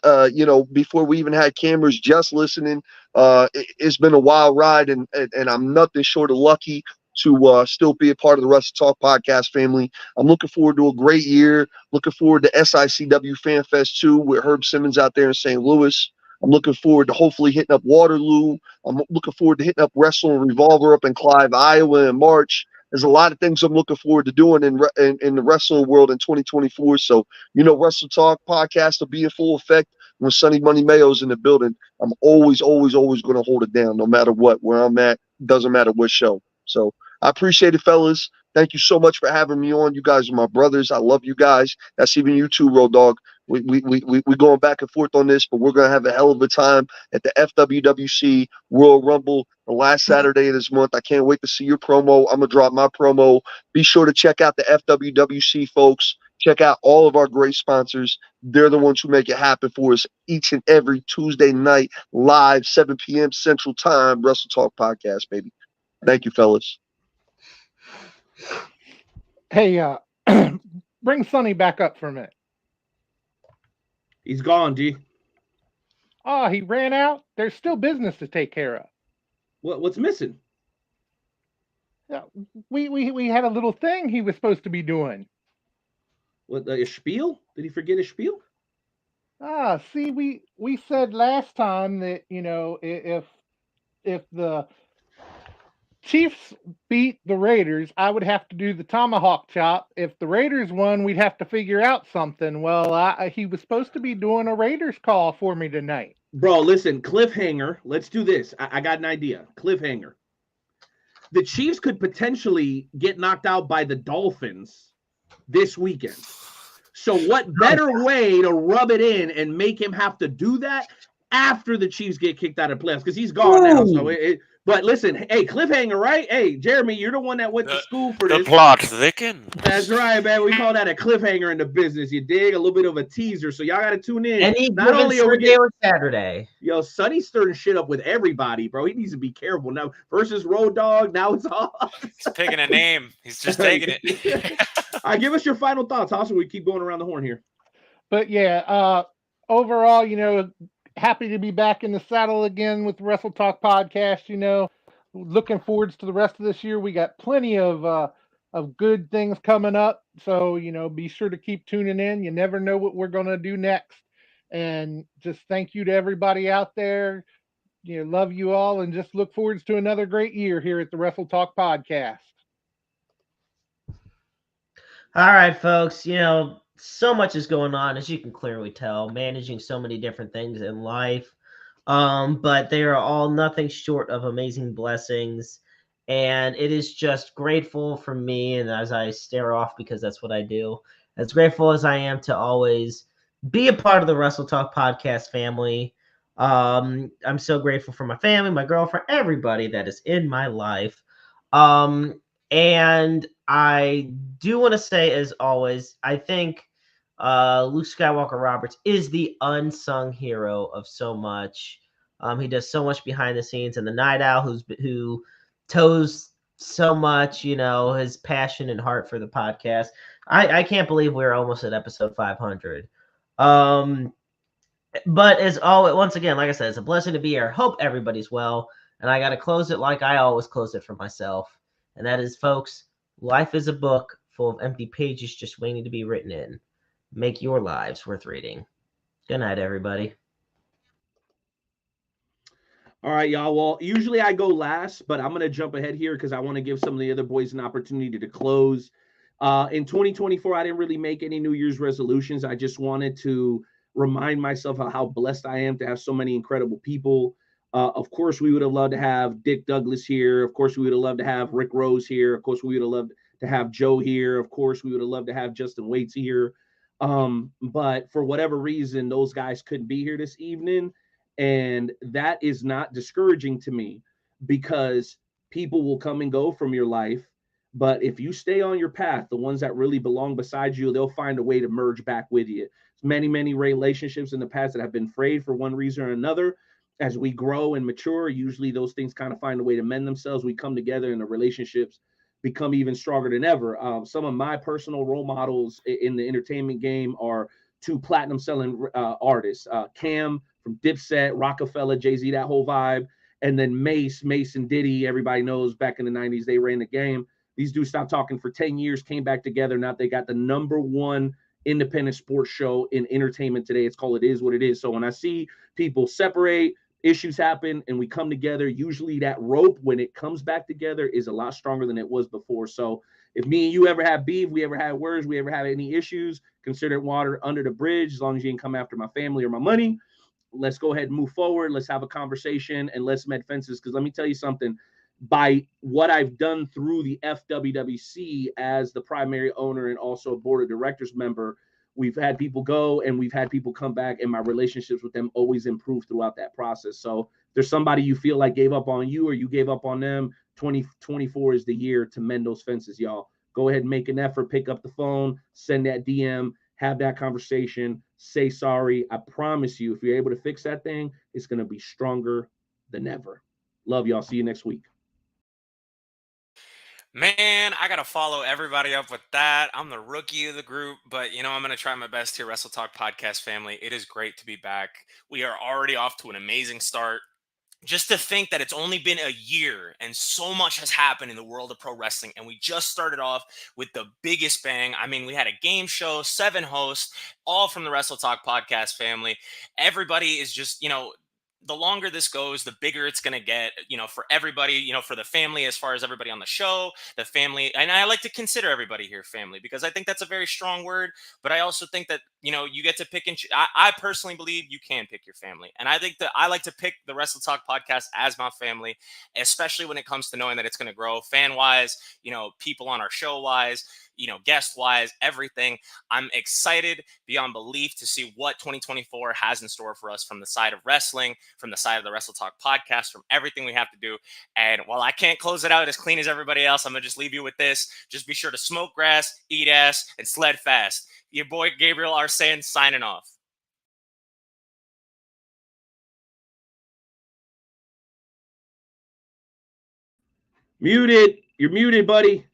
before we even had cameras, just listening. It's been a wild ride, and I'm nothing short of lucky to still be a part of the Wrestle Talk podcast family. I'm looking forward to a great year. Looking forward to SICW Fan Fest 2 with Herb Simmons out there in St. Louis. I'm looking forward to hopefully hitting up Waterloo. I'm looking forward to hitting up Wrestle and Revolver up in Clive, Iowa in March. There's a lot of things I'm looking forward to doing in the wrestling world in 2024. So, Wrestle Talk podcast will be in full effect when Sonny Money Mayo's in the building. I'm always, always, always going to hold it down no matter what, where I'm at. Doesn't matter what show. So I appreciate it, fellas. Thank you so much for having me on. You guys are my brothers. I love you guys. That's even you too, Road Dogg. We going back and forth on this, but we're gonna have a hell of a time at the FWWC Royal Rumble the last Saturday of this month. I can't wait to see your promo. I'm gonna drop my promo. Be sure to check out the FWWC folks. Check out all of our great sponsors. They're the ones who make it happen for us each and every Tuesday night, live, 7 p.m. Central Time, Wrestle Talk podcast, baby. Thank you, fellas. Hey, bring Sonny back up for a minute. He's gone, G. Oh, he ran out? There's still business to take care of. What's missing? Yeah, we had a little thing he was supposed to be doing. What, a spiel? Did he forget a spiel? See, we said last time that, if the Chiefs beat the Raiders, I would have to do the tomahawk chop. If the Raiders won, we'd have to figure out something. Well, he was supposed to be doing a Raiders call for me tonight. Bro, listen, cliffhanger. Let's do this. I got an idea. Cliffhanger. The Chiefs could potentially get knocked out by the Dolphins this weekend. So what better way to rub it in and make him have to do that after the Chiefs get kicked out of playoffs? Because he's gone now. So but listen, hey, cliffhanger, right? Hey, Jeremy, you're the one that went to school for this. The plot thickens. That's right, man. We call that a cliffhanger in the business. You dig? A little bit of a teaser. So y'all got to tune in. Any Not only are we getting Saturday. Yo, Sonny's stirring shit up with everybody, bro. He needs to be careful now. Versus Road Dogg, now it's all. He's picking a name. He's just taking it. All right, give us your final thoughts. Also, we keep going around the horn here. But yeah, overall, happy to be back in the saddle again with the Wrestle Talk podcast. Looking forward to the rest of this year. We got plenty of good things coming up. So, be sure to keep tuning in. You never know what we're going to do next. And just thank you to everybody out there. Love you all, and just look forward to another great year here at the Wrestle Talk podcast. All right, folks, so much is going on, as you can clearly tell, managing so many different things in life. But they are all nothing short of amazing blessings. And it is just grateful for me, and as I stare off, because that's what I do, as grateful as I am to always be a part of the Wrestle Talk podcast family. I'm so grateful for my family, my girlfriend, everybody that is in my life. And I do want to say, as always, I think Luke Skywalker Roberts is the unsung hero of so much. He does so much behind the scenes, and the Night Owl who toes so much, his passion and heart for the podcast. I can't believe we're almost at episode 500. But as always, once again, like I said, it's a blessing to be here. Hope everybody's well. And I got to close it like I always close it for myself. And that is, folks, life is a book full of empty pages just waiting to be written in. Make your lives worth reading. Good night, everybody. All right, y'all. Well, usually I go last, but I'm going to jump ahead here because I want to give some of the other boys an opportunity to close. In 2024, I didn't really make any New Year's resolutions. I just wanted to remind myself of how blessed I am to have so many incredible people. Of course, we would have loved to have Dick Douglas here. Of course, we would have loved to have Rick Rose here. Of course, we would have loved to have Joe here. Of course, we would have loved to have Justin Waits here. But for whatever reason, those guys couldn't be here this evening. And that is not discouraging to me, because people will come and go from your life. But if you stay on your path, the ones that really belong beside you, they'll find a way to merge back with you. Many, many relationships in the past that have been frayed for one reason or another. As we grow and mature, usually those things kind of find a way to mend themselves. We come together and the relationships become even stronger than ever. Some of my personal role models in the entertainment game are two platinum selling artists, Cam from Dipset, Rockefeller, Jay-Z, that whole vibe. And then Mace and Diddy, everybody knows back in the 90s, they ran the game. These dudes stopped talking for 10 years, came back together. Now they got the #1 independent sports show in entertainment today. It's called It Is What It Is. So when I see people separate, issues happen, and we come together, usually that rope, when it comes back together, is a lot stronger than it was before. So if me and you ever have beef, we ever had words, we ever have any issues, consider it water under the bridge, as long as you didn't come after my family or my money. Let's go ahead and move forward. Let's have a conversation and let's mend fences. Because let me tell you something, by what I've done through the FWWC as the primary owner and also a board of directors member, we've had people go and we've had people come back, and my relationships with them always improve throughout that process. So if there's somebody you feel like gave up on you or you gave up on them, 2024 is the year to mend those fences, y'all. Go ahead and make an effort, pick up the phone, send that DM, have that conversation, say sorry. I promise you, if you're able to fix that thing, it's going to be stronger than ever. Love y'all. See you next week. Man, I got to follow everybody up with that. I'm the rookie of the group, but I'm going to try my best here, Wrestle Talk podcast family. It is great to be back. We are already off to an amazing start. Just to think that it's only been a year and so much has happened in the world of pro wrestling, and we just started off with the biggest bang. I mean, we had a game show, 7 hosts, all from the Wrestle Talk podcast family. Everybody is just, the longer this goes, the bigger it's going to get, for everybody, for the family, as far as everybody on the show, the family. And I like to consider everybody here family, because I think that's a very strong word. But I also think that, you get to pick and choose. I personally believe you can pick your family. And I think that I like to pick the Wrestle Talk podcast as my family, especially when it comes to knowing that it's going to grow fan wise, people on our show wise. guest wise, everything. I'm excited beyond belief to see what 2024 has in store for us from the side of wrestling, from the side of the Wrestle Talk podcast, from everything we have to do. And while I can't close it out as clean as everybody else, I'm going to just leave you with this. Just be sure to smoke grass, eat ass, and sled fast. Your boy Gabriel Arsan signing off. Muted. You're muted, buddy.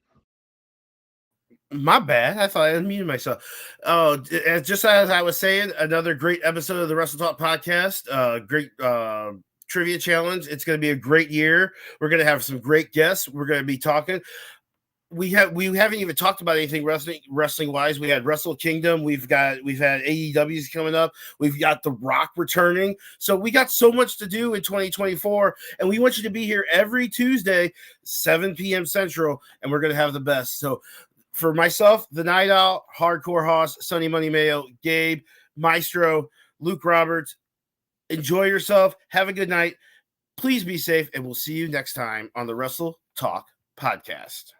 My bad. I thought I unmuted myself. Oh, just as I was saying, another great episode of the Wrestle Talk podcast. Great trivia challenge. It's going to be a great year. We're going to have some great guests. We're going to be talking. We haven't even talked about anything wrestling wise. We had Wrestle Kingdom. We've had AEW's coming up. We've got The Rock returning. So we got so much to do in 2024, and we want you to be here every Tuesday, 7 p.m. Central, and we're going to have the best. So for myself, the Night Owl, Hardcore Hoss, Sonny Money Mayo, Gabe, Maestro, Luke Roberts, enjoy yourself. Have a good night. Please be safe, and we'll see you next time on the Wrestle Talk podcast.